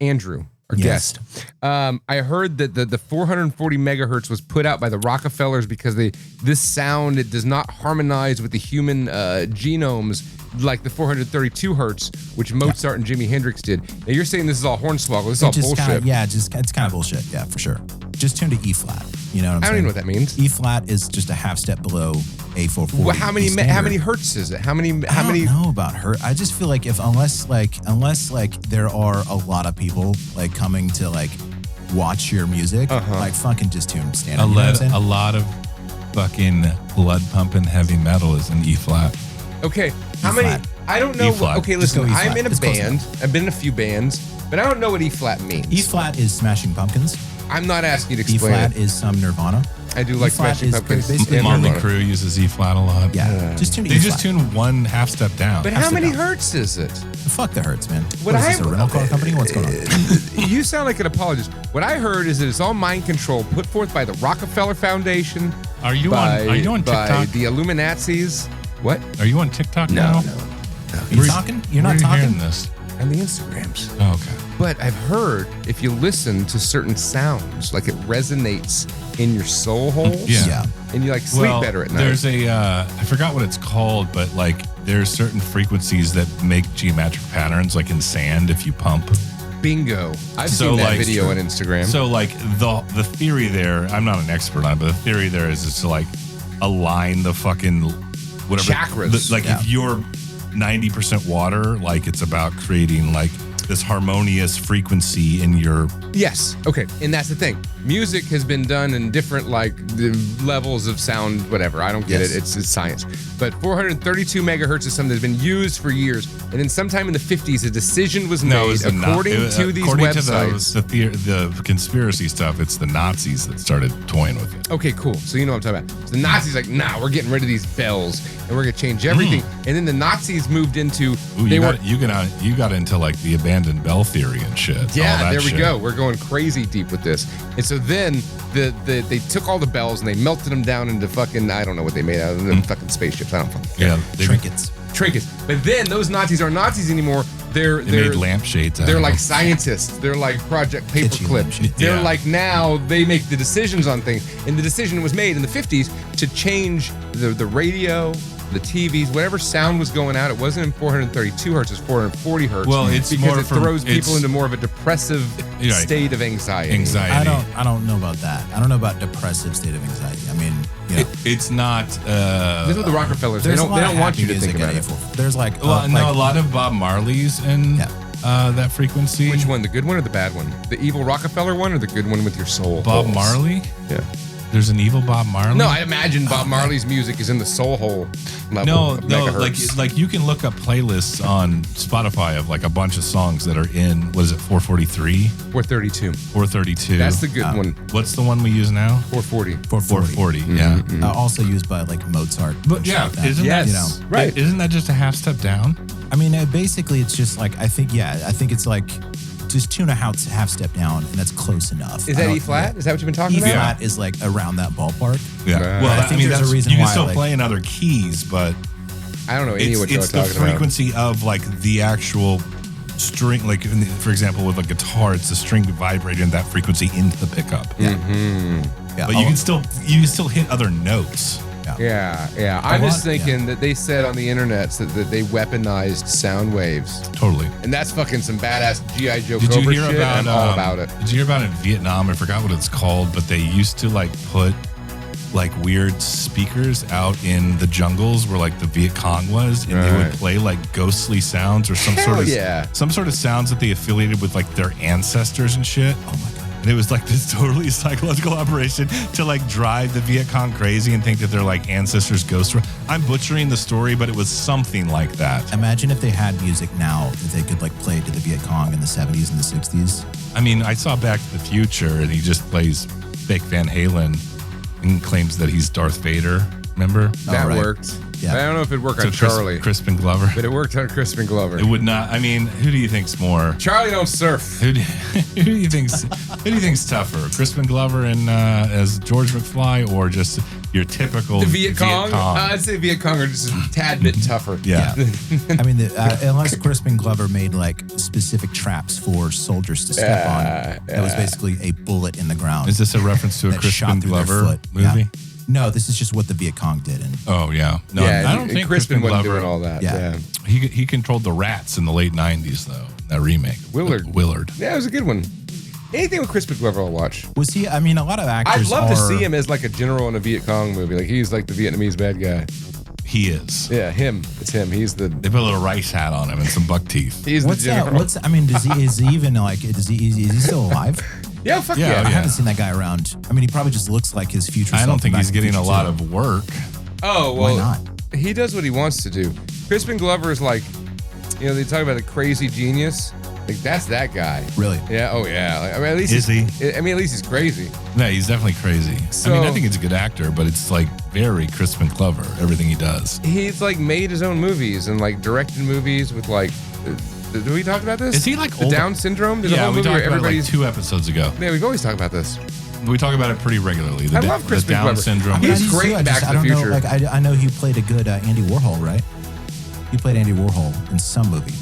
Andrew, our guest. I heard that the 440 megahertz was put out by the Rockefellers because this sound, it does not harmonize with the human genomes like the 432 hertz, which Mozart and Jimi Hendrix did. Now you're saying this is all hornswoggle. This is all bullshit. It's kind of bullshit. Yeah, for sure. Just tune to E flat. You know what I'm saying? I don't even know what that means. E flat is just a half step below A440. Well, how many hertz is it? How many? I don't know about hertz. I just feel like unless there are a lot of people like coming to like watch your music, like fucking just tune standard. A lot of fucking blood pumping heavy metal is in E flat. Okay, how many? I don't know. Okay, listen, I'm in a band. I've been in a few bands, but I don't know what E flat means. E flat is Smashing Pumpkins. I'm not asking you to explain it. E flat is some Nirvana. I do like Smashing Pumpkins. Motley Crue uses E flat a lot. Yeah, just tune. They just tune one half step down. But how many hertz is it? Fuck the hertz, man. What is this, a rental car company? What's going on? You sound like an apologist. What I heard is that it's all mind control put forth by the Rockefeller Foundation. Are you on TikTok? By the Illuminatis. What? Are you on TikTok now? No. You're talking? You're not talking? Hearing this? On the Instagrams. Oh, okay. But I've heard if you listen to certain sounds, like it resonates in your soul holes. Yeah. And you like sleep better at night. There's I forgot what it's called, but like there's certain frequencies that make geometric patterns, like in sand if you pump. Bingo. I've seen that video on Instagram. So like the theory there, I'm not an expert on it, but the theory there is to like align the fucking whatever chakras. If you're 90% water, like it's about creating like this harmonious frequency in your... Yes. Okay. And that's the thing. Music has been done in different like the levels of sound, whatever. I don't get it. It's science. But 432 megahertz is something that's been used for years. And then sometime in the 50s, a decision was made according to these websites. To the conspiracy stuff, it's the Nazis that started toying with it. Okay, cool. So you know what I'm talking about. So the Nazis like, nah, we're getting rid of these bells and we're going to change everything. And then the Nazis moved into... you got into like the abandoned bell theory and shit. Yeah, there we go. We're going crazy deep with this. And so then they took all the bells and they melted them down into fucking, I don't know what they made out of them, fucking spaceships. I don't fucking care. Yeah, trinkets. But then those Nazis aren't Nazis anymore. They made lampshades. They're like scientists. They're like Project Paperclip. They're like now they make the decisions on things. And the decision was made in the 50s to change the radio, the TVs, whatever sound was going out. It wasn't in 432 hertz, it's 440 hertz. Well, it's because more it throws people into more of a depressive state of anxiety. I don't know about that. I don't know about depressive state of anxiety. I mean, it's not. This is what the Rockefellers. They don't want you to think about it. There's like a lot of Bob Marley's in that frequency. Which one? The good one or the bad one? The evil Rockefeller one or the good one with your soul? Bob Marley. Yeah. There's an evil Bob Marley? No, I imagine Bob Marley's music is in the soul hole level. No, like you can look up playlists on Spotify of like a bunch of songs that are in, what is it, 443? 432. 432. That's the good one. What's the one we use now? 440. 440, yeah. Also used by like Mozart. But yeah, isn't that, right? Isn't that just a half step down? I mean, basically it's just like, I think it's like, just tune a half step down, and that's close enough. Is that E flat? Is that what you've been talking about? E flat is like around that ballpark. Yeah. Well, I think there's a reason you why can still play in other keys, but I don't know any of what you're talking about. It's the frequency of like the actual string. Like for example, with a guitar, it's the string vibrating that frequency into the pickup. Yeah. But you can still hit other notes. Yeah. I'm just thinking that they said on the internet that they weaponized sound waves. Totally. And that's fucking some badass G.I. Joe Cobra shit. I'm all about it. Did you hear about it in Vietnam? I forgot what it's called, but they used to like put like weird speakers out in the jungles where like the Viet Cong was, and they would play like ghostly sounds or some sort of sounds that they affiliated with like their ancestors and shit. Oh my God. And it was like this totally psychological operation to like drive the Viet Cong crazy and think that they're like ancestors' ghosts. I'm butchering the story, but it was something like that. Imagine if they had music now that they could like play to the Viet Cong in the 70s and the 60s. I mean, I saw Back to the Future and he just plays fake Van Halen and claims that he's Darth Vader. Remember? That worked. Yeah. I don't know if it worked on Charlie. Crispin Glover. But it worked on Crispin Glover. It would not. I mean, who do you think's more? Charlie don't surf. Who do you think's tougher? Crispin Glover and as George McFly, or just your typical The Viet Cong? Cong. I'd say Viet Cong are just a tad bit tougher. Yeah. I mean, unless Crispin Glover made like specific traps for soldiers to step on, that was basically a bullet in the ground. Is this a reference to a that shot Crispin through their Glover foot. movie? Yeah. No, this is just what the Viet Cong did. And Oh yeah, no, I don't think Crispin wasn't Glover. doing all that. Yeah. Yeah. He controlled the rats in the late '90s though. That remake, Willard. Yeah, it was a good one. Anything with Crispin Glover, I'll watch. was he? I mean, a lot of I'd actors. love to see him as like a general in a Viet Cong movie. Like he's like the Vietnamese bad guy. He is. Yeah, him. It's him. He's the. They put a little rice hat on him and some buck teeth. He's What's the that? general. I mean, is he even like? Is he still alive? Yeah, fuck Yeah, yeah. I haven't seen that guy around. I mean, he probably just looks like his future. I self don't think back he's in getting a Future lot 2. of work. Oh Why well, not? he does what he wants to do. Crispin Glover is like, they talk about a crazy genius. Like that's that guy. Really? Yeah. Oh yeah. Like, I mean, at least Is he? I mean, at least he's crazy. No, he's definitely crazy. So- I mean, I think he's a good actor, but it's like very Crispin Glover, everything he does. He's like made his own movies and like directed movies with like. Did we talk about this? Is he like the old? Down syndrome? There's a Yeah, whole we movie talked where about it like everybody's. 2 episodes ago. Yeah, we've always talked about this. We talk about it pretty regularly. The I love Crispin the Down Glover. syndrome. He's I do great too. in Back to I the don't Future. know. Like I know he played a good Andy Warhol, right? He played Andy Warhol in some movie.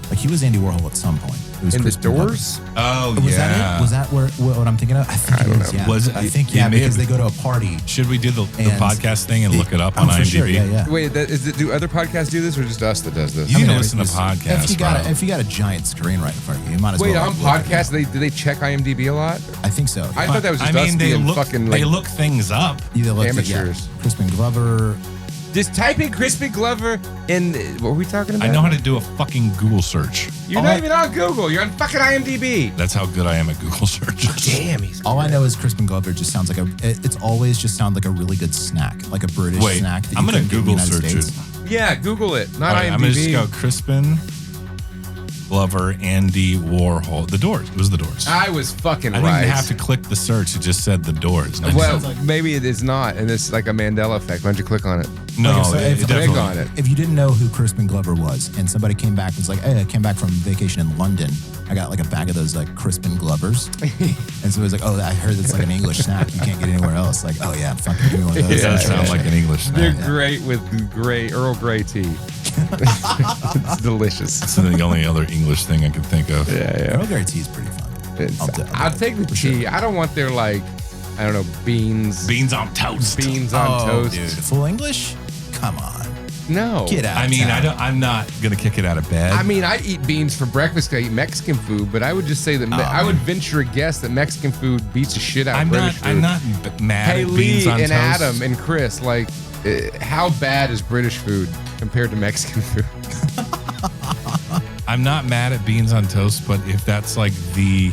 Like he was Andy Warhol at some point. It was In the Crispin Glover. Doors? Oh Was yeah. that it? Was that what I'm thinking of? I think it is. Yeah. Was it- I think it may because have- they go to a party. Should we do the And podcast thing and look it up Oh, on for IMDb? sure. Yeah. Wait, do other podcasts do this or just us that does this? You need to I mean, listen to if- podcasts. If you got a giant screen right in front of you, you might as Wait, well. on like, look at podcasts, do they check IMDb a lot? it. I think so. I thought that was just I us mean, they being look fucking they like. look things up. Either look amateurs. Crispin Glover. Just type in Crispin Glover and what were we talking about? I know how to do a fucking Google search. You're not even on Google. You're on fucking IMDb. That's how good I am at Google searches. Damn, he's. All I know is Crispin Glover just sounds like it's always just sounds like a really good snack, like a British Wait, snack. That I'm you gonna couldn't get in the Google United search States. it. Yeah, Google it. Not All right, IMDb. I'm gonna just go Crispin Glover, Andy Warhol. The Doors. It was The Doors. I was fucking I didn't right. even have to click the search. It just said The Doors. And Well, it's- maybe it is not, and it's like a Mandela effect. Why don't you click on it? no, Okay, so it if- Click definitely. on it. If you didn't know who Crispin Glover was, and somebody came back and was like, "Hey, I came back from vacation in London. I got like a bag of those like Crispin Glovers," and so it was like, "Oh, I heard it's like an English snack. You can't get anywhere else." Like, "Oh yeah, fucking give me one of those." It does sound like an English They're snack. great with Earl Grey tea. It's delicious. That's the only other English thing I can think of. Yeah, Earl Grey tea is pretty fun. I'll take the tea. I don't want their like, I don't know, beans. Beans on toast. Beans on toast. Dude, full English? Come on, No. get out. I of mean, town. I'm not gonna kick it out of bed. I mean, I eat beans for breakfast 'cause I eat Mexican food, but I would just say that I would venture a guess that Mexican food beats the shit out of British food. I'm not mad Hey, at beans Lee on and toast. Adam and Chris, like, how bad is British food compared to Mexican food? I'm not mad at beans on toast, but if that's like the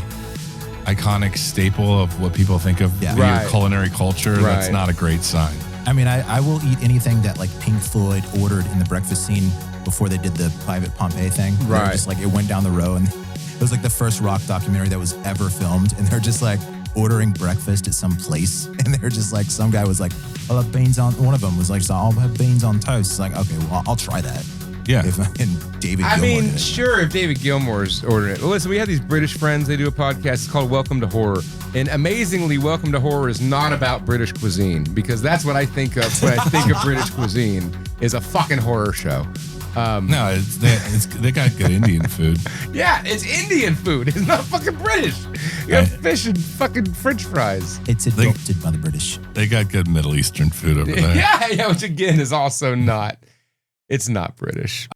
iconic staple of what people think of Yeah. your Right. culinary culture, that's Right. not a great sign. I mean, I will eat anything that like Pink Floyd ordered in the breakfast scene before they did the Private Pompeii thing. They were Right. just like it went down the row, and it was like the first rock documentary that was ever filmed, and they're just like ordering breakfast at some place, and they're just like some guy was like, "I'll have beans on." One of them was like, "I'll have beans on toast." It's like, okay, well, I'll try that. Yeah. If David I Gilmour mean, did it. sure, if David Gilmour's ordering it. Well, listen, we have these British friends. They do a podcast. It's called Welcome to Horror. And amazingly, Welcome to Horror is not about British cuisine, because that's what I think of when I think of British cuisine is a fucking horror show. No, they got good Indian food. Yeah, it's Indian food. It's not fucking British. You got fish and fucking French fries. It's adopted by the British. They got good Middle Eastern food over there. Yeah, which again is also not. It's not British.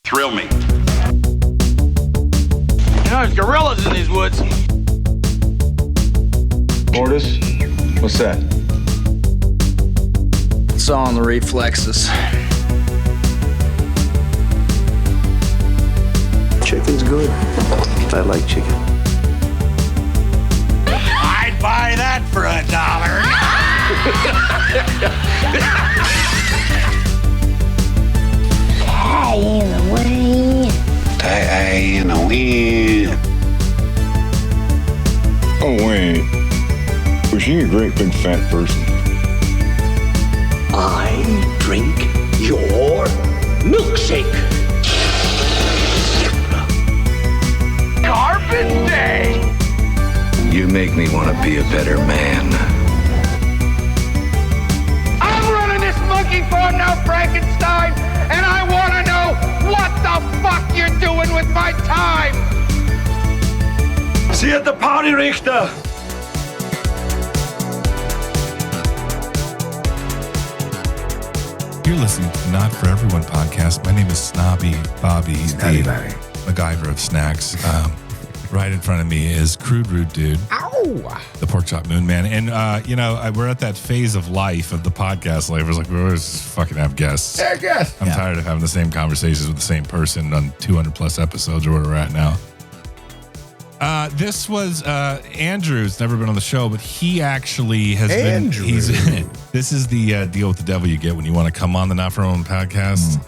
Thrill me. You know, there's gorillas in these woods. Mortis? What's that? It's all in the reflexes. Chicken's good. I like chicken. I'd buy that for $1. In the wind. Oh, wait. Was she a great big fat person? I drink your milkshake. Carpet Day! You make me want to be a better man. my time! See you at the party, Richter! You're listening to Not For Everyone podcast. My name is Snobby Bobby, the MacGyver of snacks. Right in front of me is Crude Rude Dude. Ow! The Pork Chop Moon Man. And, we're at that phase of life, of the podcast life. It's like, we always just fucking have guests. Yeah, guess. I'm tired of having the same conversations with the same person on 200 plus episodes or where we're at now. This was Andrew's never been on the show, but he actually has been. This is the deal with the devil you get when you want to come on the Not For Everyone podcast.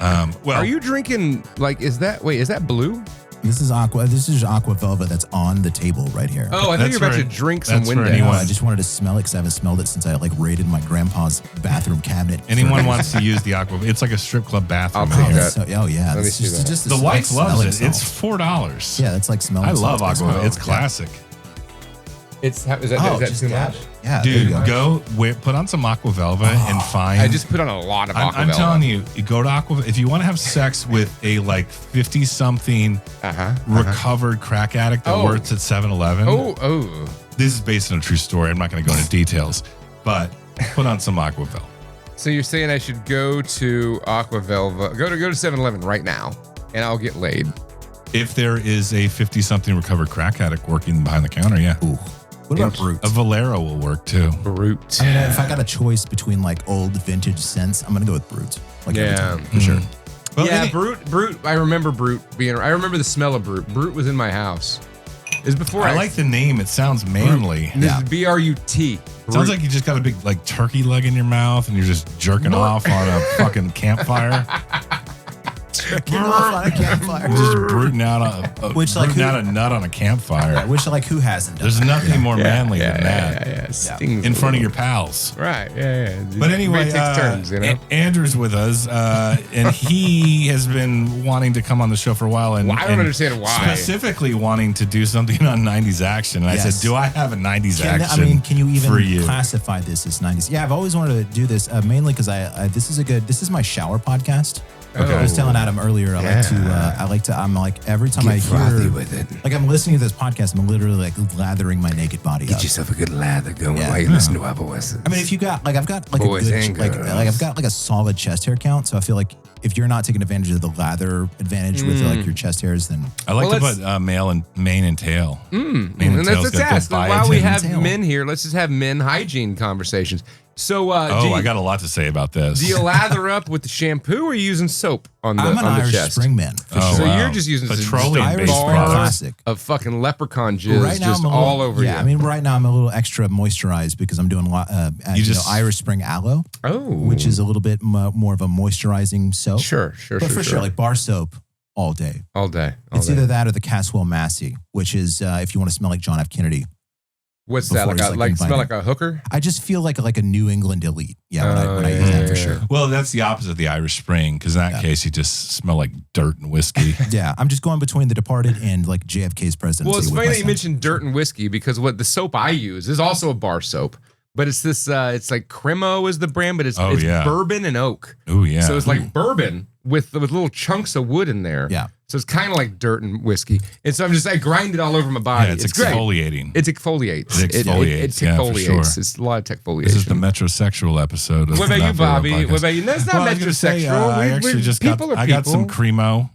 Are you drinking, is that blue? This is aqua. This is aqua velvet that's on the table right here. Oh, I thought you were about to drink some Windex. No, I just wanted to smell it because I haven't smelled it since I raided my grandpa's bathroom cabinet. Anyone wants to use the aqua? It's like a strip club bathroom. I'll take that. So, yeah. Let me see that. Just the wife loves it. Smell. It's $4. Yeah, it's like smelling. I love salt. aqua. It's classic. Is that too much? Yeah, dude, put on some aqua velva and find. I just put on a lot of aqua velva. I'm telling you, go to aqua. If you want to have sex with a 50-something recovered crack addict that works at 7-Eleven. Oh. This is based on a true story. I'm not going to go into details, but put on some aqua velva. So you're saying I should go to aqua velva, go to 7-Eleven right now, and I'll get laid. If there is a 50-something recovered crack addict working behind the counter, yeah. Ooh. What about Brute? A Valero will work too. Brute. I mean, if I got a choice between old vintage scents, I'm gonna go with Brute. Every time, for sure. Well, Brute. I remember Brute being. I remember the smell of Brute. Brute was in my house. It was before. I like the name. It sounds manly. This is B-R-U-t. Sounds like you just got a big turkey leg in your mouth and you're just jerking off on a fucking campfire. Jerking off on a campfire. Just rooting out a nut on a campfire. Which who hasn't done There's that? nothing more manly than that. Yeah. In front of your pals. Right. Yeah. But anyway, It takes turns, Andrew's with us, and he has been wanting to come on the show for a while. And I don't understand why. Specifically wanting to do something on 90s action. And I said, do I have a 90s action can you even for you? classify this as 90s? Yeah, I've always wanted to do this, mainly because this is my shower podcast. Okay. I was telling Adam earlier, I'm every time I hear with it. I'm listening to this podcast, I'm literally lathering my naked body Get up. yourself a good lather going while you listen to Apple Western. I mean, if you got I've got Boys a and good, girls. I've got a solid chest hair count, so I feel like if you're not taking advantage of the lather advantage with your chest hairs, then I like to put male and mane and tail. Mane and let's tail's got ask. good While we biotin. have men here, let's just have men hygiene conversations. So, I got a lot to say about this. Do you lather up with the shampoo or are you using soap on the I'm an Irish chest? Spring man. For So sure. wow. you're just using Petroleum-based bars classic. of fucking leprechaun jizz Right now, just I'm all over you. I mean, right now I'm a little extra moisturized because I'm doing a lot. Irish Spring Aloe, which is a little bit more of a moisturizing soap. Sure. But for sure, bar soap all day. All day. It's either that or the Caswell Massey, which is if you want to smell like John F. Kennedy. What's that? Smell like a hooker? I just feel like a New England elite. Yeah, when I use that for sure. Well, that's the opposite of the Irish Spring, because in that case, you just smell like dirt and whiskey. Yeah, I'm just going between The Departed and JFK's presidency. Well, it's with funny my that you mentioned dirt and whiskey because what the soap I use is also a bar soap. But it's this, it's like Cremo is the brand, but it's bourbon and oak. Oh, yeah. So it's like bourbon with little chunks of wood in there. Yeah. So it's kind of like dirt and whiskey. And so I grind it all over my body. Yeah, it's great. exfoliating. It exfoliates. It exfoliates, It yeah, for exfoliates. sure. It's a lot of exfoliation. This is the metrosexual episode. What about you, Bobby? What about you? That's not I was gonna say, metrosexual. I actually just got some Cremo.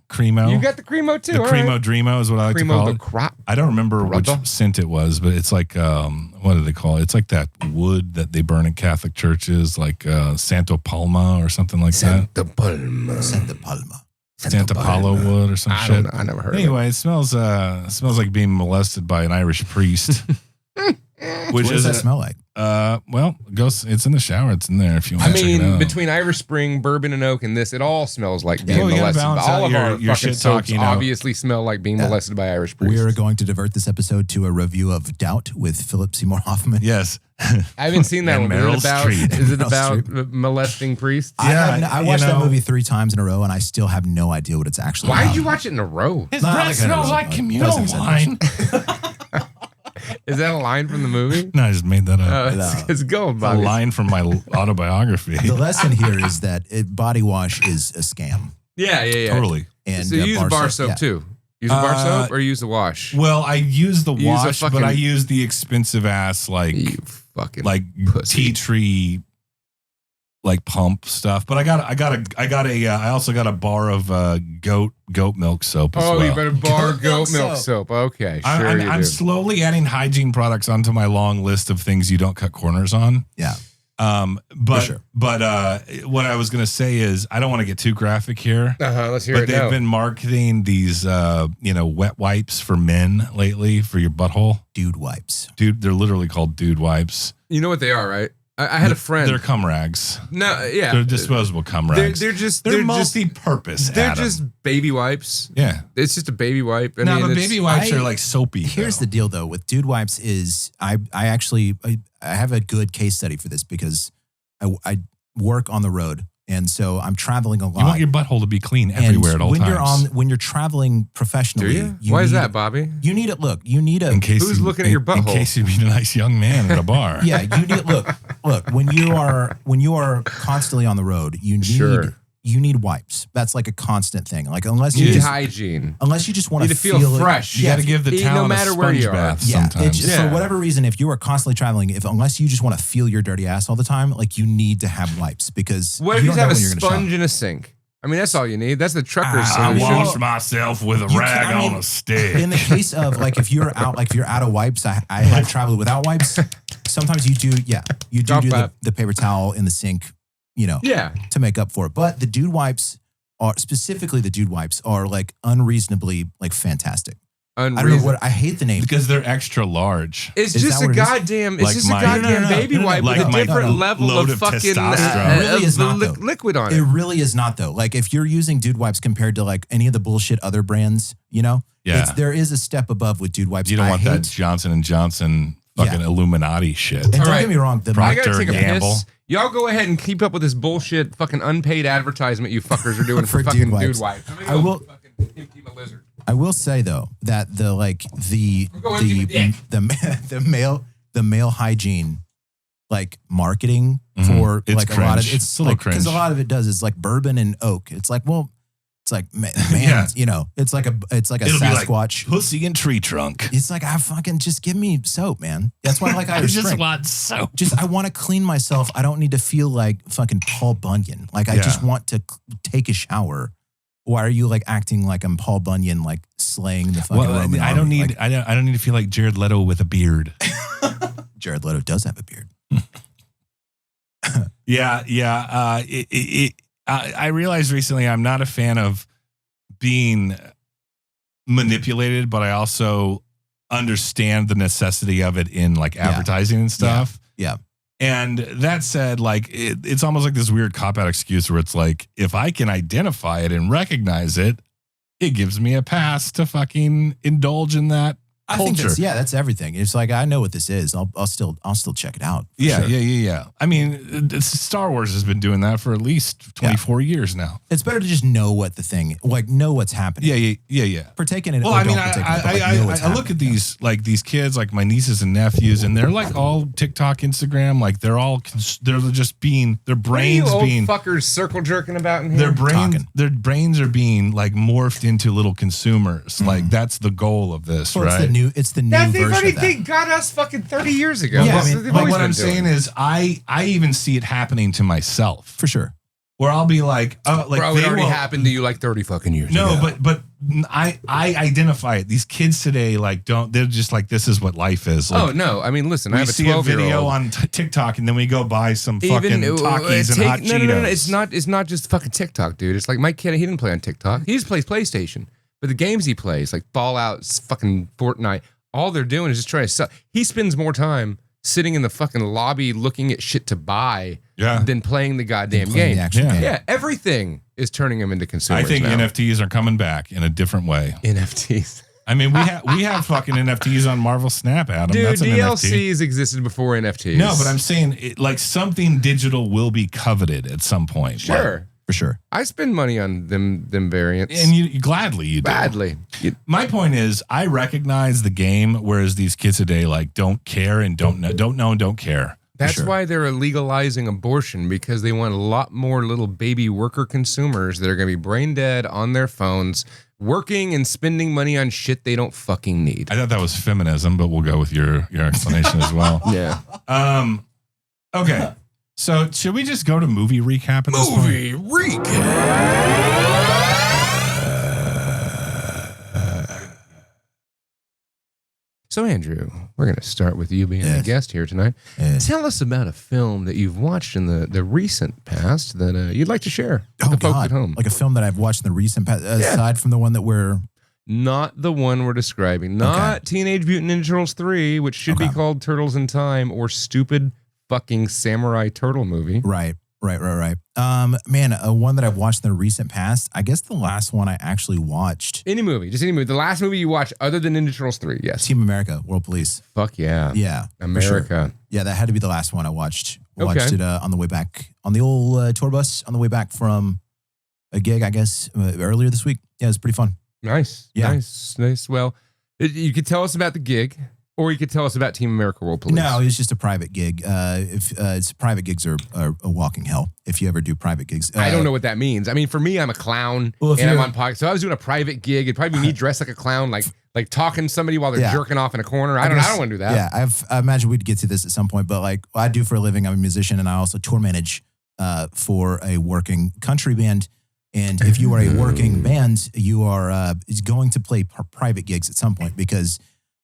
You got the Cremo too. The Cremo Dreamo is what I like to call it. Crop. I don't remember which scent it was, but it's like, what do they call it? It's like that wood that they burn in Catholic churches, like Santo Palma or something like that. Santa Paula wood or some shit. I never heard Anyway, it smells like being molested by an Irish priest. What does that smell like? It's in the shower. It's in there if you want to check it out. Between Irish Spring, bourbon and oak, and this, it all smells like being molested. All of our your fucking shit talk, soaps obviously smell like being molested by Irish priests. We are going to divert this episode to a review of Doubt with Philip Seymour Hoffman. Yes. I haven't seen that one. Meryl Streep. Is it about molesting priests? I watched that movie 3 times in a row, and I still have no idea what it's actually about. Why did you watch it in a row? His breath smells like communal wine. Is that a line from the movie? No, I just made that up. It's gold, A Bobby. line from my autobiography. The lesson here is that body wash is a scam. Yeah. Totally. And So you use bar soap yeah. too. Use a bar soap or use the wash? Well, I use the wash, fucking- but I use the expensive ass You fucking like pussy. tea tree like pump stuff. But I also got a bar of goat milk soap as well. Oh, you better bar goat milk soap. soap. Okay, sure I'm do. slowly adding hygiene products onto my long list of things you don't cut corners on. Yeah. But sure. what I was gonna say is I don't want to get too graphic here. Let's hear But it they've now. been marketing these wet wipes for men lately for your butthole. Dude wipes. Dude, they're literally called dude wipes. You know what they are, right? I had a friend. They're cum rags. No, yeah. They're disposable cum rags. They're multi-purpose. They're Adam. just baby wipes. Yeah. It's just a baby wipe. I No, mean, but it's- baby wipes I- are like soapy. Here's the deal though with dude wipes is I have a good case study for this because I work on the road and so I'm traveling a lot. You want your butthole to be clean And everywhere at all when times. when you're traveling Do professionally, you? Why is need- that, Bobby? You need it. Look, you need a in case Who's looking at your In butthole? case you meet a nice young man at a bar. yeah. You need look when you are constantly on the road, you need wipes. That's like a constant thing. Like unless You you need just hygiene. unless you just want Need to to feel it- fresh. You got to give the Eat towel no matter a where sponge you are. bath Yeah, sometimes. it's, for whatever reason, if you are constantly traveling, unless you just want to feel your dirty ass all the time, like you need to have wipes because What if you you don't know have a when you're gonna sponge shop. and a sink? I mean, that's all you need. That's the trucker's I solution. wash myself with a You rag can- I mean, on a stick. In the case of like if you're out of wipes, I have traveled without wipes. Sometimes you do Drop that. the paper towel in the sink, Yeah. to make up for it. But the dude wipes are like unreasonably like fantastic. I don't know what I hate the name. Because they're extra large. It's Is just that a what it is? goddamn. It's Like just a my- goddamn No, baby wipe Like with a my different level load of of fucking testosterone. It really is not, though. liquid on It it. really is not though. Like if you're using dude wipes compared to like any of the bullshit other brands, Yeah. there is a step above with dude wipes. You don't I want hate, that Johnson & Johnson fucking Illuminati shit. And don't All right. get me wrong, I gotta Procter take a Gamble. piss. Y'all go ahead and keep up with this bullshit fucking unpaid advertisement you fuckers are doing for, For fucking dude dude wipes. wipes. I'm gonna I go will- fucking keep a lizard. I will say though that the Go ahead and give me the male hygiene like marketing Mhm. for It's like a lot of cringe. it's It's a little like because a cringe. lot of it does is like bourbon and oak. It's like it's like man, Yeah. it's like a It'll be like Sasquatch. pussy and tree trunk. It's like I fucking just give me soap, man. That's why I like I Irish just Spring. want soap. Just I want to clean myself. I don't need to feel like fucking Paul Bunyan. Like I Yeah. just want to take a shower. Why are you like acting like I'm Paul Bunyan, like slaying the fucking Well, Roman I don't army? need Like, I don't need to feel like Jared Leto with a beard. Jared Leto does have a beard. Yeah. I realized recently I'm not a fan of being manipulated, but I also understand the necessity of it in like advertising and stuff. Yeah. And that said, like it's almost like this weird cop-out excuse where it's like, if I can identify it and recognize it, it gives me a pass to fucking indulge in that I think culture. that's everything. It's like I know what this is. I'll still check it out. for Yeah, sure. yeah. I mean, Star Wars has been doing that for at least 24 years now. It's better to just know what the thing, like know what's happening. Yeah. Partake in it. Well, or I mean, don't partake in it, but, like, know what's I look at happening. these kids, like my nieces and nephews, and they're like all TikTok, Instagram, like they're just being their What are you brains old being fuckers circle jerking about in here? their brains are being like morphed into little consumers. Mm-hmm. Like that's the goal of this, Well, right? It's the new They've version already of that. got us fucking 30 years ago. Yeah, I That's mean, what they've But always what been I'm doing. saying is, I even see it happening to myself, For sure. where I'll be like, like Bro, it they already will- happened to you like 30 fucking years No, ago. but I identify it. These kids today, like, they're just like, this is what life is. Like, Oh, no. I mean, listen, I we have a see a 12-year-old. video on TikTok and then we go buy some fucking Takis and hot Cheetos. No. It's not just fucking TikTok, dude. It's like my kid, he didn't play on TikTok. He just plays PlayStation. But the games he plays, like Fallout, fucking Fortnite, all they're doing is just trying to sell. He spends more time sitting in the fucking lobby looking at shit to buy than playing the goddamn Playing game. the actual game. Yeah, everything is turning him into consumers I think now. NFTs are coming back in a different way. NFTs. I mean, we have fucking NFTs on Marvel Snap, Adam. Dude, That's an NFT. DLCs existed before NFTs. No, but I'm saying like something digital will be coveted at some point. Sure. For sure. I spend money on them variants. And you gladly you do. badly. My point is, I recognize the game, whereas these kids today like don't care and don't know and don't care. That's sure. why they're legalizing abortion, because they want a lot more little baby worker consumers that are going to be brain dead on their phones, working and spending money on shit they don't fucking need. I thought that was feminism, but we'll go with your explanation as well. Yeah. Okay. So should we just go to movie recap at this point? Movie recap. So, Andrew, we're going to start with you being the guest here tonight. Tell us about a film that you've watched in the recent past that you'd like to share with the folks at home. Like a film that I've watched in the recent past, aside from the one that we're... Not the one we're describing. Not Teenage Mutant Ninja Turtles 3, which should be called Turtles in Time, or stupid fucking samurai turtle movie. Right. Man, one that I've watched in the recent past, I guess the last one I actually watched. Any movie. The last movie you watched other than Ninja Turtles 3, yes. Team America, World Police. Fuck yeah. Yeah. America. Sure. Yeah, that had to be the last one I watched. Watched it on the way back, on the old tour bus, on the way back from a gig, I guess, earlier this week. Yeah, it was pretty fun. Nice. Yeah. Nice. Well, you could tell us about the gig, or you could tell us about Team America World Police. No, it was just a private gig. It's private gigs are a walking hell if you ever do private gigs. I don't know what that means. I mean, for me, I'm a clown and I'm on podcast. So I was doing a private gig. It'd probably be me dressed like a clown, like talking to somebody while they're jerking off in a corner. I don't want to do that. Yeah, I imagine we'd get to this at some point, but like what I do for a living, I'm a musician and I also tour manage for a working country band. And if you are a working band, you are going to play private gigs at some point because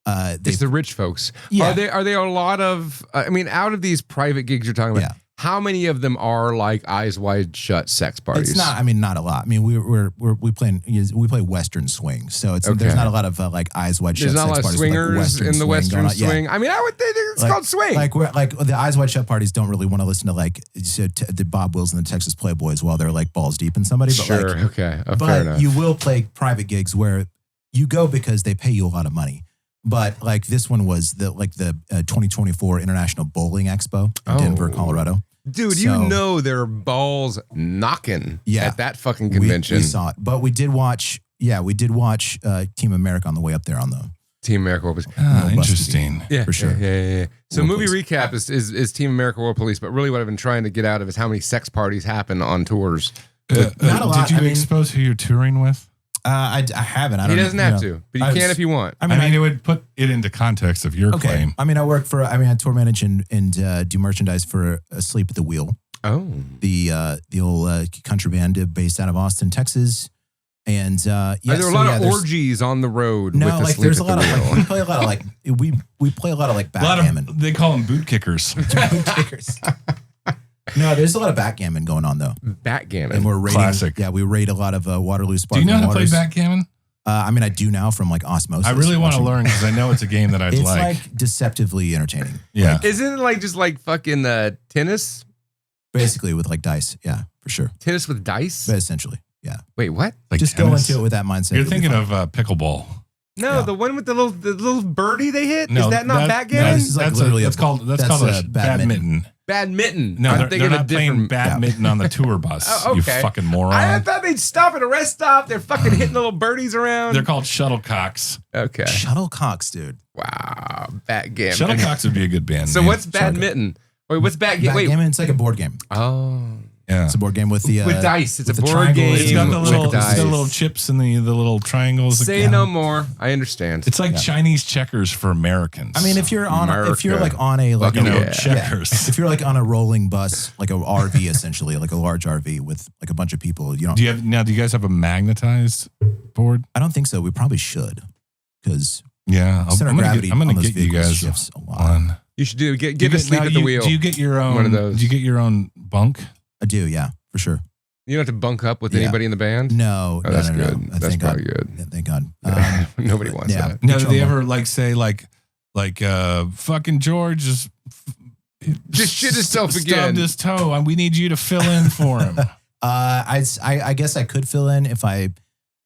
it's the rich folks. Yeah. Are there a lot of? I mean, out of these private gigs you're talking about, how many of them are like eyes wide shut sex parties? It's not. I mean, not a lot. I mean, we play Western swing, so there's not a lot of like eyes wide shut. There's not a lot of parties, swingers like in the Western swing. Yeah. I mean, I would think it's called swing. Like the eyes wide shut parties don't really want to listen to like the Bob Wills and the Texas Playboys while they're like balls deep in somebody. But sure, like, okay, fair but enough. You will play private gigs where you go because they pay you a lot of money. But like this one was the 2024 International Bowling Expo in Denver, Colorado. Dude, you know their balls knocking at that fucking convention. We saw it. But we did watch Team America on the way up there on the Team America World Police. Interesting. Yeah, for sure. Yeah. So World movie Police. recap is Team America World Police, but really what I've been trying to get out of is how many sex parties happen on tours. Not a lot. Did you expose who you're touring with? I haven't. I don't. He doesn't have to, but you can if you want. I mean, it would put it into context of your claim. I mean, I tour manage and do merchandise for Asleep at the Wheel. Oh, the old country band based out of Austin, Texas. And are there a lot of orgies on the road? No, with like Asleep there's at a lot the of Wheel? like we play a lot of like we play a lot of like backgammon. They call them boot kickers. Boot kickers. No, there's a lot of backgammon going on though. Backgammon. And we're raiding. Classic. Yeah, we raid a lot of Waterloo Do Sparkling you know how to play Waters. backgammon? I mean, I do now from like osmosis. I really want to learn because I know it's a game that I'd It's like. like deceptively entertaining. Yeah. Isn't it like just like fucking tennis? Basically with like dice. Yeah, for sure. Tennis with dice? But essentially, yeah. Wait, what? Like Just tennis? go into it with that mindset. You're It'll be thinking fun. of pickleball. No, Yeah. the one with the little birdie they hit? No, is that not backgammon? no, this is like That's literally that's called a badminton. Badminton. No, I'm they're thinking not of different. playing badminton on the tour bus. Oh, You okay. fucking moron. I thought they'd stop at a rest stop. They're fucking hitting little birdies around. They're called shuttlecocks. Okay. Shuttlecocks, dude. Wow. Backgammon. Shuttlecocks would be a good band So name. what's badminton? Wait, what's backgammon? Wait. Backgammon, it's like a board game. Oh. Yeah. It's a board game with the With dice. It's with a the board triangles. game. It's got the with little, dice. chips and the little triangles. Say no more. I understand. It's like Chinese checkers for Americans. I mean, if you're on America. checkers. if you're like on a rolling bus, like a RV essentially, like a large RV with like a bunch of people, you know. Do you guys have a magnetized board? I don't think so. We probably should, because Yeah, center I'm of gonna gravity get, I'm on gonna those get you vehicles guys shifts a lot. one. You should do. Get Do you a sleep now at the you- wheel. Do you get your own? One of those. Do you get your own bunk? I do, yeah, for sure. You don't have to bunk up with Yeah. anybody in the band? No, Oh, that's no. good. That's Thank probably God. good. Yeah, thank God. Nobody wants yeah. that. No, do they Trouble. ever like say like fucking George is Just shit himself again. stubbed his toe and we need you to fill in for him. I guess I could fill in if I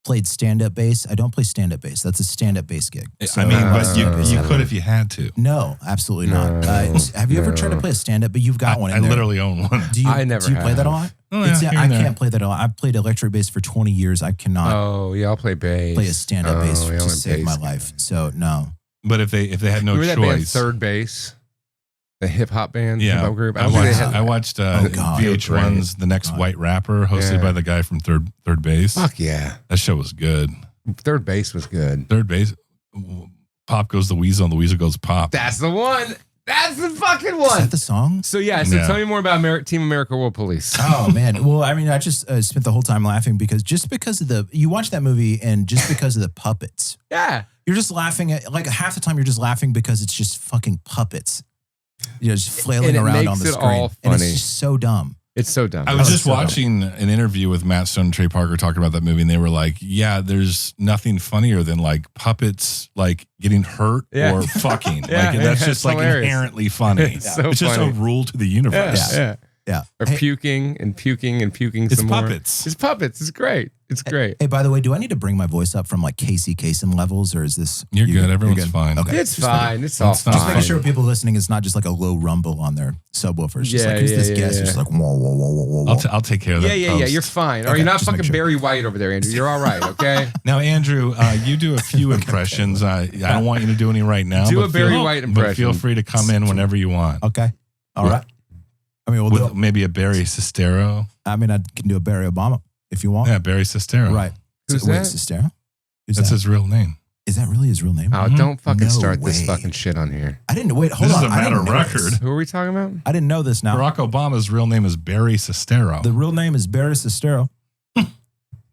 played stand-up bass. I don't play stand-up bass. That's a stand-up bass gig. I mean, but you stand-up could bass. if you had to. No, absolutely not. Have you ever tried to play a stand-up? But you've got one in I there. literally own one. Do you, I never do you play have. that a lot? Oh, yeah, here I and there. can't play that a lot. I've played electric bass for 20 years. I cannot Oh, yeah, I'll play bass. play a stand-up bass yeah, to I'm save bass my guy. life. So no. But if they had no Remember that band choice, Third Base? The hip hop band? yeah, Hip-hop group? I don't think they watched, have- I watched Oh, God. VH1's The Next God. White Rapper, hosted Yeah. by the guy from Third Base. Fuck yeah. That show was good. Third base was good. Third base. Pop goes the weasel, and the weasel goes pop. That's the one. That's the fucking Is one. that the song? So tell me more about Team America World Police. Oh man. Well, I mean, I just spent the whole time laughing because you watch that movie and just because of the puppets. Yeah. You're just laughing at, like, half the time you're just laughing because it's just fucking puppets. Just flailing around on the screen. All funny. And it's just so dumb. It's so dumb. I was just watching an interview with Matt Stone and Trey Parker talking about that movie, and they were like, yeah, there's nothing funnier than like puppets like getting hurt or fucking. That's just like hilarious. Inherently funny. It's just funny. A rule to the universe. Yeah. Or puking and puking and puking it's some puppets. more. It's puppets. It's great. It's great. Hey, by the way, do I need to bring my voice up from like Casey Kasem levels, or is this... You're good. Everyone's fine. Okay. It's fine. It's all fine. Just making sure people listening, it's not just like a low rumble on their subwoofers. Just like, who's this guest? It's just like, whoa, whoa, whoa, whoa, whoa. I'll take care of that. Yeah. You're fine. Okay, or you're not fucking Barry White over there, Andrew. You're all right, okay? Now, Andrew, you do a few impressions. I don't want you to do any right now. Do a Barry White impression. But feel free to come in whenever you want. Okay. All right. I mean, with maybe a Barry Sestero. I mean, I can do a Barry Obama if you want. Yeah, Barry Sestero. Right. Who's that? Sestero? That's his real name. Is that really his real name? Oh, don't fucking start this fucking shit on here. I didn't wait. Hold on. This is a matter of record. Who are we talking about? I didn't know this now. Barack Obama's real name is Barry Sestero. The real name is Barry Sestero.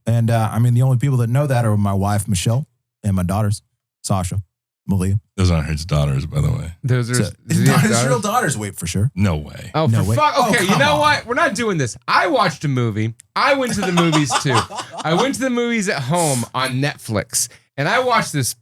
And I mean, the only people that know that are my wife, Michelle, and my daughters, Sasha, Malia. Those aren't his daughters, by the way. Those are not his real daughters. Wait, for sure. No way. Oh, no for way. fuck. Okay, you know on. what? We're not doing this. I watched a movie. I went to the movies too. I went to the movies at home on Netflix, and I watched this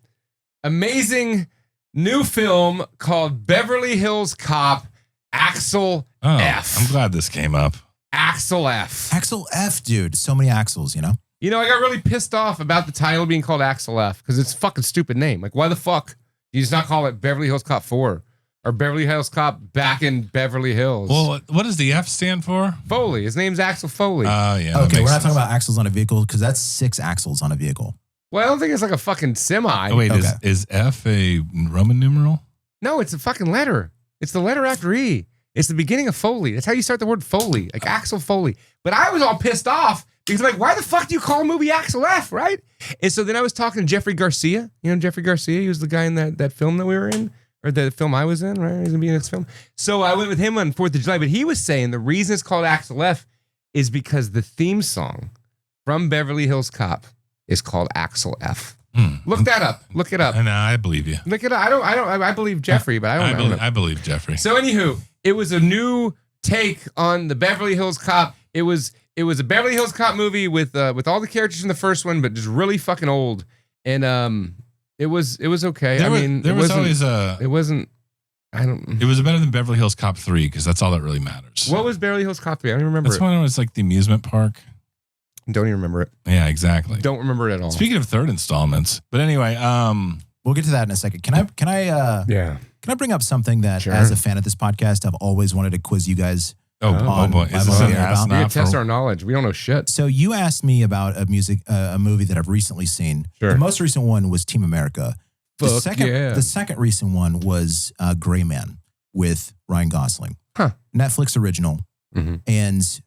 amazing new film called Beverly Hills Cop Axel F. I'm glad this came up. Axel F. Axel F, dude. So many Axels, you know? You know, I got really pissed off about the title being called Axel F because it's a fucking stupid name. Like, why the fuck? You just not call it Beverly Hills Cop 4 or Beverly Hills Cop back in Beverly Hills. Well, what does the F stand for? Foley. His name's Axel Foley. Oh, yeah. Okay, we're not talking about axles on a vehicle because that's 6 axles on a vehicle. Well, I don't think it's like a fucking semi. Oh, wait, is F a Roman numeral? No, it's a fucking letter. It's the letter after E. It's the beginning of Foley. That's how you start the word Foley, like Axel Foley. But I was all pissed off because I'm like, why the fuck do you call a movie Axel F, right? And so then I was talking to Jeffrey Garcia. You know Jeffrey Garcia? He was the guy in that film that we were in, or the film I was in, right? He's going to be in this film. So I went with him on 4th of July, but he was saying the reason it's called Axel F is because the theme song from Beverly Hills Cop is called Axel F. Look that up. Look it up. No, I believe you. Look it up. I believe Jeffrey, but I don't know. I believe Jeffrey. So anywho, it was a new take on the Beverly Hills Cop. It was a Beverly Hills Cop movie with all the characters in the first one, but just really fucking old. And it was okay. It was better than Beverly Hills Cop 3 because that's all that really matters. What was Beverly Hills Cop 3? I don't remember. That's when it was like the amusement park. Don't even remember it. Yeah, exactly. Don't remember it at all. Speaking of third installments, but anyway, we'll get to that in a second. Can I bring up something that as a fan of this podcast, I've always wanted to quiz you guys? Oh boy, is this an ass we test our knowledge. We don't know shit. So you asked me about a movie that I've recently seen. Sure. The most recent one was Team America. The Fuck second recent one was Gray Man with Ryan Gosling. Huh. Netflix original. Mm-hmm. And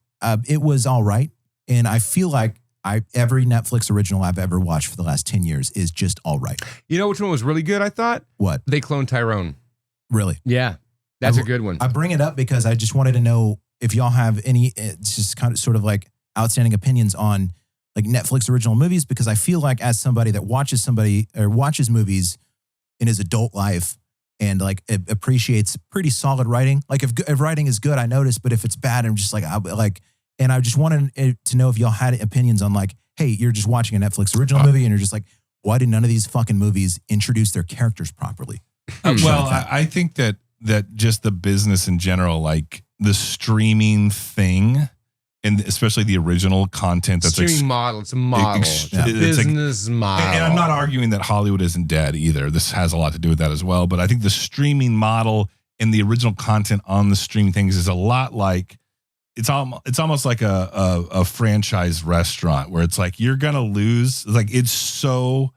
it was all right. And I feel like every Netflix original I've ever watched for the last 10 years is just all right. You know which one was really good, I thought? What? They cloned Tyrone. Really? Yeah. That's a good one. I bring it up because I just wanted to know if y'all have any just kind of sort of like outstanding opinions on like Netflix original movies, because I feel like as somebody that watches movies in his adult life and like appreciates pretty solid writing. Like if writing is good, I notice, but if it's bad, I'm just like, and I just wanted to know if y'all had opinions on like, hey, you're just watching a Netflix original movie and you're just like, why did none of these fucking movies introduce their characters properly? Well, I think that just the business in general, like the streaming thing, and especially the original content that's streaming model. It's a model. It's a business model. And I'm not arguing that Hollywood isn't dead either. This has a lot to do with that as well. But I think the streaming model and the original content on the streaming things is a lot like, it's almost like a franchise restaurant where it's like you're gonna lose. Like it's so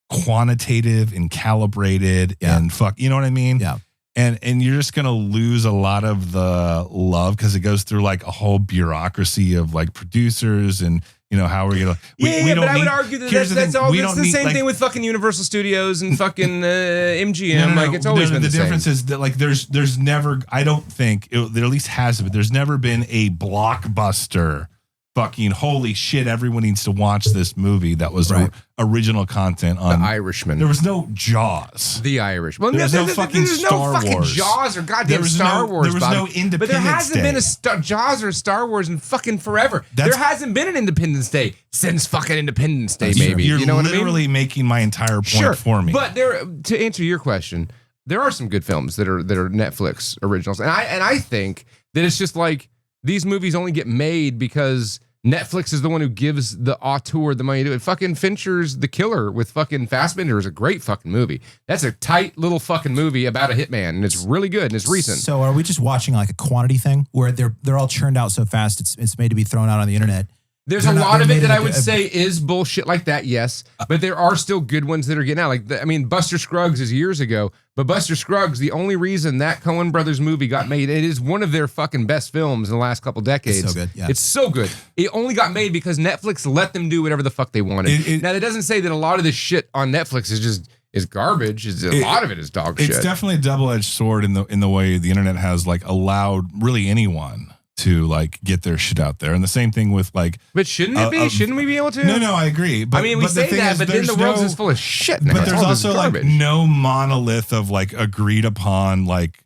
quantitative and calibrated and you know what I mean? Yeah. And you're just gonna lose a lot of the love because it goes through like a whole bureaucracy of like producers and You know, how are we gonna? But I would argue that that's the same thing with fucking Universal Studios and fucking MGM. Like it's always been the same. difference is that like there's never, I don't think there at least has, but there's never been a blockbuster. Fucking holy shit! Everyone needs to watch this movie that was original content on The Irishman. There was no Jaws. The Irish. Well, there's no fucking Star fucking Wars. Jaws or goddamn Star Wars. There was no Independence But there hasn't been Day. a Jaws or Star Wars in fucking forever. There hasn't been an Independence Day since fucking Independence Day. Maybe You're you know what I mean? literally making my entire point for me. But to answer your question, there are some good films that are Netflix originals, and I think that it's just like these movies only get made because Netflix is the one who gives the auteur the money to it. Fucking Fincher's The Killer with fucking Fassbender is a great fucking movie. That's a tight little fucking movie about a hitman, and it's really good and it's recent. So are we just watching like a quantity thing where they're all churned out so fast it's made to be thrown out on the internet? There's a lot of it that I would say is bullshit like that, yes. But there are still good ones that are getting out. Like, Buster Scruggs is years ago. But Buster Scruggs, the only reason that Coen Brothers movie got made, it is one of their fucking best films in the last couple decades. It's so good, yeah. It's so good. It only got made because Netflix let them do whatever the fuck they wanted. Now, that doesn't say that a lot of this shit on Netflix is garbage. A lot of it is dog shit. It's definitely a double-edged sword in the way the internet has like allowed really anyone to like get their shit out there, and the same thing with like. But shouldn't it be? Shouldn't we be able to? No, I agree. But, we say that, but then the world is full of shit. Now. But there's also like no monolith of like agreed upon like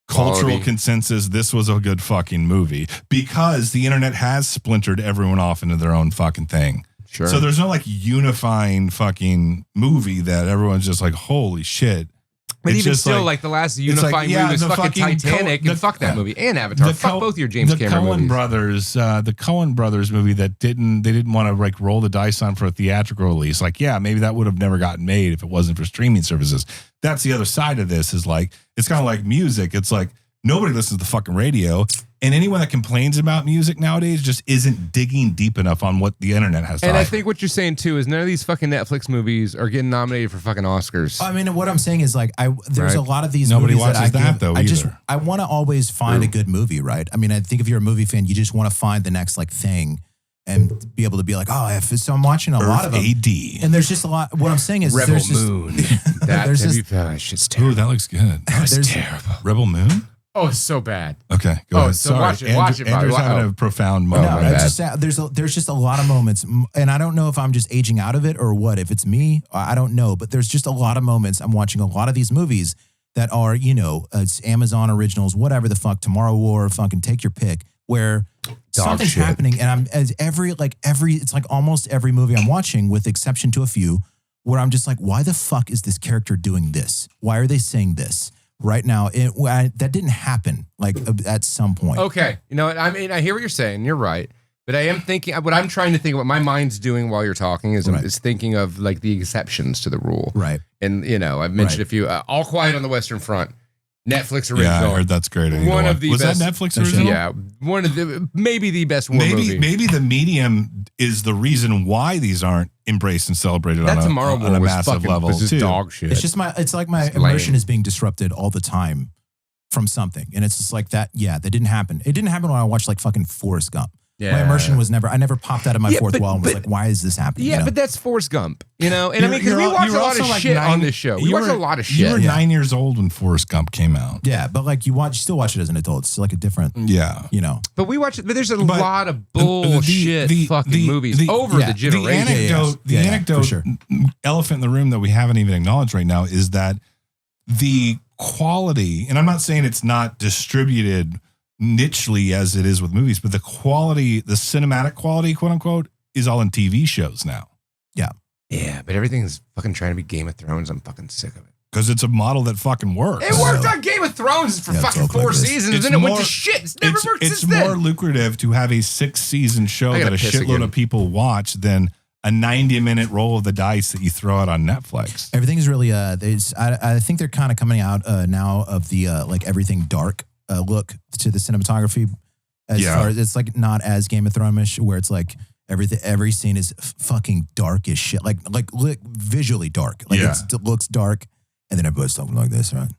cultural consensus. This was a good fucking movie because the internet has splintered everyone off into their own fucking thing. Sure. So there's no like unifying fucking movie that everyone's just like, holy shit. But it's even still, like the last unifying movie was fucking Titanic, and fuck that movie, and Avatar. Fuck both your James Cameron movies. The Coen Brothers movie that they didn't want to like roll the dice on for a theatrical release. Like, yeah, maybe that would have never gotten made if it wasn't for streaming services. That's the other side of this. Is like it's kind of like music. It's like nobody listens to the fucking radio, and anyone that complains about music nowadays just isn't digging deep enough on what the internet has to offer. I think what you're saying too is none of these fucking Netflix movies are getting nominated for fucking Oscars. I mean, what I'm saying is like there's a lot of these Nobody movies watches that though either. I want to always find a good movie, right? I mean, I think if you're a movie fan, you just want to find the next like thing and be able to be like, so I'm watching a lot of them. AD. And there's just a lot. What I'm saying is Rebel Moon. Shit's terrible. Ooh, that looks good. That was terrible. Rebel Moon? Oh, it's so bad. Okay, go ahead. So watch it. Watch it. Andrew's having a profound moment. No, there's just a lot of moments, and I don't know if I'm just aging out of it or what. If it's me, I don't know. But there's just a lot of moments. I'm watching a lot of these movies that are, it's Amazon originals, whatever the fuck, Tomorrow War, fucking take your pick, where something's happening, and it's like almost every movie I'm watching, with exception to a few, where I'm just like, why the fuck is this character doing this? Why are they saying this? Right now, that didn't happen like at some point. Okay. You know what? I mean, I hear what you're saying. You're right. But I am thinking, what I'm trying to think, what my mind's doing while you're talking is thinking of like the exceptions to the rule. Right. And, I've mentioned a few. All Quiet on the Western Front. Netflix original. Yeah, I heard that's great. One of the was best, that Netflix original? Yeah, one of the maybe the best war movie. Maybe the medium is the reason why these aren't embraced and celebrated on a massive level too. Dog shit. It's like my immersion is being disrupted all the time from something, and it's just like that. Yeah, that didn't happen. It didn't happen when I watched like fucking Forrest Gump. Yeah. My immersion was I never popped out of my fourth wall and was like, why is this happening? Yeah, but that's Forrest Gump, And I mean, because we watch a lot of shit on this show. We watch a lot of shit. You were 9 years old when Forrest Gump came out. Yeah, but like you still watch it as an adult. It's like a different, But we watch it, but there's a lot of bullshit fucking movies over the generation. The anecdote, elephant in the room that we haven't even acknowledged right now is that the quality, and I'm not saying it's not distributed nichely as it is with movies, but the quality, the cinematic quality, quote unquote, is all in TV shows now. Yeah. Yeah, but everything's fucking trying to be Game of Thrones. I'm fucking sick of it. Because it's a model that fucking works. It worked on Game of Thrones for fucking 4 seasons, and then it went to shit. It's never worked since then. It's more lucrative to have a 6-season show that a shitload of people watch than a 90-minute roll of the dice that you throw out on Netflix. Everything is really, I think they're kind of coming out now of the like everything dark look to the cinematography, as far as it's like not as Game of Thrones-ish, where it's like every scene is fucking dark as shit, like visually dark, like it looks dark, and then everybody's talking like this, right?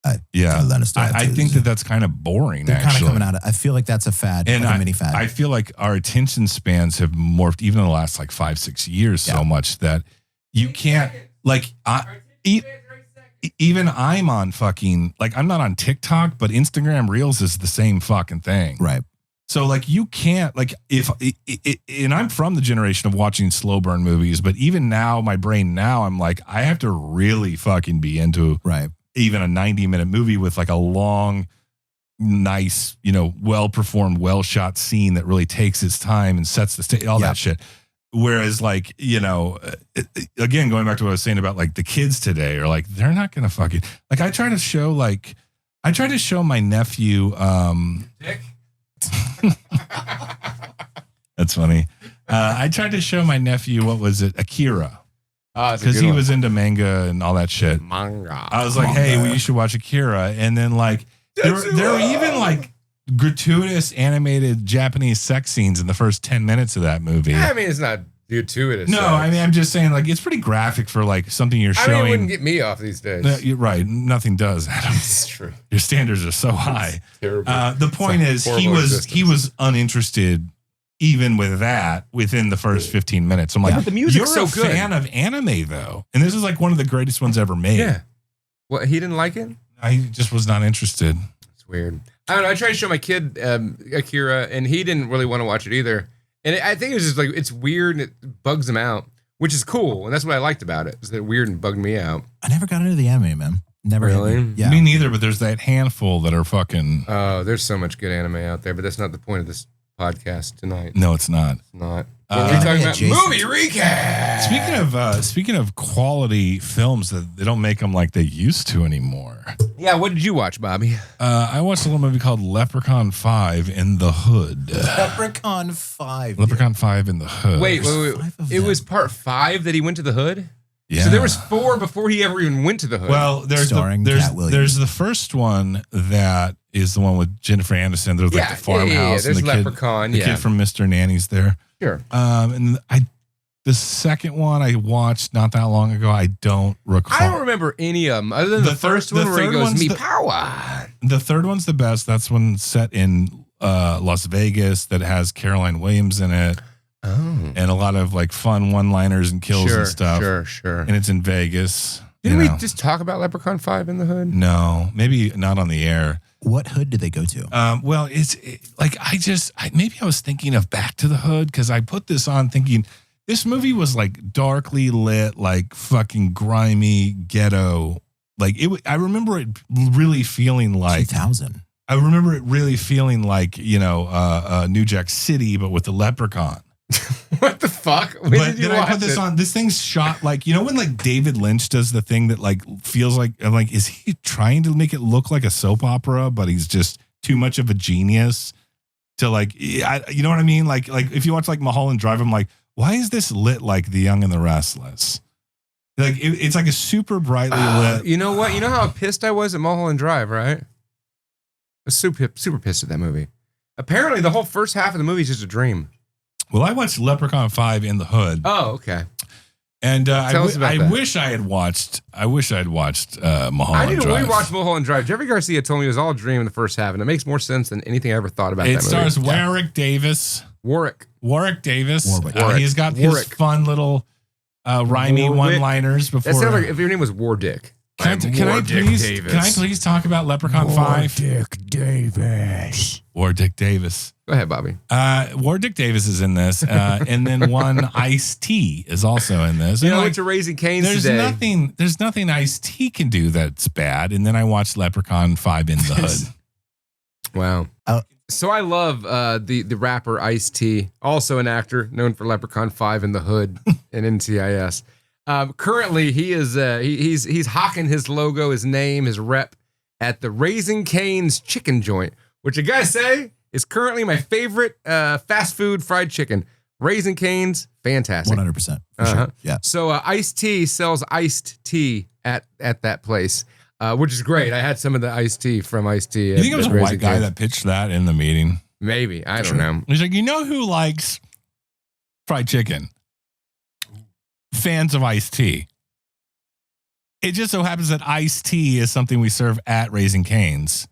I think that's kind of boring. They're kind of coming out. I feel like that's a fad, and like a mini fad. I feel like our attention spans have morphed even in the last like 5-6 years so much that you can't like. Even I'm on fucking like I'm not on TikTok, but Instagram Reels is the same fucking thing, right? So like you can't like if and I'm from the generation of watching slow burn movies, but even now my brain now I'm like I have to really fucking be into even a 90-minute movie with like a long, nice, well performed, well shot scene that really takes its time and sets the stage, all that shit. Whereas like, again, going back to what I was saying about like the kids today are like, they're not going to fucking like, I tried to show my nephew, Dick? That's funny. I tried to show my nephew, what was it? Akira. Because he was into manga and all that shit. Manga. I was like, hey, well, you should watch Akira. And then like, there were even like gratuitous animated Japanese sex scenes in the first 10 minutes of that movie. I mean, it's not gratuitous. No, I mean, I'm just saying like, it's pretty graphic for like something you're showing. I mean, it wouldn't get me off these days. You're right. Nothing does, Adam. It's true. Your standards are so high. Terrible. The point is he was uninterested even with that within the first 15 minutes. I'm like, but the music's you're so a good. fan of anime though. And this is like one of the greatest ones ever made. Yeah. What, he didn't like it? I just was not interested. It's weird. I don't know. I tried to show my kid Akira, and he didn't really want to watch it either. And I think it was just like, it's weird and it bugs him out, which is cool. And that's what I liked about it, is that weird and bugged me out. I never got into the anime, man. Never really. Yeah. Me neither, but there's that handful that are fucking. Oh, there's so much good anime out there, but that's not the point of this podcast tonight. No, it's not. It's not. We're talking about movie recap. Speaking of quality films that they don't make them like they used to anymore. Yeah, what did you watch, Bobby? I watched a little movie called Leprechaun 5 in the Hood. Leprechaun 5. Leprechaun 5 in the Hood. Wait. It was part 5 that he went to the hood? Yeah. So there was 4 before he ever even went to the hood. Well, there's the first one that is the one with Jennifer Aniston. There's like the farmhouse. There's and Leprechaun. The kid from Mr. Nanny's there. Sure. And the second one I watched not that long ago. I don't recall. I don't remember any of them other than the first one where he goes, "Me power." The third one's the best. That's one set in Las Vegas that has Caroline Williams in it. Oh. And a lot of like fun one-liners and kills and stuff. Sure. And it's in Vegas. Didn't we just talk about Leprechaun 5 in the hood? No, maybe not on the air. What hood did they go to? Well, maybe I was thinking of Back to the Hood because I put this on thinking this movie was like darkly lit, like fucking grimy ghetto. Like I remember it really feeling like 2000. I remember it really feeling like New Jack City, but with the Leprechaun. What the fuck? But then I put this on. This thing's shot like when like David Lynch does the thing that like feels like I'm like, is he trying to make it look like a soap opera, but he's just too much of a genius to like, you know what I mean? Like if you watch like Mulholland Drive, I'm like, why is this lit like The Young and the Restless? Like it's like a super brightly lit. You know what? You know how pissed I was at Mulholland Drive, right? I was super pissed at that movie. Apparently, the whole first half of the movie is just a dream. Well, I watched Leprechaun 5 in the Hood. Oh, okay. And I wish I had watched Mulholland Drive. I need to rewatch Mulholland Drive. Jeffrey Garcia told me it was all a dream in the first half, and it makes more sense than anything I ever thought about that movie. It stars Warwick Davis. Warwick Davis. He's got his fun little rhymey one-liners before. That sounds like if your name was Wardick. Can I please talk about Leprechaun 5? Wardick Davis. Go ahead, Bobby. Wardick Davis is in this, and then one Ice-T is also in this. I went to Raising Cane's today. There's nothing Ice-T can do that's bad. And then I watched Leprechaun 5 in the Hood. Wow. So I love the rapper Ice-T, also an actor known for Leprechaun 5 in the Hood and NCIS. Currently, he is he's hawking his logo, his name, his rep at the Raising Cane's chicken joint, which I gotta say is currently my favorite fast food fried chicken. Raising Cane's, fantastic. 100%. Sure. Yeah. So Ice-T sells iced tea at that place, which is great. I had some of the iced tea from Ice-T. You think it was a white guy that pitched that in the meeting? Maybe. I don't know. He's like, who likes fried chicken? Fans of Ice-T. It just so happens that iced tea is something we serve at Raising Cane's.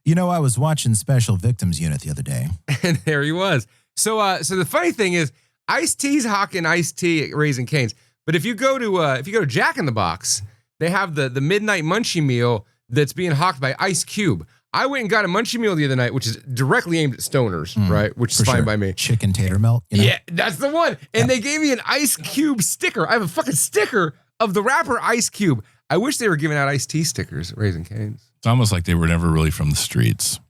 You know, I was watching Special Victims Unit the other day. And there he was. So the funny thing is, iced tea's hawking iced tea at Raising Cane's. But if you go to Jack in the Box, they have the midnight munchie meal that's being hawked by Ice Cube. I went and got a munchie meal the other night, which is directly aimed at stoners, right? Which is fine by me. Chicken tater melt. You know? Yeah, that's the one. And they gave me an Ice Cube sticker. I have a fucking sticker of the rapper Ice Cube. I wish they were giving out iced tea stickers at Raising Cane's. It's almost like they were never really from the streets.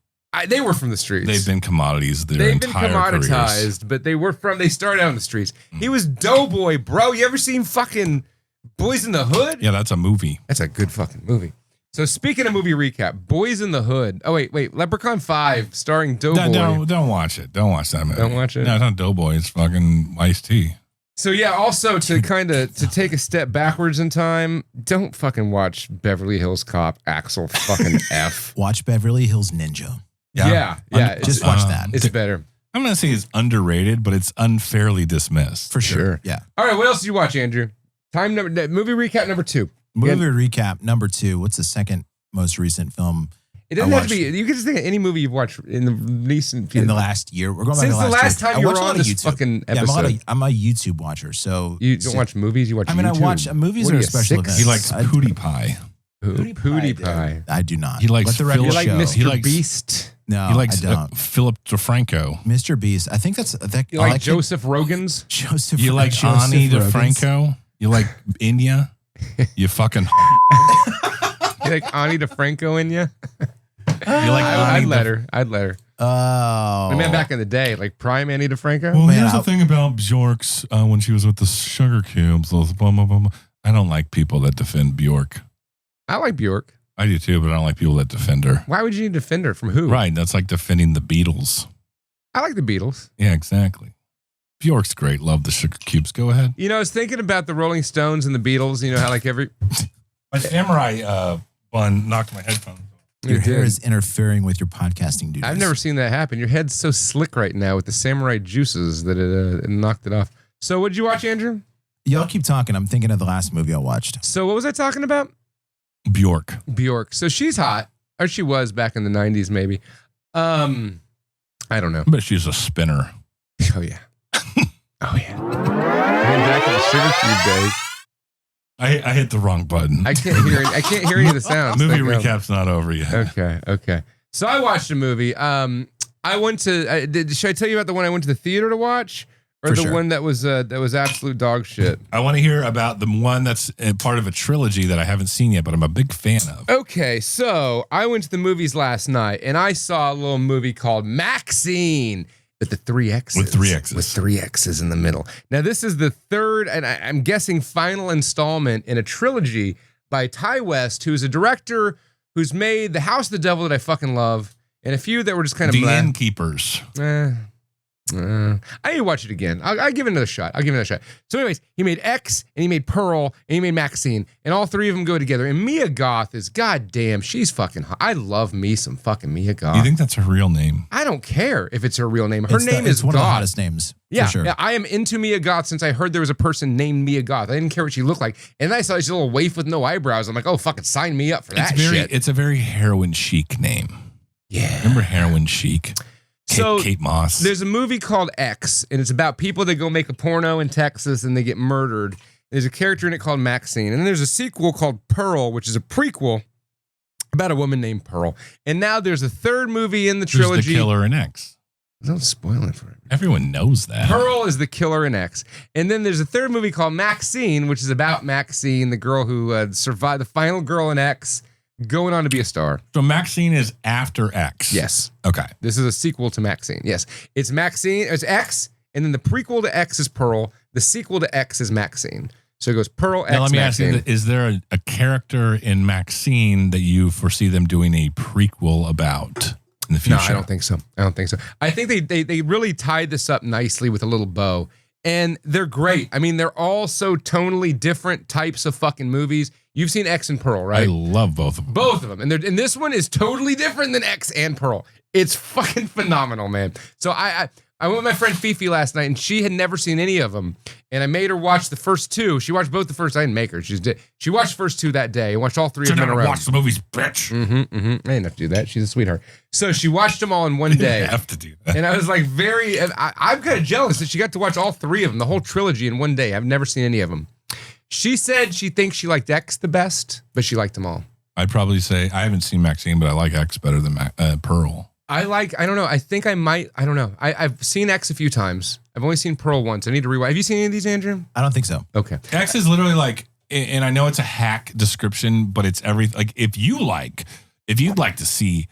They were from the streets. They've been commodities their entire commoditized, careers. but they started out in the streets. He was Doughboy, bro. You ever seen fucking Boys in the Hood? Yeah, that's a movie. That's a good fucking movie. So speaking of movie recap, Boys in the Hood. Oh, wait. Leprechaun 5 starring Doughboy. Don't watch it. Don't watch that movie. Don't watch it? No, it's not Doughboy. It's fucking iced tea. So yeah, also to take a step backwards in time, don't fucking watch Beverly Hills Cop Axel fucking F. Watch Beverly Hills Ninja. Yeah. Just watch that. It's better. I'm going to say it's underrated, but it's unfairly dismissed. For sure. Yeah. All right, what else did you watch, Andrew? Movie recap number 2. Movie recap number 2. What's the second most recent film? It doesn't have to be. You can just think of any movie you've watched in the recent in the last year. We're going back since to the last time you were on this YouTube. fucking episode. Yeah, I'm a YouTube watcher. So you don't watch movies. You watch. I mean, YouTube. I watch movies What or are you, special 6? events. He likes Pootie Pie. Pootie Pie. I do not. He likes Let the record You like show. Mr. He likes- Beast. No, He likes I don't. Philip DeFranco. Mr. Beast. I think that's. You like Joseph Rogan's. Joseph. You like Joseph Ani Rogan's. DeFranco. You like India. You fucking. You like Ani DeFranco in you? You like I'd Ani let her. Oh. I mean, back in the day, like prime Ani DeFranco. Well, Man, here's the I'll- thing about Bjork's when she was with the sugar cubes. Those blah, blah, blah, blah. I don't like people that defend Bjork. I like Bjork. I do too, but I don't like people that defend her. Why would you need to defend her from who? Right, that's like defending the Beatles. I like the Beatles. Yeah, exactly. Bjork's great. Love the sugar cubes. Go ahead. You know, I was thinking about the Rolling Stones and the Beatles. You know how like every My samurai bun knocked my headphones off. Your It hair did. is interfering with your podcasting duties. I've never seen that happen. Your head's so slick right now with the samurai juices that it knocked it off. So, what did you watch, Andrew? Y'all keep talking. I'm thinking of the last movie I watched. So, what was I talking about? Bjork. Bjork. So she's hot, or she was back in the '90s, maybe. I don't know. But she's a spinner. Oh yeah. Oh yeah. Going back to the sugar cube days. I hit the wrong button. I can't hear any of the sounds. Movie Like, recap's not over yet. Okay. So I watched a movie. I went to. Should I tell you about the one I went to the theater to watch, or For the sure. one that was absolute dog shit? I want to hear about the one that's part of a trilogy that I haven't seen yet, but I'm a big fan of. Okay, so I went to the movies last night and I saw a little movie called Maxxxine with the 3 X's. With 3 X's. With 3 X's in the middle. Now, this is the third, and I'm guessing final installment in a trilogy by Ty West, who's a director who's made The House of the Devil that I fucking love, and a few that were just kind of The blah. Innkeepers. I need to watch it again. I'll give it another shot. So anyways, he made X, and he made Pearl, and he made Maxxxine, and all three of them go together. And Mia Goth is, goddamn, she's fucking hot. I love me some fucking Mia Goth. You think that's her real name? I don't care if it's her real name. Her It's name it's is one Goth. of the hottest names. Yeah, for sure. yeah, I am into Mia Goth since I heard there was a person named Mia Goth. I didn't care what she looked like. And then I saw this little waif with no eyebrows. I'm like, oh, fucking sign me up for that shit. It's a very heroin chic name. Yeah. Remember heroin chic? Kate Moss. There's a movie called X, and it's about people that go make a porno in Texas and they get murdered. There's a character in it called Maxxine. And then there's a sequel called Pearl, which is a prequel about a woman named Pearl. And now there's a third movie in the Who's trilogy. the killer in X? Don't spoil it for me. Everyone knows that. Pearl is the killer in X. And then there's a third movie called Maxxine, which is about Maxxine, the girl who survived, the final girl in X, going on to be a star. So Maxxine is after X. Yes. Okay. This is a sequel to Maxxine. Yes. It's Maxxine, it's X, and then the prequel to X is Pearl. The sequel to X is Maxxine. So it goes Pearl, X, Now let me ask you, Maxxine. is there a character in Maxxine that you foresee them doing a prequel about in the future? No, I don't think so. I think they really tied this up nicely with a little bow. And they're great. I mean, they're all so tonally different types of fucking movies. You've seen X and Pearl, right? I love both of them. Both of them. And this one is totally different than X and Pearl. It's fucking phenomenal, man. So I went with my friend Fifi last night, and she had never seen any of them. And I made her watch the first two. She watched both the first. I didn't make her. She watched the first two that day and watched all three of them in a row. Watch the movies, bitch. I didn't have to do that. She's a sweetheart. So she watched them all in one day. You have to do that. And I was like I'm kind of jealous that she got to watch all three of them, the whole trilogy in one day. I've never seen any of them. She said she thinks she liked X the best, but she liked them all. I'd probably say I haven't seen Maxxxine, but I like X better than Pearl. I don't know. I think I might. I don't know. I've seen X a few times. I've only seen Pearl once. I need to rewatch. Have you seen any of these, Andrew? I don't think so. Okay. X is literally like, and I know it's a hack description, but it's everything. Like if you'd like to see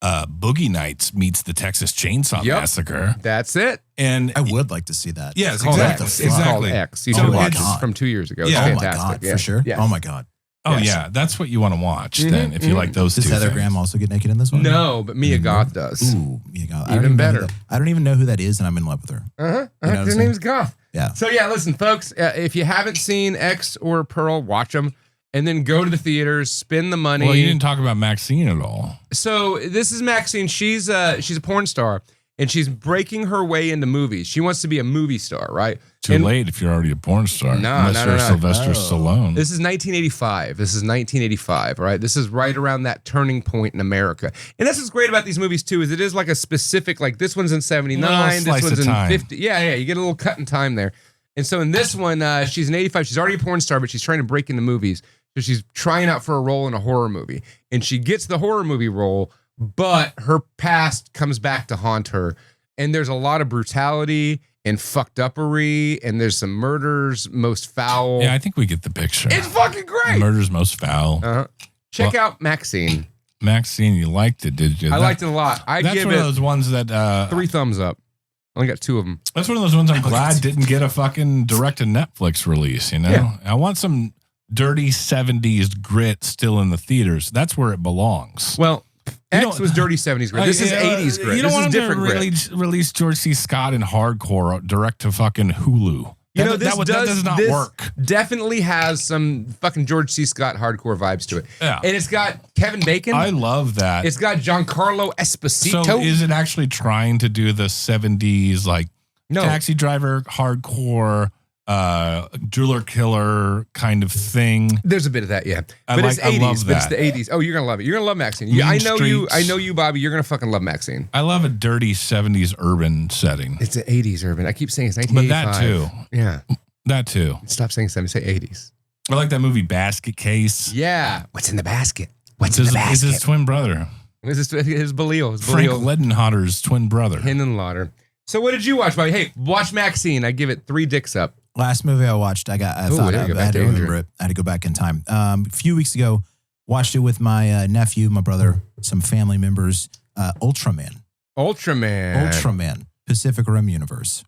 Boogie Nights meets the Texas Chainsaw Massacre. That's it. And I would like to see that. Yes, It's exactly. called X. You So should watch it's- it from 2 years ago. It's Yeah. Oh my fantastic. God, Yeah. for sure. Yes. Oh my God. Oh Yes. yeah, that's what you want to watch then if you like those Does two Heather things. Graham also get naked in this one? No, but Mia Goth does. Ooh, Mia Goth. Even better. I don't even know who that is, and I'm in love with her. You know what I'm Her saying? name's Goth. Yeah. So yeah, listen, folks. If you haven't seen X or Pearl, watch them, and then go to the theaters, spend the money. Well, you didn't talk about Maxxxine at all. So this is Maxxxine. She's a porn star, and she's breaking her way into movies. She wants to be a movie star, right? Too late if you're already a porn star. Unless you're Sylvester Stallone. This is 1985. All right. This is right around that turning point in America. And that's what's great about these movies too, is it is like a specific, like this one's in 79, this slice one's of in time. 50. Yeah. You get a little cut in time there. And so in this one, she's in 85. She's already a porn star, but she's trying to break into movies. So she's trying out for a role in a horror movie. And she gets the horror movie role, but her past comes back to haunt her. And there's a lot of brutality and fucked uppery, and there's some murders, most foul. Yeah, I think we get the picture. It's fucking great. Murder's most foul. Check out Maxxxine. Maxxxine, you liked it, did you? I liked it a lot. I That's give one of it those ones that 3 thumbs up. I only got 2 of them. That's one of those ones I'm glad didn't get a fucking direct to Netflix release, you know? Yeah. I want some dirty 70s grit still in the theaters. That's where it belongs. Well, You X don't- was dirty 70s grit. This is 80s grit. You don't This is want different to grit. release George C. Scott in hardcore direct to fucking Hulu. You know, that does not work. Definitely has some fucking George C. Scott hardcore vibes to it. Yeah. And it's got Kevin Bacon. I love that. It's got Giancarlo Esposito. So is it actually trying to do the 70s like No. taxi driver hardcore jeweler killer kind of thing? There's a bit of that, yeah. I But it's like- I 80s. love But it's that. the 80s. Oh, you're gonna love it. You're gonna love Maxxxine. Mean I know Streets. you, Bobby. You're gonna fucking love Maxxxine. I love a dirty 70s urban setting. It's the 80s urban. I keep saying it's But 1985. that too. Yeah. That too. Stop saying 70s. Say 80s. I like that movie Basket Case. Yeah. What's in the basket? What's It's his twin brother. This is his Belial. His Frank Belial. Ledenhotter's twin brother. Lauder. So what did you watch, Bobby? Hey, watch Maxxxine. I give it 3 dicks up. Last movie I watched, I thought there you I go, back had to to Andrew. remember it. I had to go back in time. A few weeks ago, watched it with my nephew, my brother, some family members. Ultraman. Ultraman. Pacific Rim universe.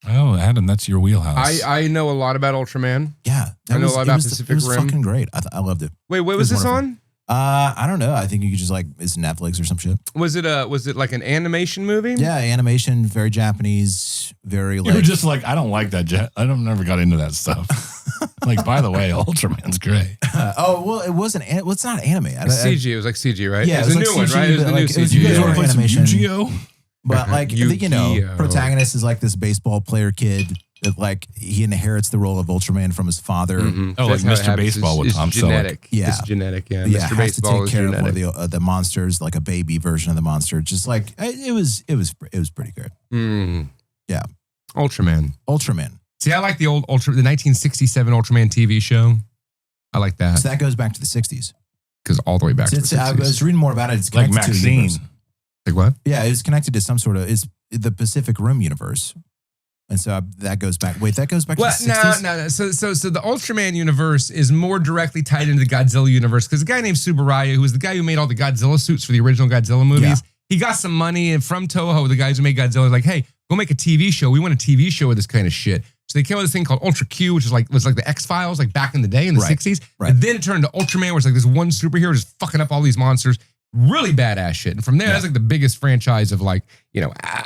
Oh, Adam, that's your wheelhouse. I know a lot about Ultraman. Yeah, I know a lot about Pacific It was Rim. fucking great. I loved it. Wait, what It was was this wonderful. on? I don't know. I think you could just it's Netflix or some shit. Was it like an animation movie? Yeah, animation, very Japanese, very You like. were just like, I don't like that. Never got into that stuff. Like, by the way, Ultraman's great. It wasn't. Well, it's not anime. It's CG. It was like CG, right? Yeah, it was a it was new like one, right? CG, It was the but new like, it was- CG. you guys yeah. wanna play some Yu-Gi-Oh? But like, Yu-Gi-Oh. protagonist is like this baseball player kid. That like he inherits the role of Ultraman from his father. Mhm. Oh, like That's how it Mr. happens. Baseball with It's Tom Selleck. genetic. Yeah. It's genetic. Yeah. Yeah, Mr. has to Baseball take is care genetic. of one of the monsters, like a baby version of the monster. Just like it was pretty good. Yeah. Ultraman. Ultraman. See, I like the 1967 Ultraman TV show. I like that So that goes back to the 60s. because all the way back to the It's, I 60s. was reading more about it. It's Like connected to the universe. Maxxxine. Like what? Yeah, it's connected to some sort of it's the Pacific Rim universe, and so that goes back. Wait, that goes back Well, to the 60s. no. So the Ultraman universe is more directly tied into the Godzilla universe because the guy named Subaraya, who was the guy who made all the Godzilla suits for the original Godzilla movies, Yeah. he got some money and from Toho, the guys who made Godzilla, like, hey, go make a TV show. We want a TV show with this kind of shit. So they came up with this thing called Ultra Q, which was like the X-Files, like back in the day in the Right, 60s. right. And then it turned into Ultraman, where it's like this one superhero just fucking up all these monsters. Really badass shit. And from there, that's like the biggest franchise of like,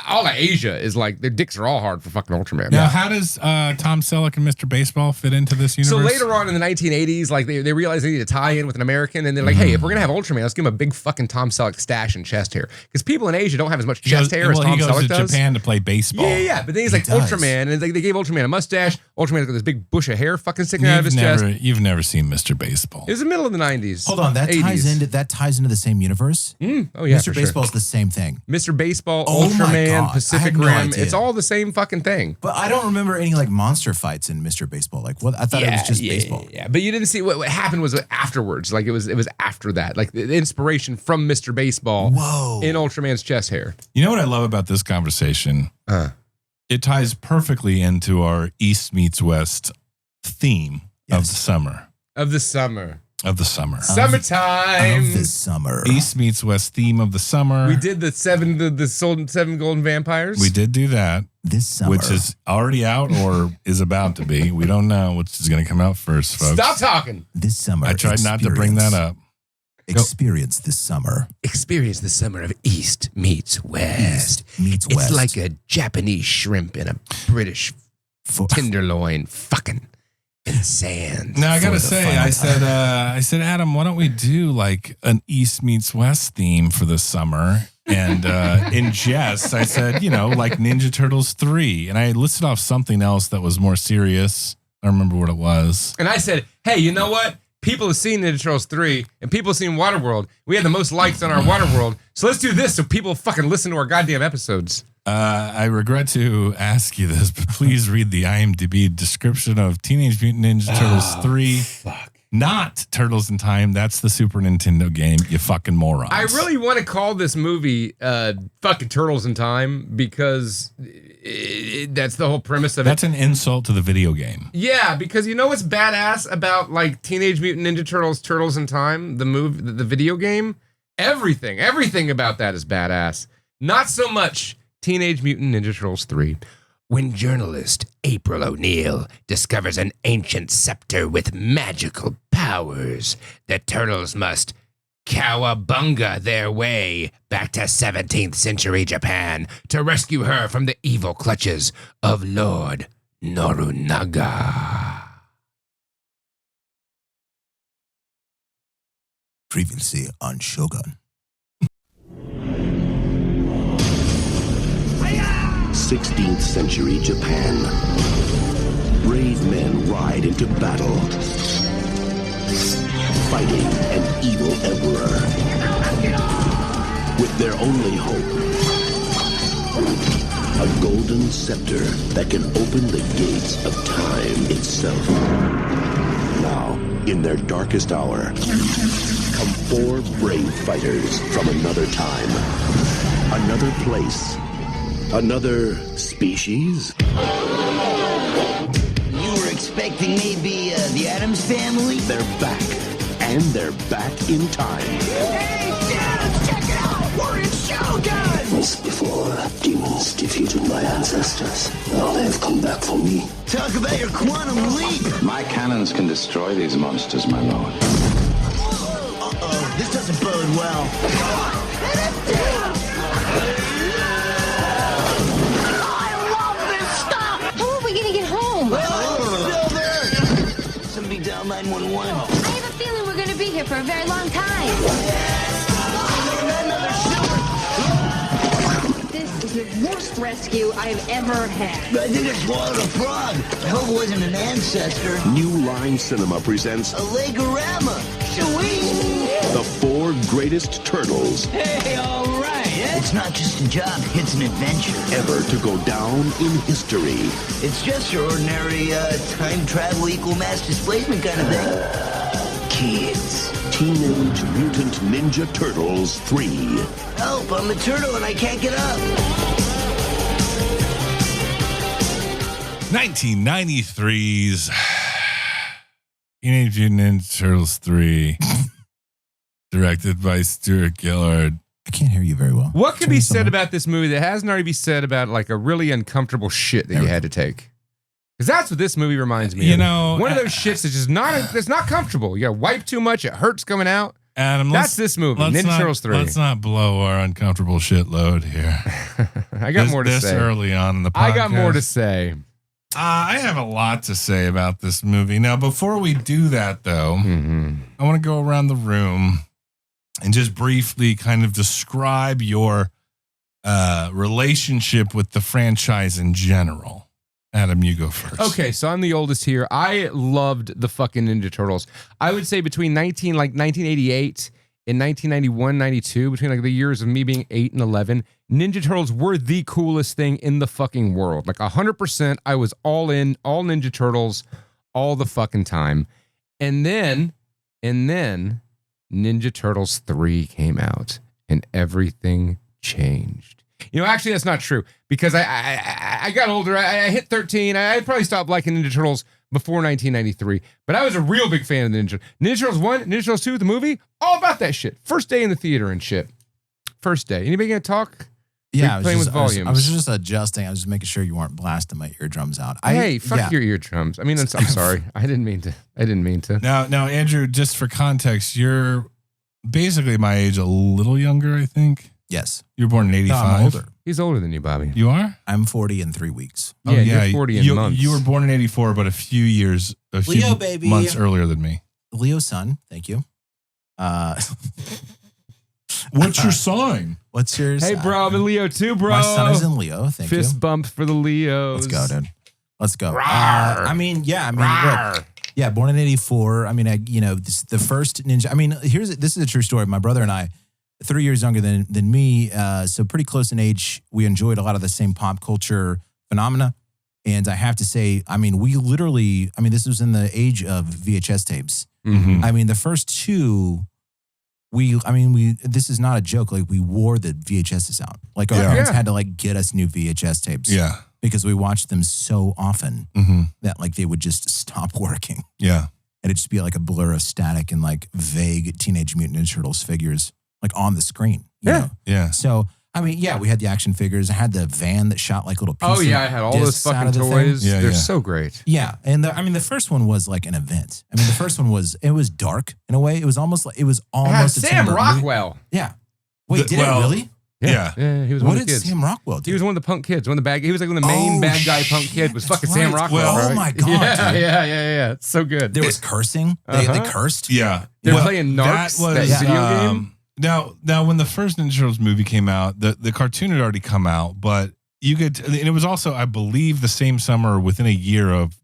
all of Asia is like their dicks are all hard for fucking Ultraman. Now, how does Tom Selleck and Mr. Baseball fit into this universe? So later on in the 1980s, like they realized they need to tie in with an American, and they're like, hey, if we're gonna have Ultraman, let's give him a big fucking Tom Selleck stash and chest hair, because people in Asia don't have as much chest hair as Tom Selleck does. He goes to Japan to play baseball. Yeah. But then he's like Ultraman, and they gave Ultraman a mustache. Ultraman's got this big bush of hair fucking sticking out of his chest. You've never seen Mr. Baseball. It was the middle of the 90s. Hold on, that 80s. ties into the same universe. Oh yeah, Mr. Baseball's the same thing. Mr. Baseball, Oh my Ultraman, God. Pacific I had no Rim. idea. It's all the same fucking thing. But I don't remember any like monster fights in Mr. Baseball. Like what? I thought it was just baseball. Yeah, but you didn't see what happened was afterwards. Like it was after that. Like the inspiration from Mr. Baseball in Ultraman's chest hair. You know what I love about this conversation? It ties perfectly into our East meets West theme of the summer. Of the summer. Summertime. Of the summer. East meets West theme of the summer. We did the seven golden vampires. We did do that. This summer. Which is already out or is about to be. We don't know which is going to come out first, folks. Stop talking. This summer. I tried not to bring that up. Experience this summer. Experience the summer of East meets West. West. It's like a Japanese shrimp and a British tenderloin fucking in sand. Now I gotta say, I said, Adam, why don't we do like an East meets West theme for the summer? And in jest, I said, like Ninja Turtles 3, and I listed off something else that was more serious. I don't remember what it was. And I said, hey, you know what? People have seen Ninja Turtles 3, and people have seen Waterworld. We had the most likes on our Waterworld, so let's do this so people fucking listen to our goddamn episodes. I regret to ask you this, but please read the IMDb description of Teenage Mutant Ninja Turtles 3. Fuck. Not Turtles in Time. That's the Super Nintendo game, you fucking morons. I really want to call this movie fucking Turtles in Time because that's the whole premise of it. That's an insult to the video game. Yeah, because you know what's badass about like Teenage Mutant Ninja Turtles, Turtles in Time, the video game? Everything about that is badass. Not so much Teenage Mutant Ninja Turtles 3. When journalist April O'Neil discovers an ancient scepter with magical powers, the Turtles must cowabunga their way back to 17th century Japan to rescue her from the evil clutches of Lord Nobunaga. Previously on Shogun. 16th century Japan. Brave men ride into battle, fighting an evil emperor. With their only hope, a golden scepter that can open the gates of time itself. Now, in their darkest hour, come 4 brave fighters from another time, another place, another species? You were expecting maybe the Addams Family? They're back, and they're back in time. Hey, Dad, check it out! We're in Shogun! Once before, demons defeated my ancestors. Now they've come back for me. Talk about your quantum leap! My cannons can destroy these monsters, my lord. Uh-oh, this doesn't bode well. Somebody dial 911. I have a feeling we're going to be here for a very long time. This is the worst rescue I have ever had. I think I swallowed a frog. I hope it wasn't an ancestor. New Line Cinema presents A Legorama. Sweet. The 4 greatest turtles Hey, all right. It's not just a job, it's an adventure. ever to go down in history. It's just your ordinary time travel equal mass displacement kind of thing. Kids. Teenage Mutant Ninja Turtles 3. Help, I'm a turtle and I can't get up. 1993's Teenage Mutant Ninja Turtles 3, directed by Stuart Gillard. I can't hear you very well. What can be said about this movie that hasn't already been said about like a really uncomfortable shit that you had to take? Because that's what this movie reminds me of. You know, one of those shits that's just not comfortable. You got to wipe too much. It hurts coming out. Adam, that's this movie, Ninja Turtles 3. Let's not blow our uncomfortable shit load here. I got more to say. This early on in the podcast. I got more to say. I have a lot to say about this movie. Now, before we do that, though, I want to go around the room and just briefly kind of describe your relationship with the franchise in general. Adam, you go first. Okay, so I'm the oldest here. I loved the fucking Ninja Turtles. I would say between 1988 and 1991, 92, between like the years of me being 8 and 11, Ninja Turtles were the coolest thing in the fucking world. Like 100%, I was all in, all Ninja Turtles, all the fucking time. And then Ninja Turtles 3 came out and everything changed. You know, actually, that's not true because I got older. I hit 13. I probably stopped liking Ninja Turtles before 1993, but I was a real big fan of the Ninja Turtles 1, Ninja Turtles 2, the movie, all about that shit. First day in the theater and shit. First day. Anybody gonna talk? Yeah, playing with volumes. I was just adjusting. I was just making sure you weren't blasting my eardrums out. Fuck your eardrums. I mean, I'm sorry. I didn't mean to. Now, Andrew, just for context, you're basically my age, a little younger, I think. Yes. You were born in 85. No, I'm older. He's older than you, Bobby. You are? I'm 40 in 3 weeks. Yeah, you're 40 in months. You were born in 84, but a few months earlier than me. Leo's son. Thank you. What's your sign? What's yours? Hey, bro, I'm in Leo too, bro. My son is in Leo. Thank you. Fist bump for the Leos. Let's go, dude. Let's go. Look. Yeah, born in 84. I mean, the first Ninja. I mean, this is a true story. My brother and I, 3 years younger than me, so pretty close in age. We enjoyed a lot of the same pop culture phenomena. And I have to say, I mean, this was in the age of VHS tapes. Mm-hmm. I mean, the first two, this is not a joke. Like, we wore the VHSs out. Like, our parents had to like get us new VHS tapes. Yeah. Because we watched them so often that like they would just stop working. Yeah. And it'd just be like a blur of static and like vague Teenage Mutant Ninja Turtles figures like on the screen. You know? Yeah. So, I mean, yeah, we had the action figures. I had the van that shot like little pieces. Oh, yeah, I had all those fucking toys. Thing. Yeah, They're so great. Yeah. And the first one was like an event. I mean, the first one was dark in a way. It was almost a Sam Rockwell. Movie. Yeah. Wait, did it really? Yeah. He was one what of the kids. did Sam Rockwell do? He was one of the punk kids. He was like one of the main bad guy punk kid was fucking Sam Rockwell. Well, oh my God. Yeah. It's so good. There was cursing. They cursed. Yeah. They're playing Narcs, that video game. Now, when the first Ninja Turtles movie came out, the cartoon had already come out, but and it was also, I believe, the same summer within a year of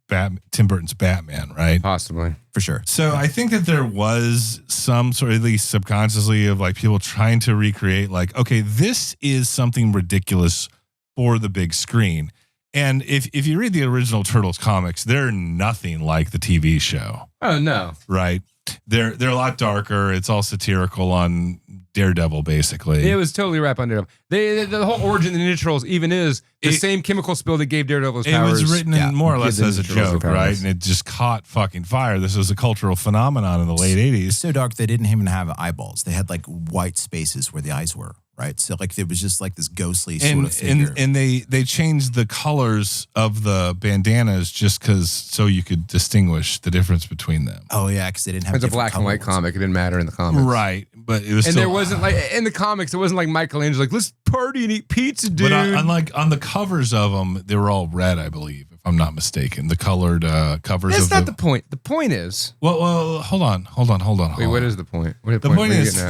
Tim Burton's Batman, right? Possibly. For sure. So I think that there was some sort of, at least subconsciously, of like people trying to recreate like, okay, this is something ridiculous for the big screen. And if you read the original Turtles comics, they're nothing like the TV show. Oh, no. Right? They're a lot darker. It's all satirical on Daredevil, basically. It was totally rap on Daredevil. The whole origin of the Ninja Turtles even is the same chemical spill that gave Daredevil his powers. It was written in more or less as a joke, right? And it just caught fucking fire. This was a cultural phenomenon in the late 80s. So dark they didn't even have eyeballs. They had like white spaces where the eyes were. Right, so like it was just like this ghostly sort of figure. And they changed the colors of the bandanas just because so you could distinguish the difference between them. Oh yeah, because they didn't have. It's a black and white comic. It didn't matter in the comics, right? But it was. And still, there wasn't like in the comics. It wasn't like Michelangelo like let's party and eat pizza, dude. But unlike on the covers of them, they were all red, I believe, if I'm not mistaken. The colored covers. That's not the point. The point is. Well, hold on. Wait, what is the point? The point is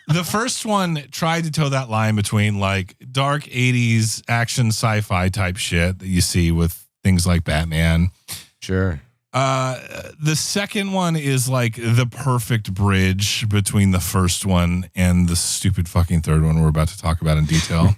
the first one tried to toe that line between like dark 80s action sci-fi type shit that you see with things like Batman. Sure. The second one is like the perfect bridge between the first one and the stupid fucking third one we're about to talk about in detail.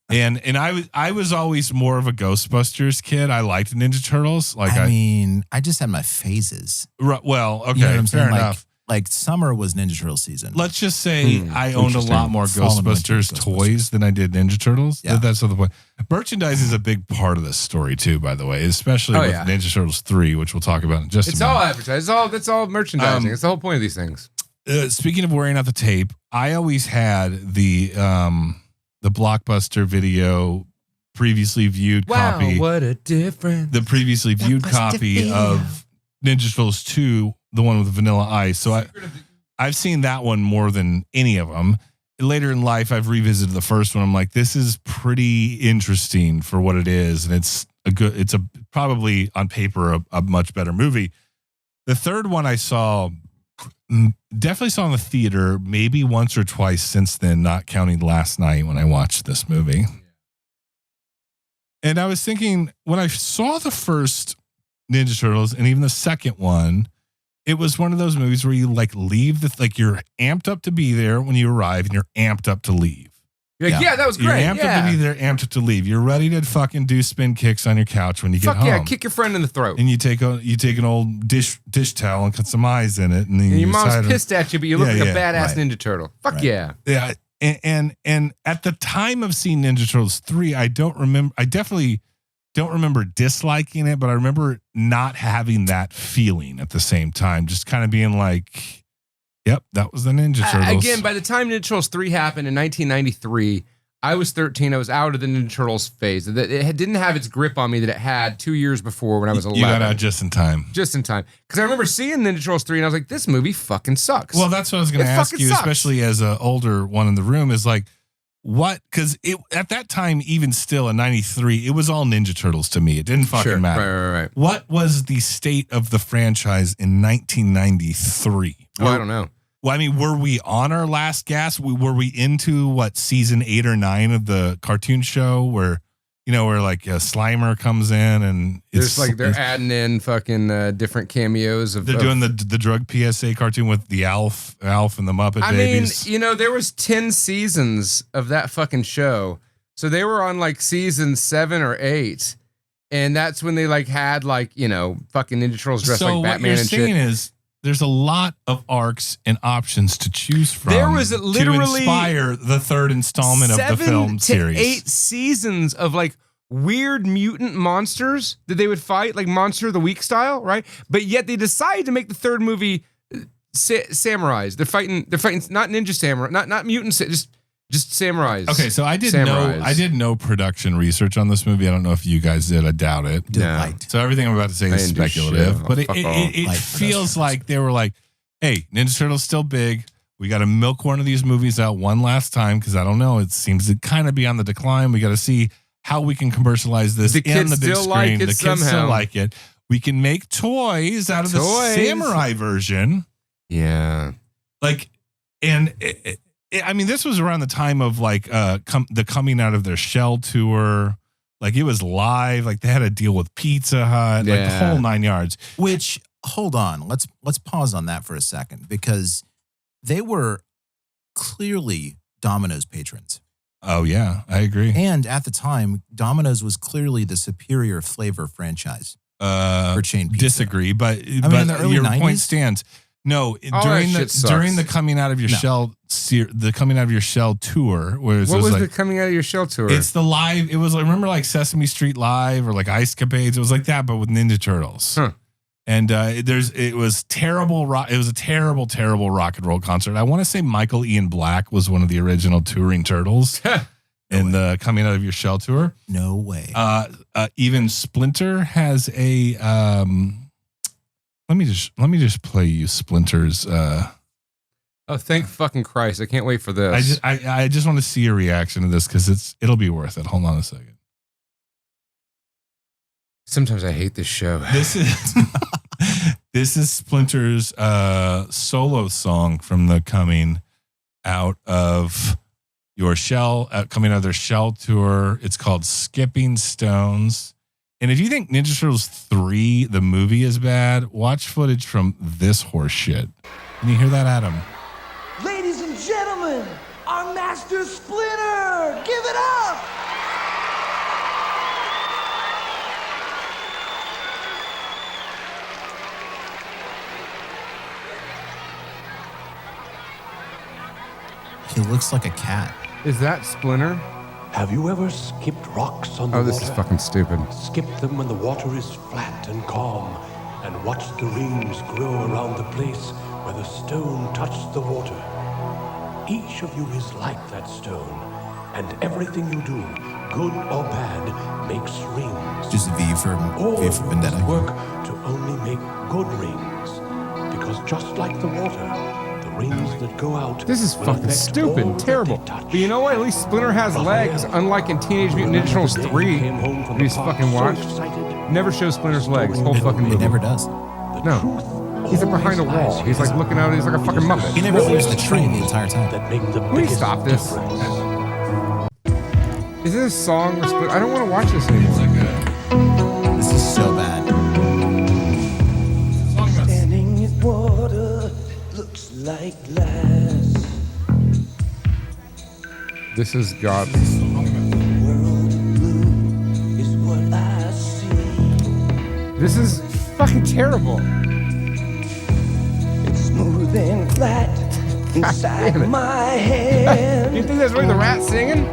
And I was always more of a Ghostbusters kid. I liked Ninja Turtles. Like I just had my phases. Well, okay, you know what I'm fair saying? enough. Like summer was Ninja Turtle season. Let's just say I owned a lot more Ghostbusters toys than I did Ninja Turtles. Yeah. That's the point. Merchandise is a big part of this story too, by the way, especially with Ninja Turtles 3, which we'll talk about in just a minute. It's all advertising. It's all merchandising. It's the whole point of these things. Speaking of wearing out the tape, I always had the Blockbuster video previously viewed copy. Wow, what a difference. The previously viewed copy of Ninja Turtles 2, the one with Vanilla Ice. So I've seen that one more than any of them. Later in life, I've revisited the first one. I'm like, this is pretty interesting for what it is, and it's probably on paper a much better movie. The third one I saw, definitely saw in the theater, maybe once or twice since then, not counting last night when I watched this movie. And I was thinking, when I saw the first Ninja Turtles and even the second one, it was one of those movies where you like leave you're amped up to be there when you arrive and you're amped up to leave. You're like, yeah, that was great. You're amped up to be there, amped up to leave. You're ready to fucking do spin kicks on your couch when you get home. Yeah, kick your friend in the throat. And you take an old dish towel and cut some eyes in it. And then your mom's pissed at you, but you look like a badass Ninja Turtle. Fuck yeah. Yeah. And at the time of seeing Ninja Turtles 3, I definitely don't remember disliking it, but I remember not having that feeling at the same time. Just kind of being like, yep, that was the Ninja Turtles. Again, by the time Ninja Turtles 3 happened in 1993, I was 13. I was out of the Ninja Turtles phase. It didn't have its grip on me that it had 2 years before when I was 11. You got out just in time. Just in time. Because I remember seeing Ninja Turtles 3 and I was like, this movie fucking sucks. Well, that's what I was going to ask you, especially as an older one in the room, is like, what? Because at that time, even still in 93, it was all Ninja Turtles to me. It didn't fucking matter. Right. What was the state of the franchise in 1993? Well, I don't know. Well, I mean, were we on our last gasp? Were we into season 8 or 9 of the cartoon show where like Slimer comes in and they're adding in fucking different cameos of. They're doing the drug PSA cartoon with the Alf and the Muppet Babies. I mean, there was 10 seasons of that fucking show, so they were on like season 7 or 8, and that's when they had fucking Ninja Turtles dressed like Batman and shit. So what you're saying is, there's a lot of arcs and options to choose from. There was literally to inspire the third installment of the film series. 7 to 8 seasons of weird mutant monsters that they would fight, like Monster of the Week style, right? But yet they decided to make the third movie samurais. They're fighting not ninja samurai, not mutants, just samurais. Okay, so I did no production research on this movie. I don't know if you guys did. I doubt it. No. So everything I'm about to say is speculative, but it feels like they were like, hey, Ninja Turtles still big. We got to milk one of these movies out one last time because I don't know. It seems to kind of be on the decline. We got to see how we can commercialize this in the big screen. The kids still like it. We can make toys out of the samurai version. Yeah. I mean, this was around the time of the coming out of their Shell tour. Like it was live. Like they had to deal with Pizza Hut, like the whole 9 yards. Which, hold on, let's pause on that for a second because they were clearly Domino's patrons. Oh yeah, I agree. And at the time, Domino's was clearly the superior flavor franchise for chain pizza. Disagree, but in the early your 90s? point stands. No, during the coming out of your shell, the coming out of your shell tour, what was the coming out of your shell tour? It's the live. It was remember like Sesame Street Live or like Ice Capades. It was like that, but with Ninja Turtles. Huh. And it was terrible. It was a terrible, terrible rock and roll concert. I want to say Michael Ian Black was one of the original touring turtles in the coming out of your shell tour. No way. Even Splinter has a. Let me just play you Splinter's. Oh, thank fucking Christ! I can't wait for this. I just want to see your reaction to this because it'll be worth it. Hold on a second. Sometimes I hate this show. This is Splinter's solo song from the coming out of your shell, coming out of their shell tour. It's called Skipping Stones. And if you think Ninja Turtles 3, the movie, is bad, watch footage from this horse shit. Can you hear that, Adam? Ladies and gentlemen, our master Splinter! Give it up! He looks like a cat. Is that Splinter? Have you ever skipped rocks on the water? Oh, this is fucking stupid. Skip them when the water is flat and calm, and watch the rings grow around the place where the stone touched the water. Each of you is like that stone, and everything you do, good or bad, makes rings. Just V for Vendetta. Work to only make good rings, because just like the water, the rings that go out. This is fucking stupid and terrible. But you know what? At least Splinter has legs, unlike in Teenage Mutant Ninja Turtles 3. He's fucking watched. Never shows Splinter's legs. Whole fucking movie. It never does. No. He's like behind a wall. He's like looking out. He's like a fucking Muppet. He never leaves the train the entire time. Can we stop this? Is this a song? I don't want to watch this anymore. This is so bad. Standing in water looks like glass. This is God. World blue is what I see. This is fucking terrible. It's smooth and flat inside my hand. You think that's really the rat singing?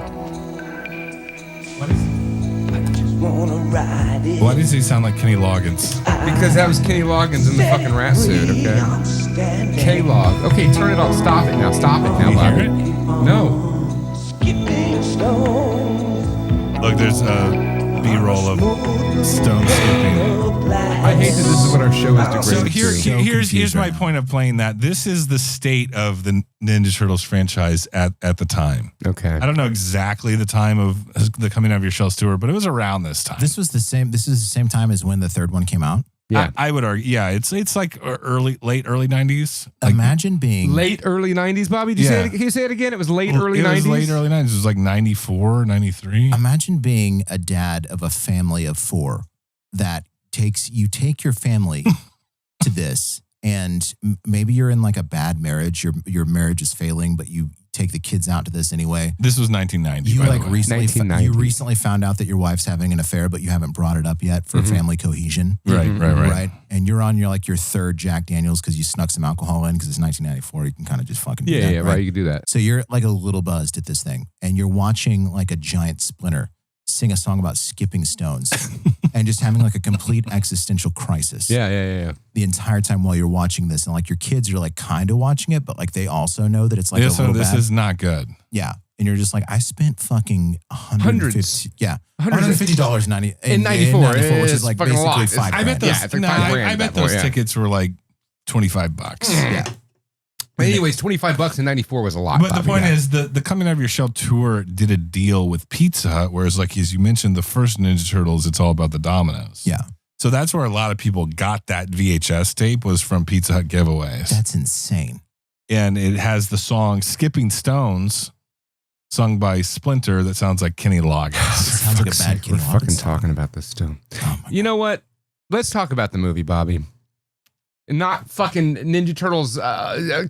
Wanna ride it. Why does he sound like Kenny Loggins? Because that was Kenny Loggins in the fucking rat suit, okay? K-Log. Okay, turn it off. Stop it now. Stop it now, You hear it? No. Skipping stone. Look, there's a B-roll of stone skipping. I hate that this is what our show is So degraded to. here's my point of playing that. This is the state of the Ninja Turtles franchise at the time. Okay. I don't know exactly the time of the Coming Out of Your Shells tour, but it was around this time. This is the same time as when the third one came out. Yeah. I would argue. Yeah, it's like late early 90s. Like Imagine being Late early 90s, Bobby? Did you say it? Can you say it again? It was late early 90s? It was late early 90s. It was like 94, 93. Imagine being a dad of a family of 4 that you take your family to this, and maybe you're in like a bad marriage. Your marriage is failing, but you take the kids out to this anyway. This was 1990. You by like the way. recently recently found out that your wife's having an affair, but you haven't brought it up yet for family cohesion. Right. And you're on your third Jack Daniels because you snuck some alcohol in because it's 1994. You can kind of just fucking do that, right. You can do that. So you're like a little buzzed at this thing, and you're watching like a giant Splinter sing a song about skipping stones and just having like a complete existential crisis. Yeah. The entire time while you're watching this, and like your kids are like kind of watching it, but like they also know that it's like a little this bad. is not good. Yeah. And you're just like, I spent fucking Hundreds. $150 in 94, which is like fucking a basically lot. $5 I bet grand. those, it's like $5 I bet grand those at that point, tickets were like $25. Yeah. But anyways, $25 in 94 was a lot. But the point is, the Coming Out of Your Shell tour did a deal with Pizza Hut, whereas like as you mentioned, the first Ninja Turtles, it's all about the Dominoes. Yeah. So that's where a lot of people got that VHS tape, was from Pizza Hut giveaways. That's insane. And it has the song Skipping Stones, sung by Splinter, that sounds like Kenny Loggins. Sounds like a bad Kenny We're Loggins fucking song. talking about this still. Oh my You know what? Let's talk about the movie, Bobby. Not fucking Ninja Turtles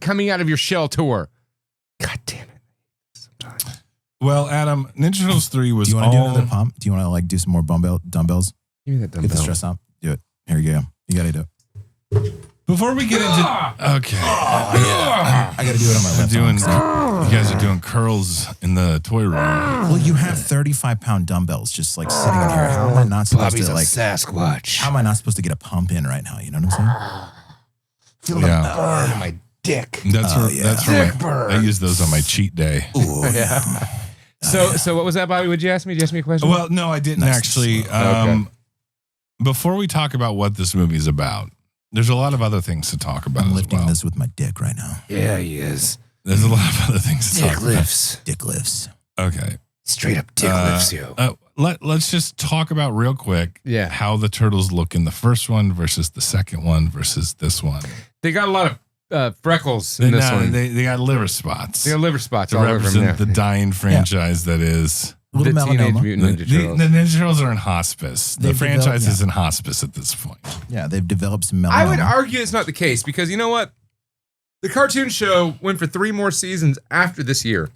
Coming Out of Your Shell tour. God damn it. Well, Adam, Ninja Turtles 3 was Do you want to do another pump? Do you want to like do some more dumbbells? Give me that dumbbell. Get the stress out. Do it. Here you go. You got to do it. Before we get into... Okay. I got to do it on my left arm. You guys are doing curls in the toy room. Well, you have 35-pound dumbbells just like sitting in here. How am I not supposed Bobby's to a like Sasquatch. How am I not supposed to get a pump in right now? You know what I'm saying? Feel the burn in my dick. That's I use those on my cheat day. Ooh, yeah. So what was that, Bobby? Would you ask me? Did you ask me a question? Well, no, I didn't actually. Okay. Before we talk about what this movie's about, there's a lot of other things to talk about. I'm lifting this with my dick right now. Yeah, he is. There's a lot of other things to talk about. Dick lifts. Okay. Straight up dick lifts you. Let's just talk about real quick how the turtles look in the first one versus the second one versus this one. They got a lot of freckles in this one. They got liver spots. They got liver spots to all over them. represent the dying franchise that is the Teenage Mutant Ninja Turtles. The Ninja Turtles are in hospice. The They've franchise developed- is in hospice at this point. Yeah, they've developed some melanoma. I would argue it's not the case because you know what? The cartoon show went for 3 more seasons after this year.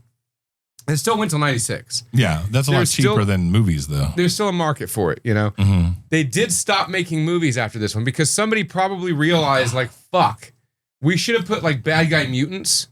It still went till 96. Yeah, that's a lot cheaper than movies, though. There's still a market for it, you know? Mm-hmm. They did stop making movies after this one because somebody probably realized, like, fuck, we should have put, like, bad guy mutants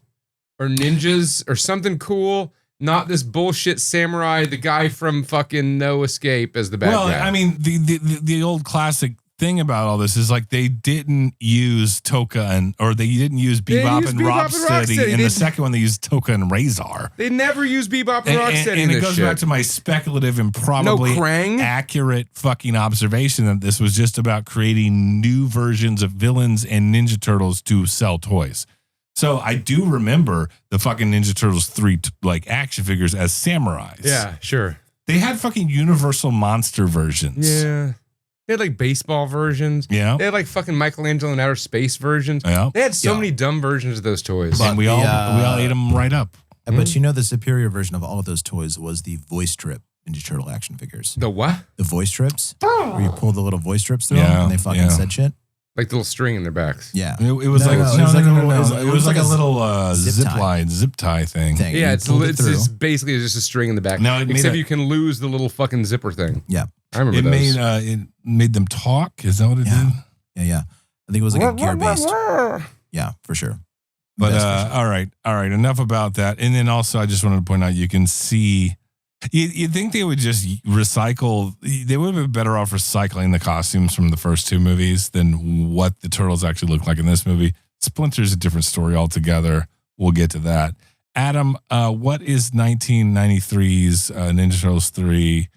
or ninjas or something cool, not this bullshit samurai, the guy from fucking No Escape as the bad guy. Well, I mean, the old classic thing about all this is, like, they didn't use Toka or they didn't use Bebop and Rocksteady. In the second one, they used Toka and Razor. They never used Bebop and Rocksteady. And it goes back to my speculative and probably accurate fucking observation that this was just about creating new versions of villains and Ninja Turtles to sell toys. So I do remember the fucking Ninja Turtles 3 like action figures as samurais. Yeah, sure. They had fucking Universal Monster versions. Yeah. They had like baseball versions. Yeah. They had like fucking Michelangelo in outer space versions. Yeah. They had so many dumb versions of those toys. And we all ate them right up. But you know, the superior version of all of those toys was the voice strip Ninja Turtle action figures. The what? The voice strips, where you pull the little voice strips through them and they fucking said shit. Like the little string in their backs. Yeah. It was like a little zip tie thing. Yeah, it's basically just a string in the back. Now except you can lose the little fucking zipper thing. Yeah. I remember those. It made them talk. Is that what it did? Yeah. I think it was like a gear based. Yeah, for sure. But all right. Enough about that. And then also, I just wanted to point out, you can see. You'd think they would just recycle. They would have been better off recycling the costumes from the first two movies than what the Turtles actually look like in this movie. Splinter's a different story altogether. We'll get to that. Adam, what is 1993's Ninja Turtles 3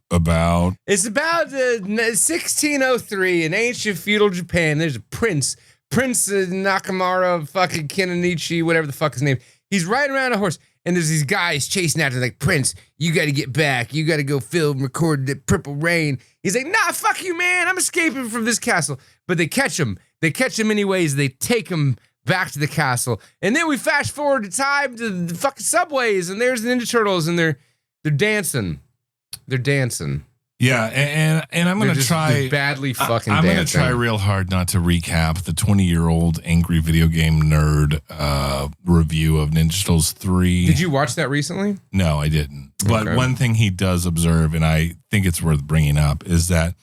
about? It's about 1603 in ancient feudal Japan. There's a Prince Nakamura, fucking Kenanichi, whatever the fuck his name. He's riding around a horse. And there's these guys chasing after him, like, Prince, you got to get back. You got to go film, record the Purple Rain. He's like, nah, fuck you, man. I'm escaping from this castle. But they catch him. They catch him anyways. They take him back to the castle. And then we fast forward to time to the fucking subways. And there's the Ninja Turtles. And they're dancing. They're dancing. Yeah, and I'm going to try badly fucking I'm dancing. going to try real hard not to recap the 20-year-old angry video game nerd review of Ninja Turtles 3. Did you watch that recently? No, I didn't. But one thing he does observe, and I think it's worth bringing up, is that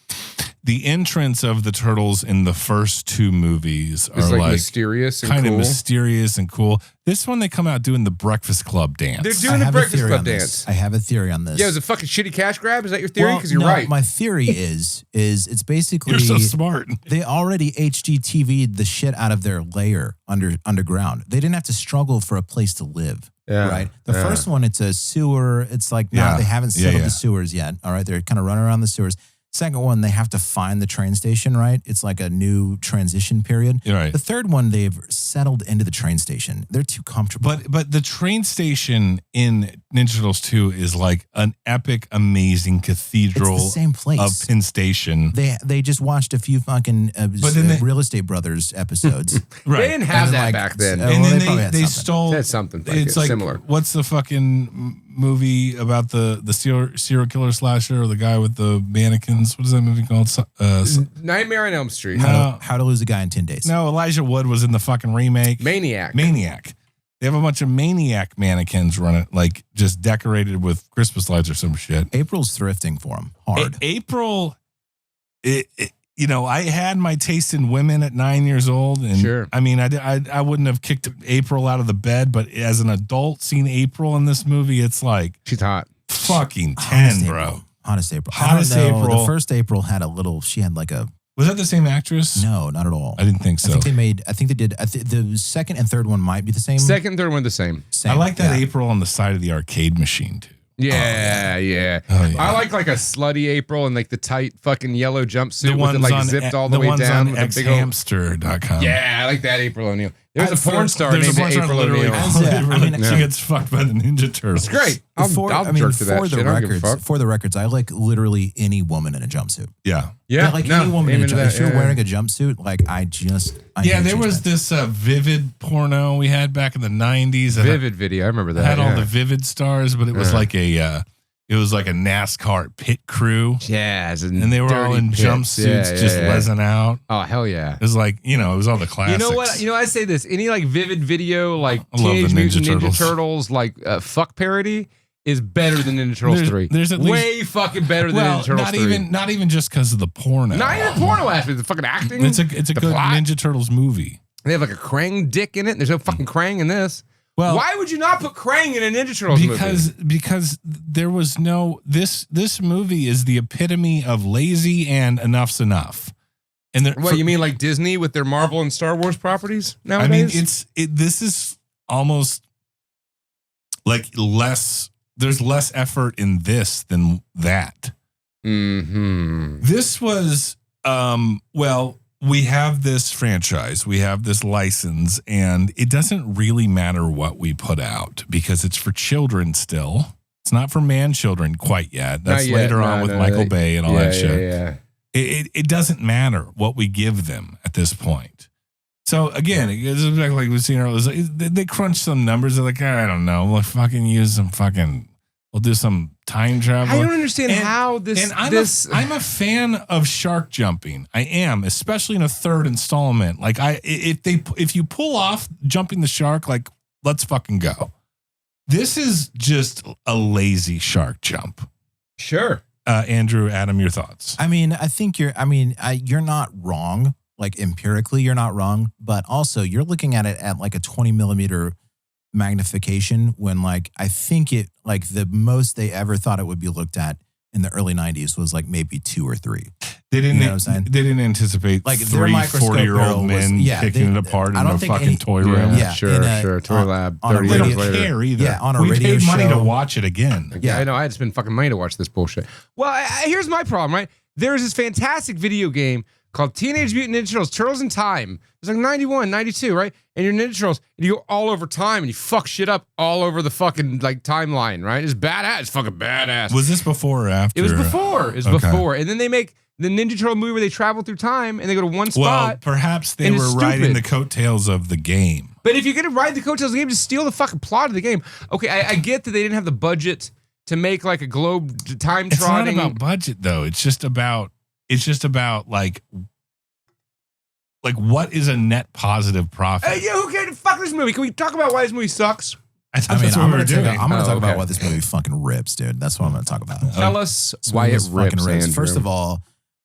the entrance of the Turtles in the first two movies are like mysterious and kind cool. of mysterious and cool. This one, they come out doing the Breakfast Club dance. They're doing the Breakfast Club dance. I have a theory on this. Yeah, it was a fucking shitty cash grab. Is that your theory? Because you're right. My theory is it's basically you're so smart. They already HGTV'd the shit out of their lair underground. They didn't have to struggle for a place to live. Yeah, right. The first one, it's a sewer. It's like they haven't settled the sewers yet. All right, they're kind of running around the sewers. Second one, they have to find the train station, right? It's like a new transition period. You're right. The third one, they've settled into the train station. They're too comfortable. But the train station in Ninja Turtles 2 is like an epic, amazing cathedral it's the same place. Of Penn Station. They just watched a few fucking Real Estate Brothers episodes. Right. They didn't have that back then. And then they stole. They had something it's like similar. What's the fucking movie about the serial killer slasher or the guy with the mannequins? What is that movie called? Nightmare on Elm Street. How to Lose a Guy in 10 Days. No, Elijah Wood was in the fucking remake. Maniac. They have a bunch of Maniac mannequins running, like just decorated with Christmas lights or some shit. April's thrifting for him hard. April, I had my taste in women at 9 years old, and sure. I mean, I wouldn't have kicked April out of the bed, but as an adult seeing April in this movie, it's like she's hot, fucking 10, bro. Hottest April. April. The first April had a little. She had like a. Was that the same actress? No, not at all. I didn't think so. I think they did. The second and third one might be the same. Second and third one the same. I like that April on the side of the arcade machine too. Yeah. Oh, yeah. I like a slutty April and like the tight fucking yellow jumpsuit with it like zipped all the way down. On xhamster.com. Yeah, I like that April O'Neil. There's a porn star named April O'Neil. She gets fucked by the Ninja Turtles. It's great. I'll jerk to that shit. For the records, I like literally any woman in a jumpsuit. Yeah. Like any woman in a jumpsuit. If you're wearing a jumpsuit, like there was this Vivid porno we had back in the 90s. Vivid video. I remember that. Had all the Vivid stars, but it was like a NASCAR pit crew. Yeah. And they were all in jumpsuits just lezzing out. Oh, hell yeah. It was like, it was all the classics. You know what? I say this. Any like Vivid video, like Teenage Mutant Ninja Turtles, like fuck parody is better than Ninja Turtles 3. There's at least, way fucking better than Ninja Turtles 3. Not even just because of the porno. Not even porno aspect. The fucking acting. It's a good plot. Ninja Turtles movie. They have like a Krang dick in it. There's no fucking Krang in this. Well, why would you not put Krang in a Ninja Turtles movie? Because there was no this movie is the epitome of lazy and enough's enough. And you mean like Disney with their Marvel and Star Wars properties nowadays? I mean, this is almost like less. There's less effort in this than that. Mm-hmm. This was we have this franchise, we have this license, and it doesn't really matter what we put out because it's for children still. It's not for man children quite yet. That's later on with Michael Bay and all that shit. Yeah. It doesn't matter what we give them at this point. So again, it's like we've seen earlier, they crunch some numbers. They're like, I don't know, we'll fucking use some fucking. We'll do some time travel. I don't understand how this. And I'm a fan of shark jumping. I am, especially in a third installment. Like if you pull off jumping the shark, like let's fucking go. This is just a lazy shark jump. Sure. Andrew, Adam, your thoughts? I mean, I think you're not wrong. Like empirically, you're not wrong, but also you're looking at it at like a 20 millimeter magnification when like I think it like the most they ever thought it would be looked at in the early 90s was like maybe 2 or 3. They didn't. You know what I'm saying? They didn't anticipate like 3 40-year-old men kicking it apart in a fucking toy room. Yeah, sure. Toy lab. 30 They years don't later. care either. Yeah, on a we radio paid money show. to watch it again. Yeah, I know. I had to spend fucking money to watch this bullshit. Well, here's my problem, right? There's this fantastic video game called Teenage Mutant Ninja Turtles, Turtles in Time. It's like 91, 92, right? And you're Ninja Turtles, and you go all over time, and you fuck shit up all over the fucking like timeline, right? It's badass. It's fucking badass. Was this before or after? It was before. It was Okay. before. And then they make the Ninja Turtle movie where they travel through time, and they go to one Well, spot. perhaps they and were it's riding stupid. the coattails of the game. But if you're going to ride the coattails of the game, just steal the fucking plot of the game. Okay, I get that they didn't have the budget to make like a globe time It's not trotting. about budget though. It's just about like what is a net positive profit? Hey, who cares? Fuck this movie. Can we talk about why this movie sucks? I thought I mean, that's what I'm we were going to doing. talk okay. about why this movie fucking rips, dude. That's what I'm going to talk about. Tell us This why movie it fucking rips, Andrew.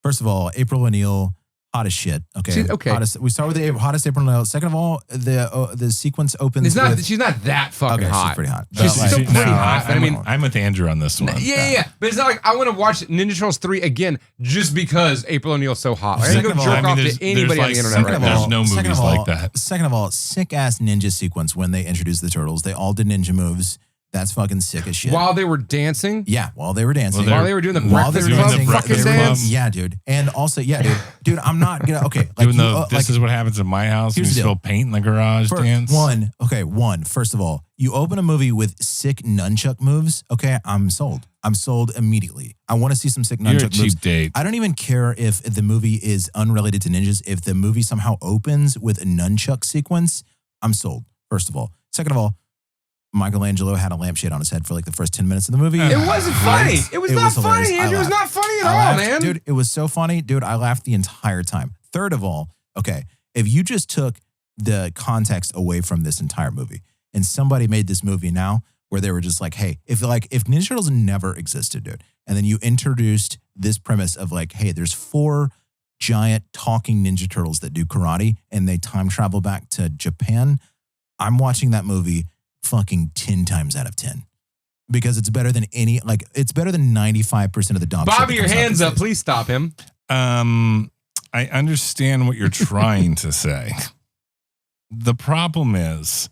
First of all, April O'Neil, hot as shit. Okay. Okay. We start with the hottest April O'Neil. Second of all, the sequence opens. It's not. with, She's not that fucking okay, hot. she's pretty hot. She's But, still like, pretty hot. But I mean, I'm with Andrew on this one. yeah. But it's not like I want to watch Ninja Turtles 3 again just because April O'Neil's so hot. I Second didn't go of all, jerk I mean, off there's- to anybody there's on the internet like- right there's now. no movies like that. Second of all, sick ass ninja sequence when they introduced the turtles. They all did ninja moves. That's fucking sick as shit. While they were dancing? Yeah, while they were dancing. While they were doing the While they Breakfast were Club dancing, fucking they were- dance? Yeah, dude. And also, yeah, dude, I'm not gonna. Okay, like Even though like, this is what happens in my house, and here's you the still deal. paint in the garage dance. First of all, you open a movie with sick nunchuck moves. Okay, I'm sold. I'm sold immediately. I want to see some sick You're a nunchuck moves. cheap date. I don't even care if the movie is unrelated to ninjas. If the movie somehow opens with a nunchuck sequence, I'm sold. First of all. Second of all, Michelangelo had a lampshade on his head for like the first 10 minutes of the movie. It wasn't funny. It was not funny, hilarious. I Andrew. It was laughed. not funny at I all, laughed. man. Dude, it was so funny. Dude, I laughed the entire time. Third of all, okay, if you just took the context away from this entire movie and somebody made this movie now where they were just like, hey, if Ninja Turtles never existed, dude, and then you introduced this premise of like, hey, there's 4 giant talking Ninja Turtles that do karate and they time travel back to Japan, I'm watching that movie fucking 10 times out of 10 because it's better than it's better than 95% of the dog shit Bobby, that your comes out hands these up. days. Please stop him. I understand what you're trying to say. The problem is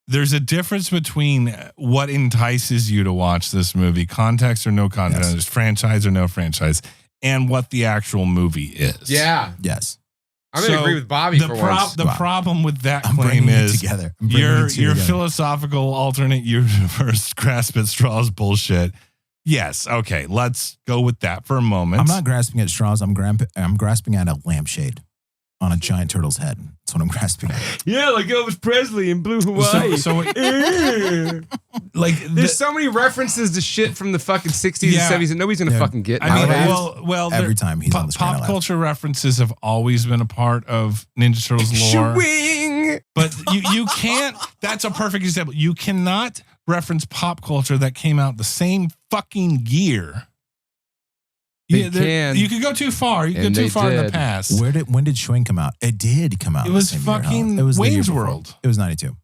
there's a difference between what entices you to watch this movie, context or no context, Yes. franchise or no franchise, and what the actual movie is. Yeah. Yes. I'm going to agree with Bobby for once. The problem with that I'm claim bringing it is together. I'm bringing your the two together. philosophical alternate universe grasp at straws bullshit. Yes, okay, let's go with that for a moment. I'm not grasping at straws. I'm grasping at a lampshade on a giant turtle's head. That's what I'm grasping at. Yeah, like Elvis Presley in Blue Hawaii. Like there's so many references to shit from the fucking 60s Yeah. and 70s that nobody's going to fucking get. I mean, laughed well, every time he's on the screen, I pop laugh. culture references have always been a part of Ninja Turtles lore. Swing! But you can't. That's a perfect example. You cannot reference pop culture that came out the same fucking year. They can. You could go too far. You could And go too they far in the did. past. When did Schwing come out? It did come out. It the was same year, huh? fucking It was the year Wayne's before. World. It was 92.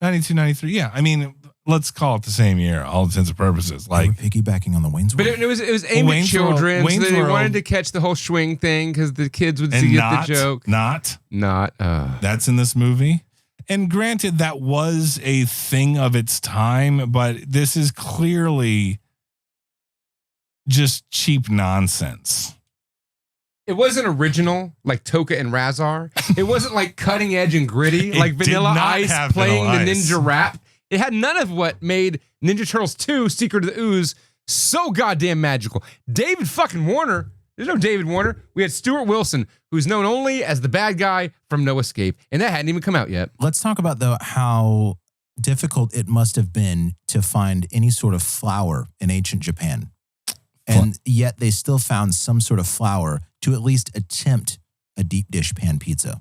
92, 93. Yeah, I mean, let's call it the same year, all intents and purposes. Like Like, piggybacking on the Wayne's But World. it was aimed at Wayne's World- children, Wayne's so they World- wanted to catch the whole swing thing because the kids would and get not, the joke. not that's in this movie. And granted, that was a thing of its time, but this is clearly just cheap nonsense. It wasn't original like Toka and Razar. It wasn't like cutting edge and gritty like Vanilla Ice playing the ninja rap. It had none of what made Ninja Turtles 2 Secret of the Ooze so goddamn magical. David fucking Warner. There's no David Warner. We had Stuart Wilson, who's known only as the bad guy from No Escape, and that hadn't even come out yet. Let's talk about, though, how difficult it must have been to find any sort of flour in ancient Japan. And yet they still found some sort of flour to at least attempt a deep dish pan pizza.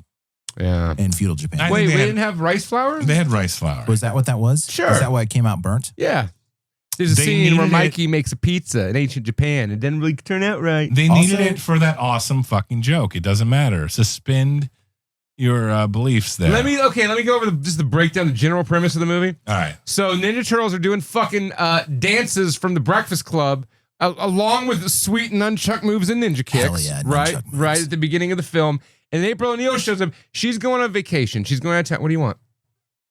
Yeah. In feudal Japan. Wait, we didn't have rice flour? They had rice flour. Was that what that was? Sure. Is that why it came out burnt? Yeah. There's a scene where Mikey makes a pizza in ancient Japan. It didn't really turn out right. They needed it for that awesome fucking joke. It doesn't matter. Suspend your beliefs there. Let me go over just the breakdown, the general premise of the movie. All right. So Ninja Turtles are doing fucking dances from the Breakfast Club, along with the sweet nunchuck moves and ninja kicks. Hell yeah, right at the beginning of the film. And April O'Neil shows up. She's going on vacation. She's going out of town. What do you want?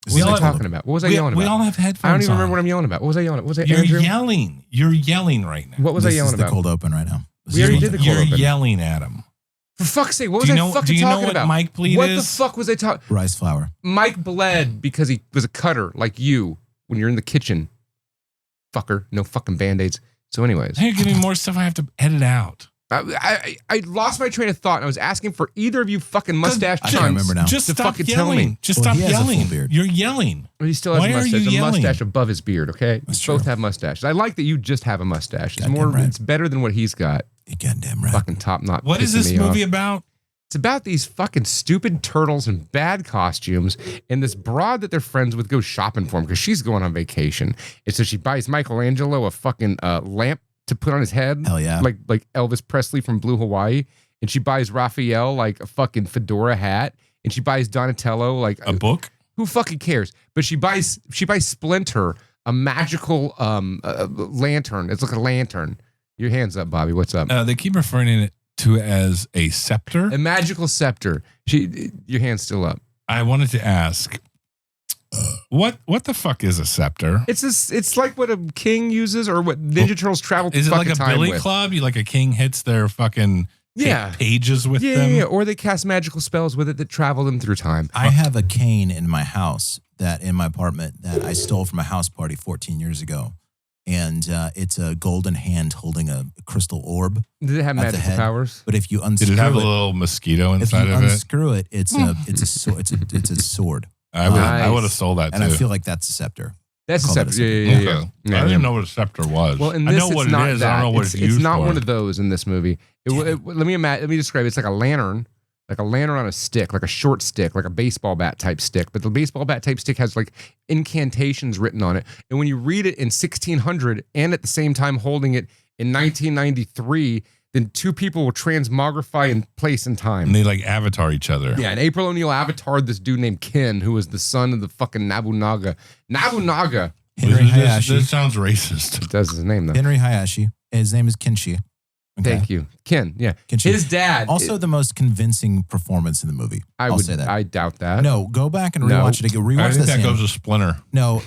What was I talking about? What was I yelling about? We all have headphones. I don't even remember what I'm yelling about. What was I yelling about? What was I, You're Andrew? yelling. You're yelling right now. What was I yelling This is the about? cold open right now. We already did the cold You're open. yelling at him. For fuck's sake, what was I fucking talking about? Do you know what Mike bleed What is? the fuck was I talking? Rice flour. Mike bled because he was a cutter like you when you're in the kitchen. Fucker, no fucking Band-Aids. So anyways. Hey, give me more stuff I have to edit out. I lost my train of thought and I was asking for either of you fucking mustache I can't remember now. Just to stop fucking yelling. tell me. Just Well, stop he has a full yelling. beard. You're yelling. Well, he still has Why a are mustache. you A yelling? mustache above his beard, okay? That's You both true. have mustaches. I like that you just have a mustache. It's Goddamn right. It's better than what he's got. You're goddamn right. Fucking top knot. What is this movie about? It's about these fucking stupid turtles in bad costumes, and this broad that they're friends with goes shopping for him because she's going on vacation. And so she buys Michelangelo a fucking lamp to put on his head. Hell yeah. Like Elvis Presley from Blue Hawaii. And she buys Raphael like a fucking fedora hat. And she buys Donatello like A book? who fucking cares? But she buys Splinter a magical lantern. It's like a lantern. Your hands up, Bobby. What's up? They keep referring to it as a scepter. A magical scepter. Your hand's still up. I wanted to ask, what the fuck is a scepter? It's like what a king uses or what Ninja Turtles travel. Is it like a time billy with. club? You like a king hits their fucking pages with Yeah, them? yeah, or they cast magical spells with it that travel them through time. I have a cane in my house in my apartment that I stole from a house party 14 years ago. And it's a golden hand holding a crystal orb. Did it have at the magical head. powers? But if you unscrew Did it have a it, little mosquito if inside you of it? unscrew it, it's a sword. I would have sold that too. And I feel like that's a scepter. That's a Call that scepter. a Yeah. Okay. I didn't know what a scepter was. Well, in I this, know what it's not it is. that. I don't know what it's used not for. one of those in this movie. Let me describe it. It's like a lantern on a stick, like a short stick, like a baseball bat type stick. But the baseball bat type stick has like incantations written on it. And when you read it in 1600 and at the same time holding it in 1993, then two people will transmogrify in place and time. And they like avatar each other. Yeah, and April O'Neil avatared this dude named Ken, who was the son of the fucking Nabunaga. Nabunaga. Henry Hayashi. This sounds racist. It does his name though. Henry Hayashi. His name is Kenshi. Okay. Thank you. Ken, yeah. Kenshi. His dad. Also the most convincing performance in the movie. I'll say that. I doubt that. No, go back and rewatch it again. Rewatch I think that scene. goes to Splinter. No.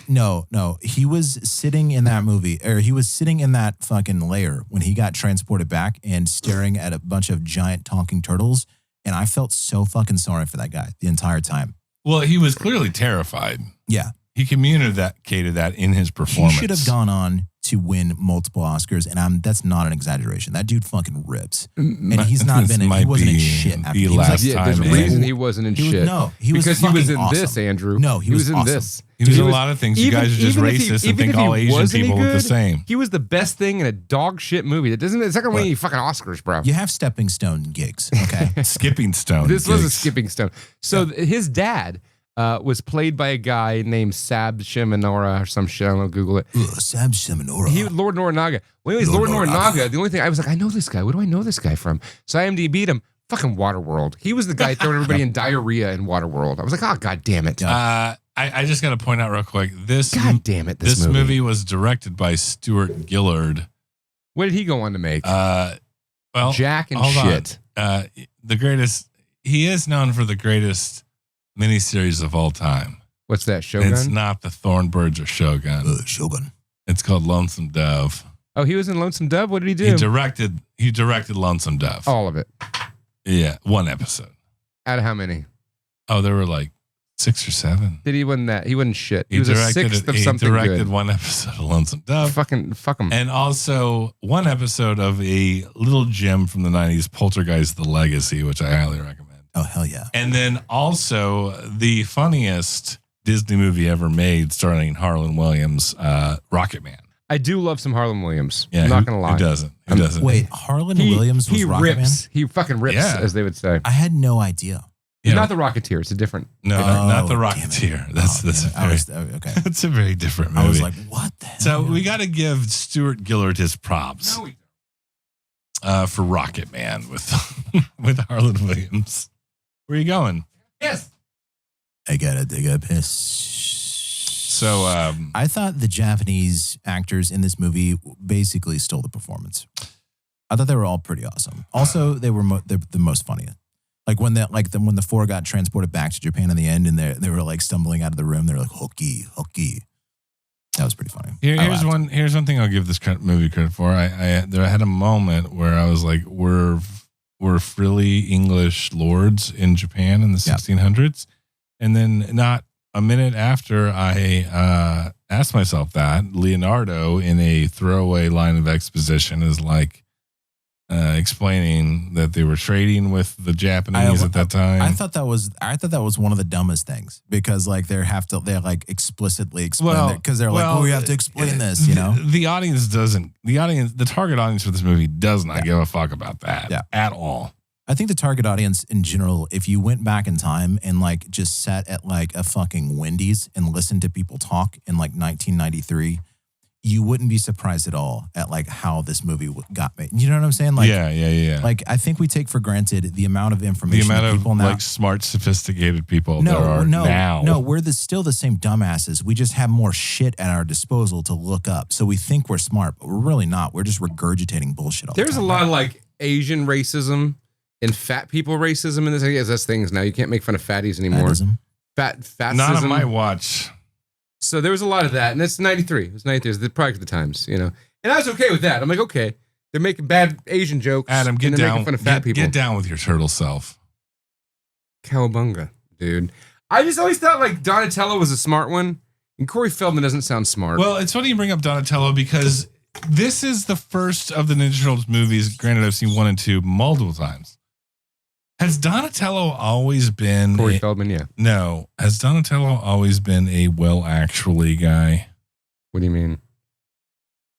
He was sitting in that movie, or he was sitting in that fucking lair when he got transported back and staring at a bunch of giant talking turtles. And I felt so fucking sorry for that guy the entire time. Well, he was clearly terrified. Yeah. He communicated that in his performance. He should have gone on to win multiple Oscars, and that's not an exaggeration. That dude fucking rips, and he's not been. He wasn't in shit after the he was last like, time. There's a reason he wasn't in shit. he was because he was in fucking this, awesome. Andrew. No, he was in awesome. this. He was in a lot of things. You guys are just even if racist and even think if he all Asian wasn't people any look the good, same. He was the best thing in a dog shit movie. It's not gonna win any fucking Oscars, bro. You have stepping stone gigs, okay? Skipping stone. This was a gigs. skipping stone. So his dad was played by a guy named Sab Shimanora or some shit. I don't know, Google it. Sab Shimanora. He was Lord Noranaga. Well, anyways, Lord Noranaga, the only thing I was like, I know this guy. What do I know this guy from? So I IMDb'd him. Fucking Waterworld. He was the guy throwing everybody in diarrhea in Waterworld. I was like, oh, God damn it. I just got to point out real quick. God damn it. This movie was directed by Stuart Gillard. What did he go on to make? Well, Jack and hold shit. On. The greatest. He is known for the greatest miniseries of all time. What's that, Shogun? It's not the Thornbirds or Shogun. Shogun. It's called Lonesome Dove. Oh, he was in Lonesome Dove? What did he do? He directed Lonesome Dove. All of it. Yeah, one episode. Out of how many? Oh, there were like 6 or 7. Did he win that? He wasn't shit. He was a sixth of something He directed good. one episode of Lonesome Dove. Fuck him. And also one episode of a little gem from the 90s, Poltergeist The Legacy, which I highly recommend. Oh, hell yeah. And then also the funniest Disney movie ever made starring Harlan Williams, Rocket Man. I do love some Harlan Williams. Yeah, I'm not going to lie. Who doesn't? Who doesn't? Wait, Harlan Williams was he Rocket rips. Man? He fucking rips, Yeah. as they would say. I had no idea. He's Yeah. not the Rocketeer. It's a different. No, Oh, not the damn Rocketeer. it. That's a very, okay. that's a very different movie. I was like, what the hell? So we got to give Stuart Gillard his props for Rocket Man with with Harlan Williams. Where are you going? Yes. I gotta take a piss. So I thought the Japanese actors in this movie basically stole the performance. I thought they were all pretty awesome. Also, they were they're the most funniest. Like when when the 4 got transported back to Japan in the end, and they were like stumbling out of the room, they were like hooky. That was pretty funny. here's one thing I'll give this movie credit for. I had a moment where I was like, we're frilly English lords in Japan in the 1600s, and then not a minute after I asked myself that, Leonardo in a throwaway line of exposition is like explaining that they were trading with the Japanese at that time. I thought that was one of the dumbest things, because like they like explicitly explain it, because they're like, we have to explain this, you know. The target audience for this movie does not give a fuck about that at all. I think the target audience in general, if you went back in time and like just sat at like a fucking Wendy's and listened to people talk in like 1993, you wouldn't be surprised at all at like how this movie got made. You know what I'm saying? Like, yeah. Like I think we take for granted the amount of information that people now. Like smart, sophisticated people there are now. No, we're still the same dumbasses. We just have more shit at our disposal to look up. So we think we're smart, but we're really not. We're just regurgitating bullshit all the time. There's a lot of like Asian racism and fat people racism in this. I guess that's things now. You can't make fun of fatties anymore. Fatism. Not on my watch. So there was a lot of that, and it's 93. It was 93. It was the product of the times, you know. And I was okay with that. I'm like, okay, they're making bad Asian jokes. Adam, get and they're down. Making fun of fat people. Get down with your turtle self. Cowabunga, dude. I just always thought like Donatello was a smart one, and Corey Feldman doesn't sound smart. Well, it's funny you bring up Donatello, because this is the first of the Ninja Turtles movies. Granted, I've seen 1 and 2 multiple times. Has Donatello always been Corey Feldman? Yeah. No. Has Donatello always been a actually guy? What do you mean?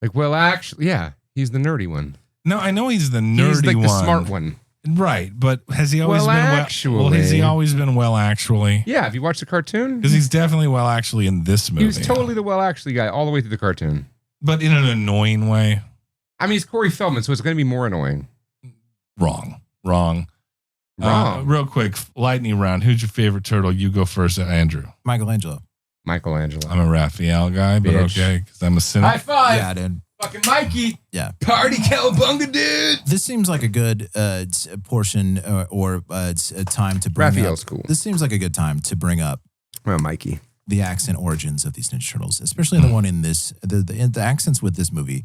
Like, well, actually, yeah, he's the nerdy one. No, I know he's the nerdy He's like one. the smart one. Right, but has he always Well, been actually. well? Has he always been actually? Yeah, have you watched the cartoon? Because he's definitely actually in this movie. He was totally the actually guy all the way through the cartoon. But in an annoying way. I mean, he's Corey Feldman, so it's going to be more annoying. Wrong. Real quick, lightning round. Who's your favorite turtle? You go first, Andrew. Michelangelo. I'm a Raphael guy, but Bitch. okay, because I'm a cynic. High five. Yeah, dude. Fucking Mikey. Yeah. Party cowabunga, dude. This seems like a good portion or time to bring Raphael's up. cool. This seems like a good time to bring up Well, Mikey. the accent origins of these Ninja Turtles, especially the one in this, the accents with this movie,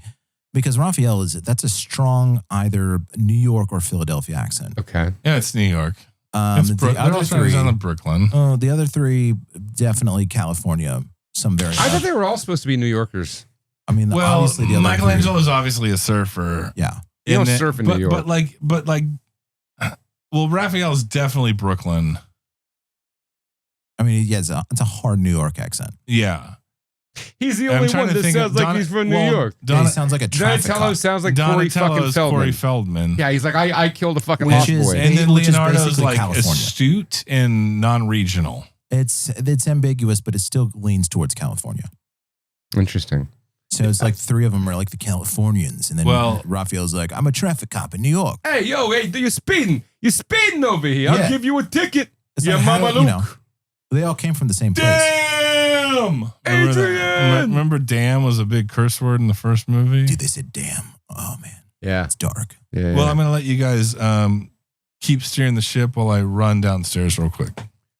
because Raphael that's a strong either New York or Philadelphia accent. Okay. Yeah, it's New York. The other three, on the Brooklyn. the other 3 definitely California. Some very. I thought they were all supposed to be New Yorkers. I mean, Well, obviously the other Michelangelo is obviously a surfer. Yeah. You don't surf in New York. But well, Raphael's definitely Brooklyn. I mean, yeah, it's a hard New York accent. Yeah. He's the I'm only trying one to that think sounds of like he's from New York. Yeah, he sounds like a traffic Donatello cop. sounds like Corey fucking Feldman. Corey Feldman. Yeah, he's like, I killed a fucking Which lost is- boy. And then Which is Leonardo's basically like California. astute and non-regional. It's ambiguous, but it still leans towards California. Interesting. So it's like 3 of them are like the Californians, and then Raphael's like, I'm a traffic cop in New York. Hey, you're speeding. You're speeding over here. Yeah. I'll give you a ticket. It's Yeah, like, how Mama do- Luke. they all came from the same place. Damn! Adrian! Remember damn was a big curse word in the first movie? Dude, they said, damn. Oh, man. Yeah. It's dark. Yeah. Well, I'm going to let you guys keep steering the ship while I run downstairs real quick.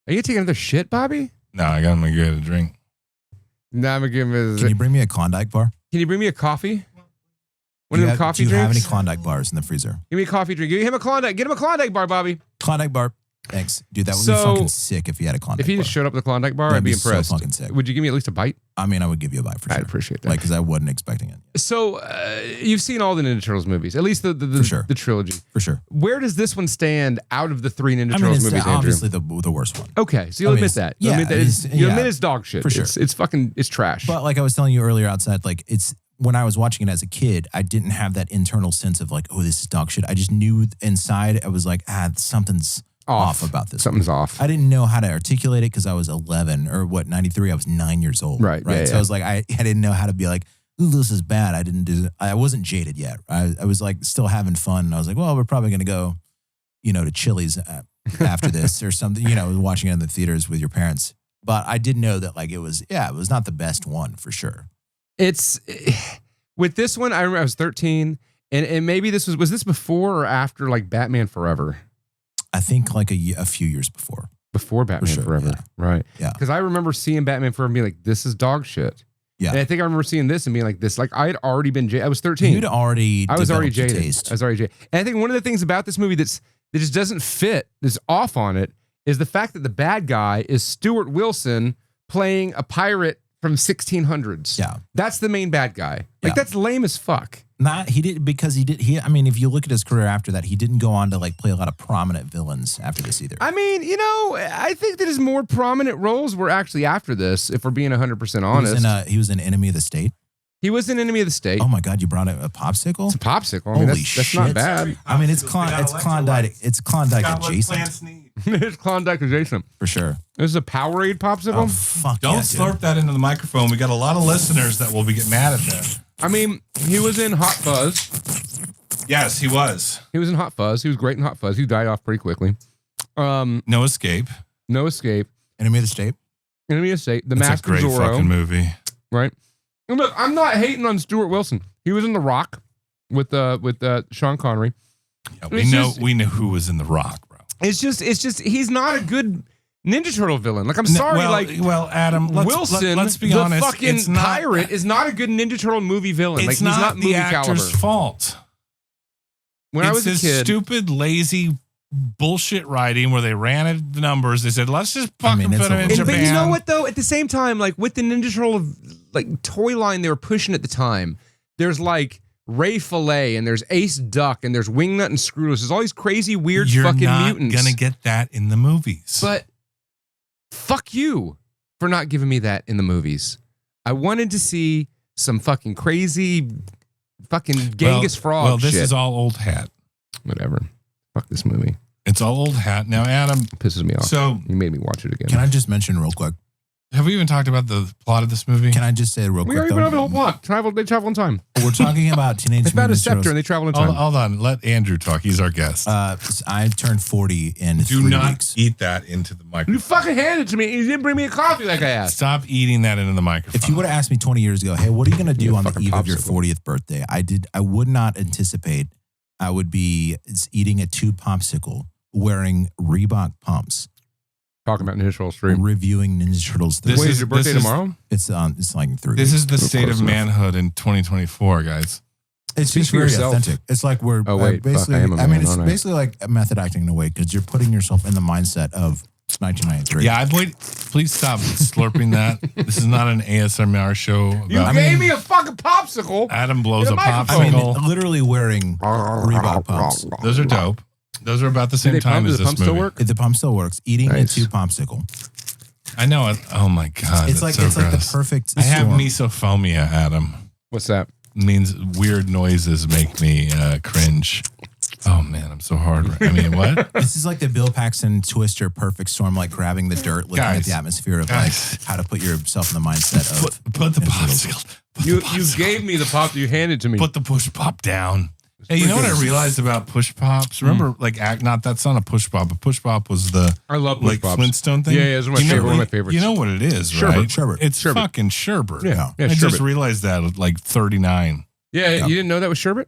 Are you taking another shit, Bobby? No, I got him to get a drink. No, I'm gonna give him. Can you bring me a Klondike bar? Can you bring me a coffee? One of them coffee drinks? Do you have any drinks? Klondike bars in the freezer? Give me a coffee drink. Give him a Klondike. Get him a Klondike bar, Bobby. Klondike bar. Thanks. Dude, that would be fucking sick if you had a Klondike bar. If he just showed up at the Klondike bar, I'd be impressed. So fucking sick. Would you give me at least a bite? I mean, I would give you a bite for sure. I'd appreciate that. Like, because I wasn't expecting it. So, you've seen all the Ninja Turtles movies, at least the trilogy. For sure. Where does this one stand out of the three Ninja Turtles movies, Andrew? Obviously the worst one. Okay, so you'll admit that. You admit it's dog shit. For sure. It's trash. But like I was telling you earlier outside, like when I was watching it as a kid, I didn't have that internal sense of like, oh, this is dog shit. I just knew inside, I was like, something's off about this. Something's off. I didn't know how to articulate it because I was 11 or 93. I was 9 years old. Right. Yeah, so I was like, I didn't know how to be like, ooh, this is bad. I wasn't jaded yet. I was like still having fun. And I was like, well, we're probably going to go, to Chili's after this or something, watching it in the theaters with your parents. But I did know that like it was not the best one for sure. It's with this one. I remember I was 13 and maybe this was this before or after like Batman Forever? I think like a few years before. Before Batman Forever. Yeah. Right. Yeah. Because I remember seeing Batman Forever and being like, this is dog shit. Yeah. And I think I remember seeing this and being like this. Like I had already been jaded. I was 13. I was already jaded. I was already jaded. And I think one of the things about this movie that just doesn't fit, that's off on it, is the fact that the bad guy is Stuart Wilson playing a pirate from 1600s. Yeah. That's the main bad guy. Like that's lame as fuck. I mean, if you look at his career after that, he didn't go on to like play a lot of prominent villains after this either. I mean, I think that his more prominent roles were actually after this, if we're being 100% honest. He was an Enemy of the State. He was an Enemy of the State. Oh my God, you brought a popsicle? It's a popsicle. I mean, that's not bad. I mean, it's Klondike adjacent. It's Klondike adjacent. For sure. This is a Powerade popsicle? Oh, fuck Don't slurp that into the microphone. We got a lot of listeners that will get mad at that. I mean, he was in Hot Fuzz. Yes, he was. He was in Hot Fuzz. He was great in Hot Fuzz. He died off pretty quickly. No Escape. No Escape. Enemy of the State. Enemy of the State. The That's Mask a great of Zorro. fucking movie. Right. And look, I'm not hating on Stuart Wilson. He was in The Rock with Sean Connery. Yeah, we know who was in The Rock, bro. It's just he's not a good Ninja Turtle villain. Like, I'm sorry, Adam, Wilson, let's be honest, the fucking pirate is not a good Ninja Turtle movie villain. Like, he's not movie the actor's caliber. fault. When I was a kid, stupid, lazy bullshit writing where they ran the numbers. They said, let's just fucking put him in Japan. But you know what, though? At the same time, like, with the Ninja Turtle like toy line they were pushing at the time, there's like Ray Fillet and there's Ace Duck and there's Wingnut and Screwless. There's all these crazy, weird fucking mutants. You're not gonna get that in the movies. But fuck you for not giving me that in the movies. I wanted to see some fucking crazy fucking Genghis Frog Well, this shit. is all old hat. Whatever. Fuck this movie. It's all old hat. Now, Adam. It pisses me off. So you made me watch it again. Can I just mention real quick? Have we even talked about the plot of this movie? Can I just say real quick? We already went over the whole plot. They travel in time. We're talking about Teenage They found a Mutant Ninja scepter Turtles. and they travel in time. Hold on. Let Andrew talk. He's our guest. I turned 40 in 3 Do not weeks. eat that into the microphone. You fucking handed it to me. You didn't bring me a coffee like I asked. Stop eating that into the microphone. If you would have asked me 20 years ago, hey, what are you going to do on the eve of your popsicle. 40th birthday? I would not anticipate I would be eating a tube popsicle, wearing Reebok pumps, Talking about Ninja Turtles 3. reviewing Ninja Turtles 3. Wait, is your birthday tomorrow? It's like in 3 This weeks. is the state close of enough. manhood in 2024, guys. It's Speak just for very yourself. authentic. It's like we're Oh, wait, fuck, basically. I am a I mean, man, it's aren't I? basically like method acting in a way because you're putting yourself in the mindset of 1993. Yeah, please stop slurping that. This is not an ASMR show. You gave me a fucking popsicle. Adam blows In a a microphone. I mean, popsicle. literally wearing Reebok pumps. Those are dope. Those are about the same time as Does the this pump movie. still work? The pump still works. Eating Nice. a tube popsicle. I know it. Oh my god, It's like so it's like the gross. perfect. I have storm. mesophobia, Adam. What's that? It means weird noises make me cringe. Oh man, I'm so hard. I mean, what? This is like the Bill Paxton Twister perfect storm, like grabbing the dirt, looking at Guys. the atmosphere of Guys. like how to put yourself in the mindset of. Put the Ninja Turtles. popsicle. Put You the popsicle. gave me the pop that you handed to me. Put the push pop down. Hey, you know what I realized about push pops? Remember, that's not a push pop. A push pop was the I love push pops. Flintstone thing. Yeah, it's one of my favorite- one of my favorites. You know what it is, Sherbet. right? Sherbet. It's Sherbet. fucking sherbet. Yeah, I sherbet. just realized that at like 39. Yeah, you didn't know that was sherbet?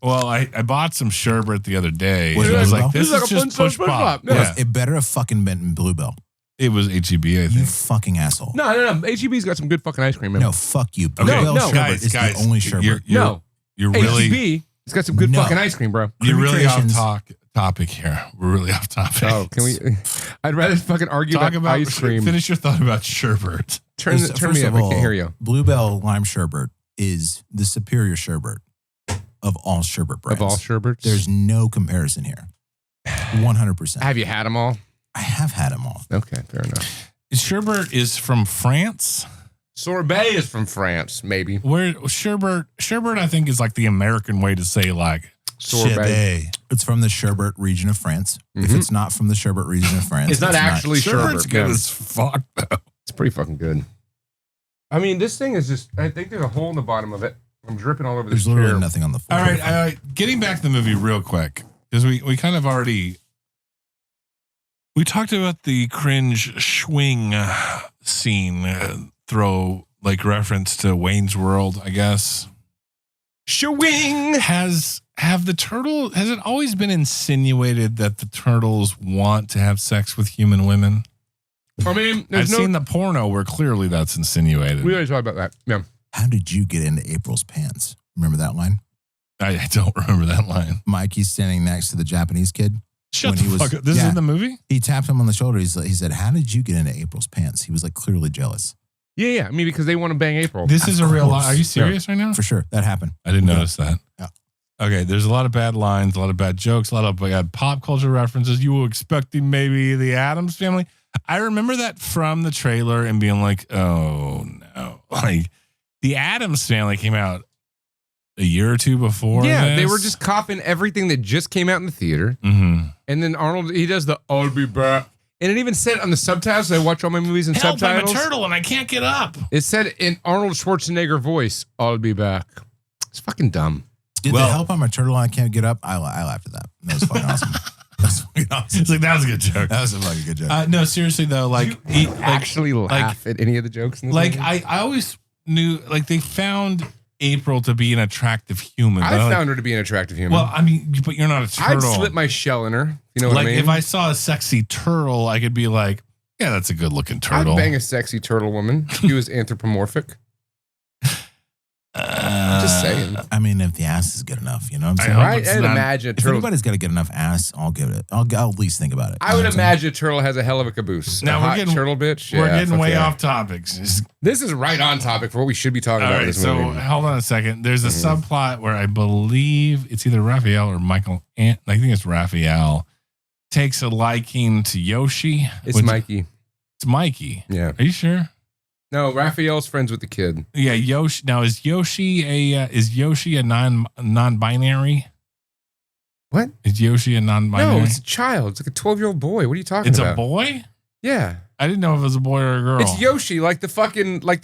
Well, I bought some sherbet the other day. Was and it I was Bluebell? like, this This is like is a just Flintstone push push pop. pop. Yeah. Yeah. It better have fucking been Bluebell. It was HEB, I You think. fucking asshole. No. HEB's got some good fucking ice cream in it. No, fuck you. Okay, Bluebell no, sherbet guys, is the only sherbet. you're- No. You're Hey, really TB, it's got some good No. fucking ice cream, bro. you're really off Creations. topic here. We're really off topic. Oh, can we? I'd rather fucking argue talk about about ice cream. Finish your thought about sherbet. Turn me First up. of I all, can't hear you. Bluebell lime sherbet is the superior sherbet of all sherbet brands. Of all sherbets, There's no comparison here. 100%. Have you had them all? I have had them all. Okay, fair enough. Sherbet is from France. Sorbet is from France, maybe. Where sherbet, I think, is like the American way to say like Sorbet. It's from the sherbet region of France. If it's not from the sherbet region of France, It's not actually Sherbet's sherbet. good Yeah. as fuck though. It's pretty fucking good. I mean, this thing is just, I think there's a hole in the bottom of it. I'm dripping all over this There's literally chair. nothing on the floor. All right, getting back to the movie real quick because we kind of already we talked about the cringe swing scene, throw like reference to Wayne's World, I guess. Shwing! Has it always been insinuated that the turtles want to have sex with human women? I mean, I've seen the porno where clearly that's insinuated. We already talked about that. Yeah. How did you get into April's pants? Remember that line? I don't remember that line. Mikey's standing next to the Japanese kid. Shut When the he was- fuck up. This is yeah. in the movie? He tapped him on the shoulder. He said, "How did you get into April's pants?" He was like clearly jealous. Yeah. I mean, because they want to bang April. This is a Of real course. lie. Are you serious right now? For sure. That happened. I didn't notice that. Yeah. Okay, there's a lot of bad lines, a lot of bad jokes, a lot of bad pop culture references. You were expecting maybe the Addams Family. I remember that from the trailer and being like, oh no. Like the Addams Family came out a year or two before. Yeah, they this. were just copying everything that just came out in the theater. Mm-hmm. And then Arnold, he does the "I'll be back," and it even said on the subtitles. I watch all my movies in Help, subtitles. I'm a turtle and I can't get up. It said in Arnold Schwarzenegger voice, "I'll be back." It's fucking dumb. Did the help I'm a turtle and I can't get up? I laughed at that. That was fucking awesome. That was fucking awesome. It's like, that was a good joke. That was a fucking good joke. No, seriously though, like Actually laugh at any of the jokes in this like movie? I always knew like they found April to be an attractive human. I found her to be an attractive human. Well, I mean, but you're not a turtle. I'd slip my shell in her. You know what like I mean? if I saw a sexy turtle, I could be like, yeah, that's a good looking turtle. I'd bang a sexy turtle woman. She was anthropomorphic. Just saying. I mean, if the ass is good enough, you know what I'm saying? Right? I'd imagine a If turtle. anybody's got a good enough ass, I'll give it. I'll at least think about it. I would imagine a turtle has a hell of a caboose. Now a we're hot getting- turtle bitch. We're Yeah, getting fuck way yeah. off topics. This is right on topic for what we should be talking All about. right, in this so movie. hold on a second. There's a subplot where I believe it's either Raphael or Michael. I think it's Raphael takes a liking to Yoshi. It's Mikey. It's Mikey. Yeah. Are you sure? No, Raphael's friends with the kid. Yeah, Yoshi. Now is Yoshi a non-binary? What? Is Yoshi a non-binary? No, it's a child. It's like a 12-year-old boy. What are you talking It's about? a boy? Yeah. I didn't know if it was a boy or a girl. It's Yoshi, like the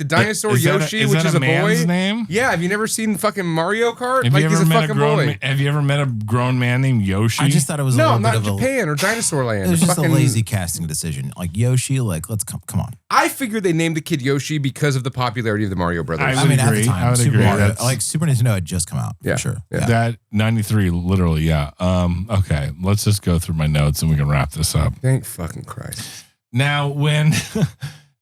dinosaur Is that Yoshi, is which that is a a man's boy. name? Yeah, have you never seen fucking Mario Kart? Have Like you he's ever a met fucking grown? boy. Have you ever met a grown man named Yoshi? I just thought it was a No, little not bit in of Japan or Dinosaur Land. It was It's just a fucking- lazy casting decision. Like Yoshi, like let's come on. I figured they named the kid Yoshi because of the popularity of the Mario Brothers. I I mean, agree. at the time, I would Super agree. Mario, That's- like Super Nintendo had just come out Yeah. for sure. Yeah. That 93, literally, yeah. Okay, let's just go through my notes and we can wrap this up. Thank fucking Christ. Now, when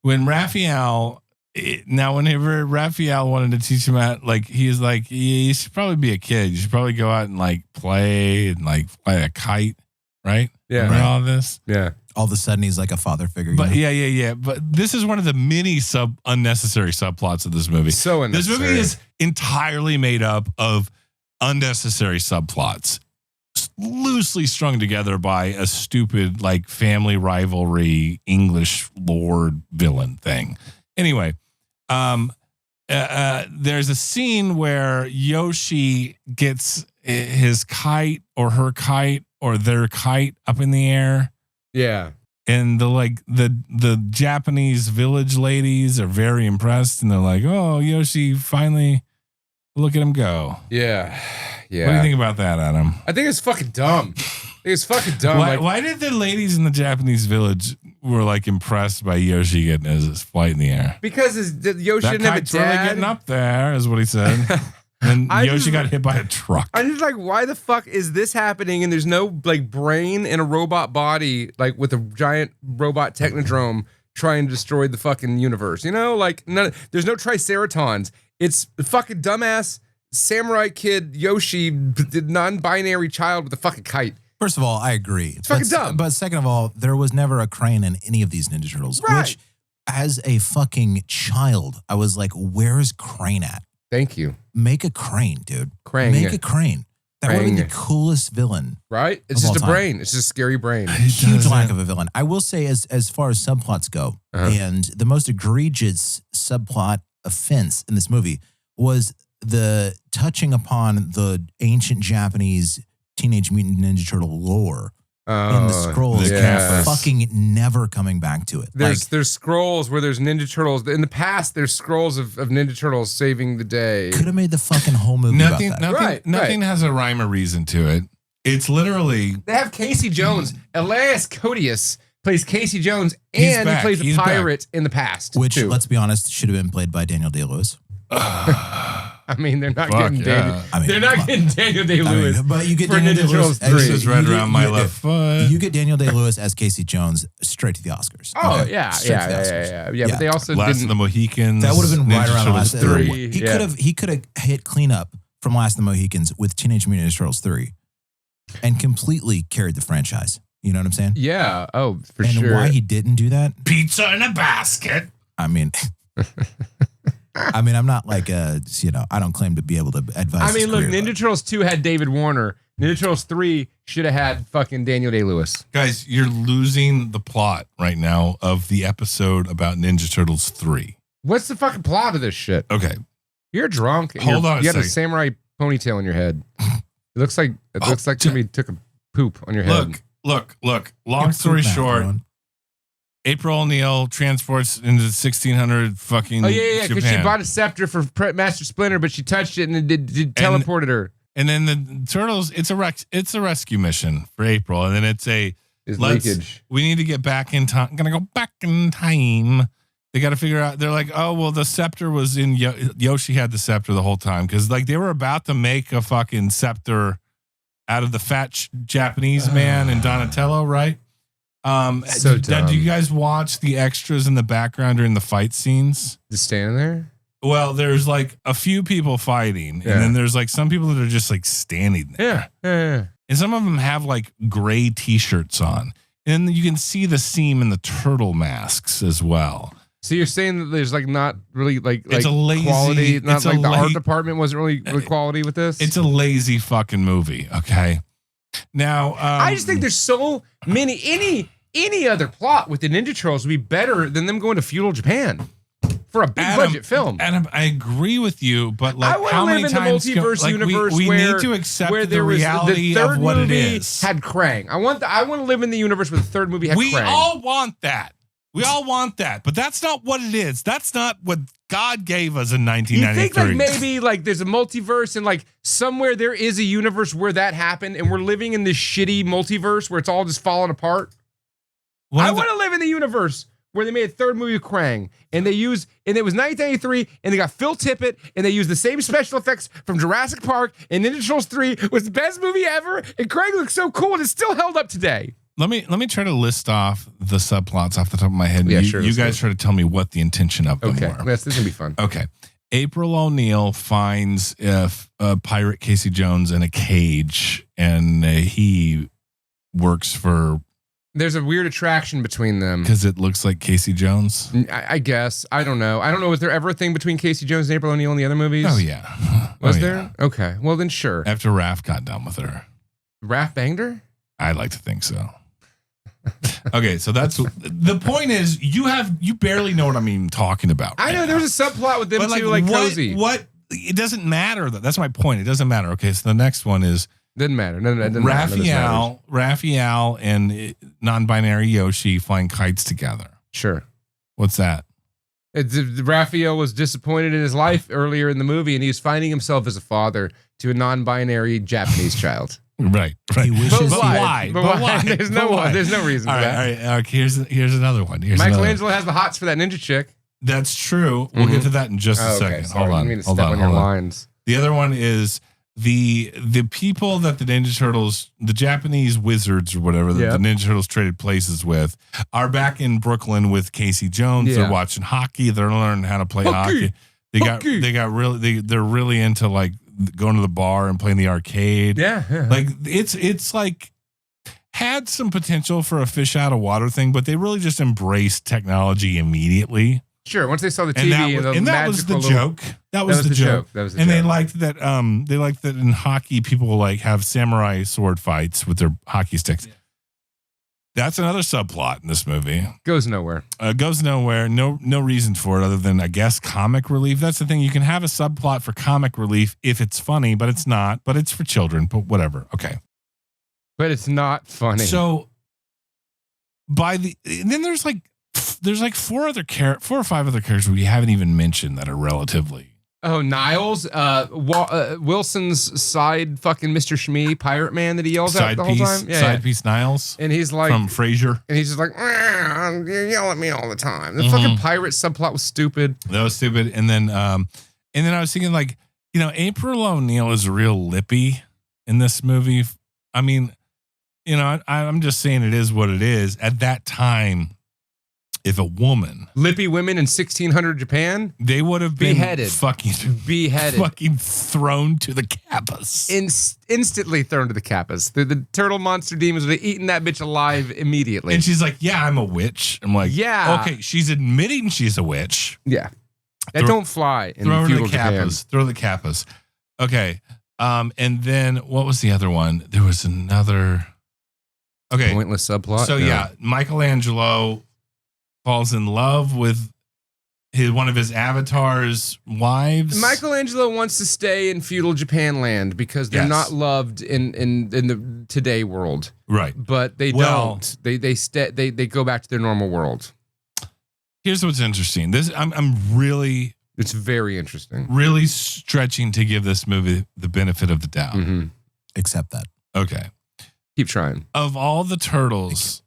Raphael, whenever Raphael wanted to teach him out, like he's like, you should probably be a kid. You should probably go out and like play and like fly a kite, right? Yeah. Remember all this? Yeah. All of a sudden, he's like a father figure. But you know? yeah. But this is one of the many unnecessary subplots of this movie. So This unnecessary. movie is entirely made up of unnecessary subplots, loosely strung together by a stupid like family rivalry English lord villain thing. Anyway, there's a scene where Yoshi gets his kite or her kite or their kite up in the air. Yeah. And the Japanese village ladies are very impressed, and they're like, "Oh, Yoshi, finally, look at him go." Yeah. Yeah. What do you think about that, Adam? I think it's fucking dumb. Why did the ladies in the Japanese village were like impressed by Yoshi getting his flight in the air? Because Yoshi That didn't have a kite's really dad. getting up there, is what he said. And I Yoshi just- got hit by a truck. I'm just like, why the fuck is this happening? And there's no like brain in a robot body, like with a giant robot technodrome trying to destroy the fucking universe. You know, like there's no triceratons. It's the fucking dumbass samurai kid Yoshi, the non-binary child with a fucking kite. First of all, I agree. It's fucking dumb. But second of all, there was never a crane in any of these Ninja Turtles. Right. Which, as a fucking child, I was like, where is Crane at? Thank you. Make a crane, dude. Crane. Make a crane. That would have been the coolest villain. Right? It's just a brain. It's just a scary brain. Huge lack of a villain. I will say, as far as subplots go, and the most egregious subplot offense in this movie was the touching upon the ancient Japanese Teenage Mutant Ninja Turtle lore in the scrolls, and fucking never coming back to it. There's scrolls where there's Ninja Turtles. In the past, there's scrolls of Ninja Turtles saving the day. Could have made the fucking whole movie nothing, about that. Nothing has a rhyme or reason to it. It's literally... They have Casey Jones. Elias Codius plays Casey Jones, and he plays a pirate in the past. Which, too. let's be honest, should have been played by Daniel Day-Lewis. I mean, they're not getting Daniel. They're not getting Daniel Day-Lewis. But you get for Daniel Ninja Turtles Day-Lewis. 3. This is right around my left foot. You get Daniel Day-Lewis as Casey Jones straight to the Oscars. Oh, okay? yeah. But they also Last didn't. of the Mohicans. That would have been right Ninja around Turtles Last of the 3. He could have hit cleanup from Last of the Mohicans with Teenage Mutant Ninja Turtles 3 and completely carried the franchise. You know what I'm saying? Yeah. Oh, for and sure. And why he didn't do that? Pizza in a basket. I mean... I'm not like I don't claim to be able to advise. I mean, look, career, Ninja Turtles 2 had David Warner. Ninja Turtles 3 should have had fucking Daniel Day-Lewis. Guys, you're losing the plot right now of the episode about Ninja Turtles 3. What's the fucking plot of this shit? Okay. You're drunk. And Hold on a You got a second. samurai ponytail in your head. It looks like somebody took a poop on your head. Look. Long story short, April O'Neil transports into 1600 fucking because she Japan. bought a scepter for Master Splinter, but she touched it and it teleported her. And then the Turtles, it's a rescue mission for April, and then it's leakage. We need to get back in time. I'm gonna go back in time. They got to figure out. They're like, oh well, the scepter was in Yoshi had the scepter the whole time because like they were about to make a fucking scepter out of the fat Japanese man and Donatello, right? So dumb. Do you guys watch the extras in the background during the fight scenes? Just standing there? Well, there's like a few people fighting, and then there's like some people that are just like standing there. Yeah. And some of them have like gray t-shirts on. And you can see the seam in the turtle masks as well. So you're saying that there's like not really like It's a lazy, quality, not it's like a the art department wasn't really quality with this? It's a lazy fucking movie, okay? Now, I just think there's so many. Any other plot with the Ninja Turtles would be better than them going to feudal Japan for a big budget film. Adam, I agree with you, but like, how many times in the multiverse universe we where, need to accept where the reality of what it is. Had Krang. I want to live in the universe where the third movie had Krang. We all want that. We all want that, but that's not what it is. That's not what God gave us in 1993. You think like maybe like there's a multiverse and like somewhere there is a universe where that happened and we're living in this shitty multiverse where it's all just falling apart? I want to live in the universe where they made a third movie of Krang and it was 1993 and they got Phil Tippett and they used the same special effects from Jurassic Park and Ninja Turtles 3 was the best movie ever and Krang looks so cool and it's still held up today. Let me try to list off the subplots off the top of my head. Yeah, you guys try to tell me what the intention of them were. This is gonna be fun. Okay. April O'Neil finds pirate Casey Jones in a cage, and he works for. There's a weird attraction between them because it looks like Casey Jones. I guess I don't know. Was there ever a thing between Casey Jones and April O'Neil in the other movies? Oh yeah. Was there? Okay. Well then, sure. After Raph got done with her. Raph banged her? I like to think so. Okay, so that's the point. Is you barely know what I'm even talking about. I know there's a subplot with them too, like cozy. What? It doesn't matter. That's my point. It doesn't matter. Okay, so the next one is didn't matter. No, Raphael and non-binary Yoshi flying kites together. Sure. What's that? Raphael was disappointed in his life earlier in the movie, and he was finding himself as a father to a non-binary Japanese child. Right. He wishes but why? There's no reason for that. All right. Here's another one. Michelangelo has the hots for that ninja chick. That's true. We'll get to that in just a second. Sorry. Hold on. Your lines. The other one is the people that the Ninja Turtles, the Japanese wizards or whatever that the Ninja Turtles traded places with, are back in Brooklyn with Casey Jones. Yeah. They're watching hockey. They're learning how to play hockey. They're really into like going to the bar and playing the arcade. Yeah. Like it's like had some potential for a fish out of water thing, but they really just embraced technology immediately. Sure. Once they saw the TV and that was the joke. That was the joke. That was the and joke. they liked that. They liked that in hockey, people like have samurai sword fights with their hockey sticks. Yeah. That's another subplot in this movie. Goes nowhere. Goes nowhere. No reason for it other than, I guess, comic relief. That's the thing. You can have a subplot for comic relief if it's funny, but it's not. But it's for children. But whatever. Okay. But it's not funny. So then there's like four or five other characters we haven't even mentioned that are relatively. Oh, Niles, Wilson's side fucking Mr. Shmee pirate man that he yells at the whole time. Yeah, side piece Niles. And he's like from Frasier. And he's just like, you yell at me all the time. The fucking pirate subplot was stupid. That was stupid. And then I was thinking, like, April O'Neil is real lippy in this movie. I mean, I'm just saying it is what it is. At that time, if a woman, lippy women in 1600 Japan, they would have been beheaded, fucking thrown to the kappas, instantly thrown to the kappas. The turtle monster demons would have eaten that bitch alive immediately. And she's like, "Yeah, I'm a witch." I'm like, "Yeah, okay." She's admitting she's a witch. Yeah, that don't fly in feudal Japan. Throw the kappas. Okay, and then what was the other one? There was another. Okay, pointless subplot. So yeah, Michelangelo falls in love with one of his avatar's wives. Michelangelo wants to stay in feudal Japan land because they're not loved in the today world. Right. But they don't. They go back to their normal world. Here's what's interesting. I'm really, it's very interesting. Really stretching to give this movie the benefit of the doubt. Mm-hmm. Accept that. Okay. Keep trying. Of all the turtles,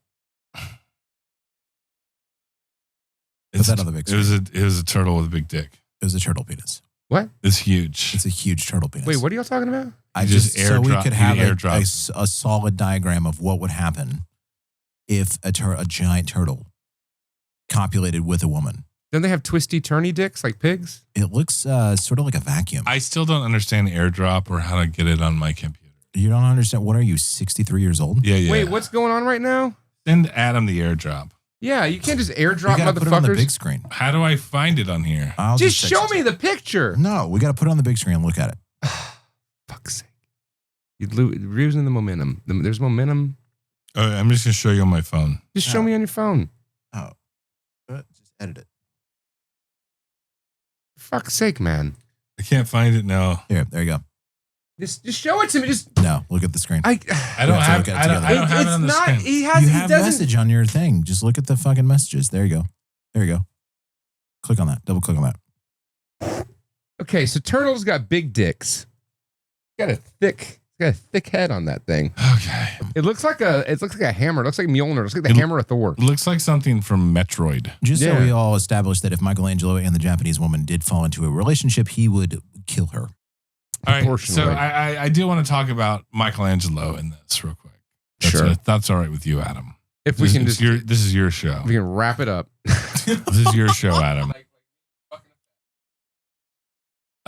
put that on the big screen. It was a turtle with a big dick. It was a turtle penis. What? It's huge. It's a huge turtle penis. Wait, what are y'all talking about? I just so we could have a solid diagram of what would happen if a giant turtle copulated with a woman. Don't they have twisty turny dicks like pigs? It looks sort of like a vacuum. I still don't understand airdrop or how to get it on my computer. You don't understand? What are you, 63 years old? Yeah. Wait, what's going on right now? Send Adam the airdrop. Yeah, you can't just airdrop motherfuckers. Put it on the big screen. How do I find it on here? Just show me the picture. No, we got to put it on the big screen and look at it. Fuck's sake. You're losing the momentum. There's momentum. I'm just going to show you on my phone. Just show me on your phone. Oh. Just edit it. For fuck's sake, man. I can't find it now. Here, there you go. Just show it to me. No, look at the screen. I don't have it on the screen. You have a message on your thing. Just look at the fucking messages. There you go. Click on that. Double click on that. Okay, so turtles got big dicks. Got a thick head on that thing. Okay. It looks like a hammer. It looks like Mjolnir. It looks like the hammer of Thor. It looks like something from Metroid. Just so we all established that if Michelangelo and the Japanese woman did fall into a relationship, he would kill her. All right, so I do want to talk about Michelangelo in this real quick. That's all right with you, Adam. If we can just, this is your show. We can wrap it up. This is your show, Adam.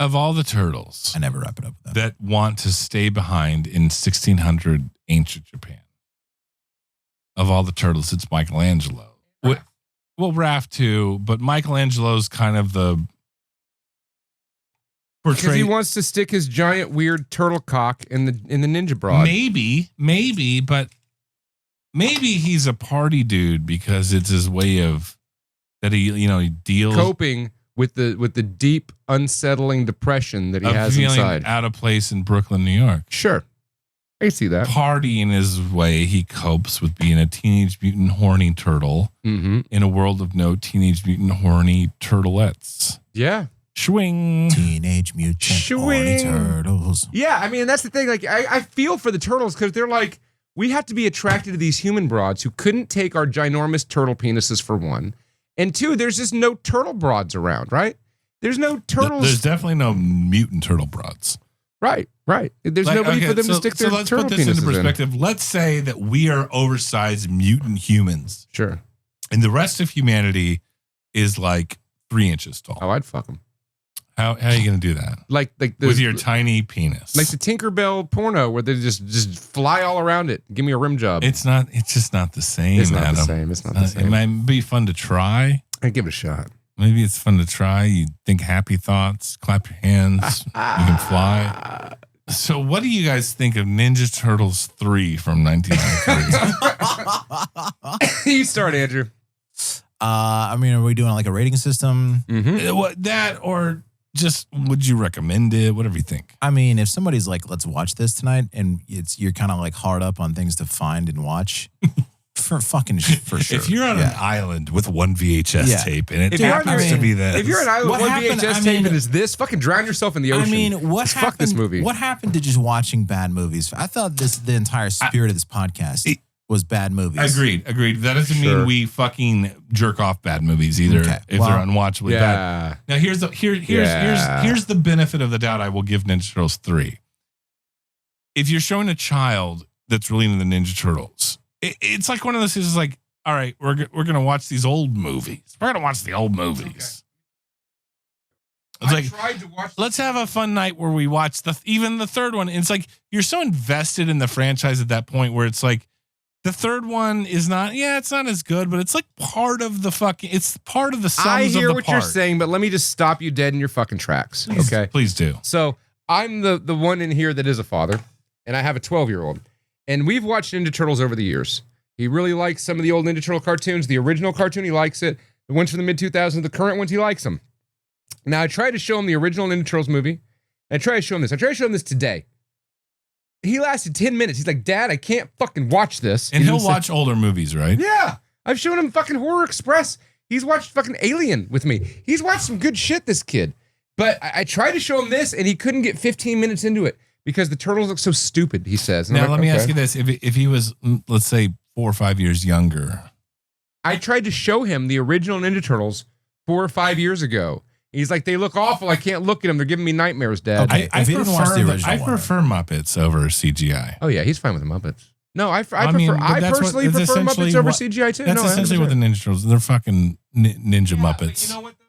Of all the turtles, I never wrap it up with that want to stay behind in 1600 ancient Japan. Of all the turtles, it's Michelangelo. Well, Raph too, but Michelangelo's kind of the. Because he wants to stick his giant weird turtle cock in the ninja broad. Maybe, but maybe he's a party dude because it's his way of that he deals coping with the deep, unsettling depression that he has inside. Out of place in Brooklyn, New York. Sure, I can see that. Party in his way, he copes with being a teenage mutant horny turtle in a world of no teenage mutant horny turtleettes. Yeah. Swing. Teenage Mutant Ninja Turtles. Yeah, I mean, that's the thing. Like, I feel for the turtles because they're like, we have to be attracted to these human broads who couldn't take our ginormous turtle penises for one. And two, there's just no turtle broads around, right? There's no turtles. There's definitely no mutant turtle broads. Right. There's nobody for them to stick their turtle penises in. So let's put this into perspective. Let's say that we are oversized mutant humans. Sure. And the rest of humanity is like 3 inches tall. Oh, I'd fuck them. How are you going to do that? Like with your tiny penis. Like the Tinkerbell porno where they just fly all around it. Give me a rim job. It's just not the same. It's not Adam. the same. It's not the same. It might be fun to try. I'd give it a shot. Maybe it's fun to try. You think happy thoughts, clap your hands, you can fly. So what do you guys think of Ninja Turtles 3 from 1993? You start, Andrew. I mean, are we doing like a rating system? What that or just would you recommend it? Whatever you think. I mean, if somebody's like, let's watch this tonight, and you're kind of like hard up on things to find and watch, for sure. If you're on an island with one VHS tape and it happens to be this. If you're on an island with one VHS tape and it's this, fucking drown yourself in the ocean. I mean, fuck this movie. What happened to just watching bad movies? I thought the entire spirit of this podcast was bad movies. Agreed. That doesn't mean we fucking jerk off bad movies either. Okay. If they're unwatchably bad. Now here's the benefit of the doubt I will give Ninja Turtles 3. If you're showing a child that's really into the Ninja Turtles, it's like one of those things. Like, all right, we're gonna watch these old movies. We're gonna watch the old movies. Okay. It's like, let's have a fun night where we watch even the third one. And it's like you're so invested in the franchise at that point where it's like the third one is not. Yeah, it's not as good, but it's like part of the fucking. It's part of the sums I hear of the what you're saying, but let me just stop you dead in your fucking tracks. Okay, please do. So I'm the one in here that is a father, and I have a 12-year-old. And we've watched Ninja Turtles over the years. He really likes some of the old Ninja Turtle cartoons. The original cartoon, he likes it. The ones from the mid-2000s, the current ones, he likes them. Now, I tried to show him the original Ninja Turtles movie. I tried to show him this. I tried to show him this today. He lasted 10 minutes. He's like, Dad, I can't fucking watch this. And he'll watch older movies, right? Yeah. I've shown him fucking Horror Express. He's watched fucking Alien with me. He's watched some good shit, this kid. But I tried to show him this, and he couldn't get 15 minutes into it. Because the turtles look so stupid, he says. Now, let me ask you this. If he was, let's say, 4 or 5 years younger. I tried to show him the original Ninja Turtles 4 or 5 years ago. He's like, they look awful. I can't look at them. They're giving me nightmares, Dad. Okay, I prefer Muppets over CGI. Oh, yeah, he's fine with the Muppets. No, I personally prefer Muppets over CGI, too. That's essentially what the Ninja Turtles, they're fucking ninja Muppets. You know what, though?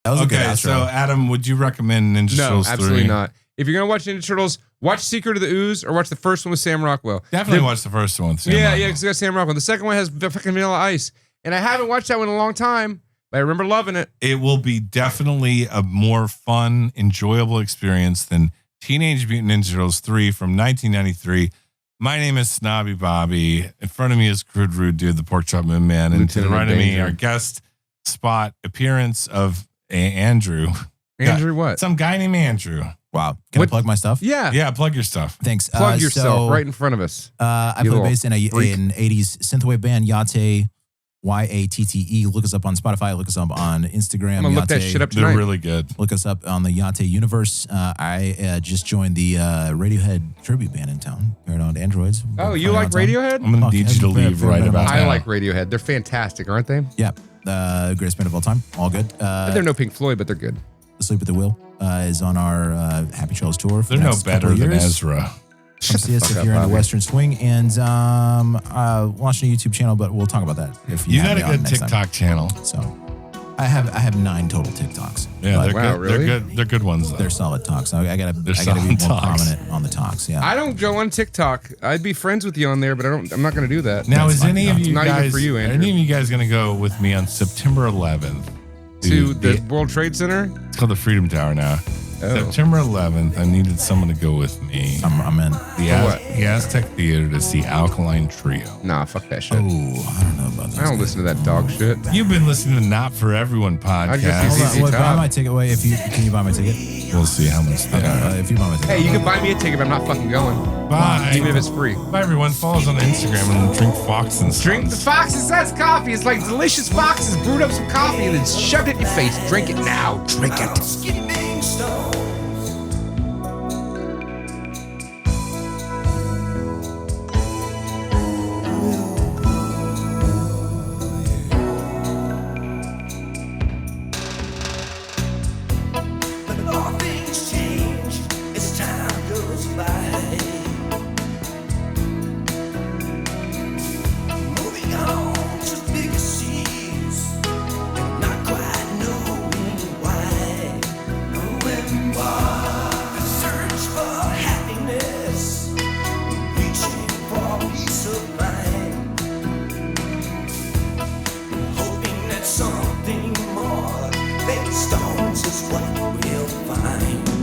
That was a good outro. So, Adam, would you recommend Ninja Turtles 3? No, absolutely not. If you're going to watch Ninja Turtles, watch Secret of the Ooze or watch the first one with Sam Rockwell. Definitely watch the first one with Sam Rockwell. Yeah, because it's got Sam Rockwell. The second one has fucking Vanilla Ice. And I haven't watched that one in a long time, but I remember loving it. It will be definitely a more fun, enjoyable experience than Teenage Mutant Ninja Turtles 3 from 1993. My name is Snobby Bobby. In front of me is Crude Rude Dude, the Pork Chop Moon Man. And to the right of me, our guest spot appearance of Andrew. Andrew what? Some guy named Andrew. Wow. Can I plug my stuff? Yeah, plug your stuff. Thanks. Plug yourself right in front of us. I play bass in an 80s synthwave band, Yatte, Yatte. Look us up on Spotify. Look us up on Instagram. I'm going to look that shit up tonight. They're really good. Look us up on the Yatte universe. I just joined the Radiohead tribute band in town. Paranoid Androids. Oh, you like Radiohead? I'm going to need you to leave right about now. I like Radiohead. They're fantastic, aren't they? Yeah. Greatest band of all time. All good. They're no Pink Floyd, but they're good. Sleep at the Wheel is on our Happy Trails tour. They're no better than Ezra. Come see us if you're in the Western Swing, and launching a YouTube channel, but we'll talk about that. If you got a good TikTok channel, so I have 9 total TikToks. Yeah, they're good. Really? They're good. They're good ones. Though. They're solid talks. I gotta be more prominent on the talks. Yeah, I don't go on TikTok. I'd be friends with you on there, but I'm not going to do that. Now, is any of you guys? Not even for you, Andrew. Any of you guys going to go with me on September 11th to the World Trade Center? It's called the Freedom Tower now. Oh. September 11th, I needed someone to go with me. I'm in. The Aztec Theater to see Alkaline Trio. Nah, fuck that shit. Oh, I don't know about that. I don't listen to that dog shit. You've been listening to Not For Everyone podcast. Buy my ticket. Wait, can you buy my ticket? We'll see how much. If you buy my ticket. Hey, you can buy me a ticket, but I'm not fucking going. Bye. Even if it's free. Bye, everyone. Follow us on Instagram and drink Fox and Sons. Drink the Fox and Sons coffee. It's like delicious foxes brewed up some coffee and then shoved it in your face. Drink it now. Drink it. something more. Baby stones is what we'll find.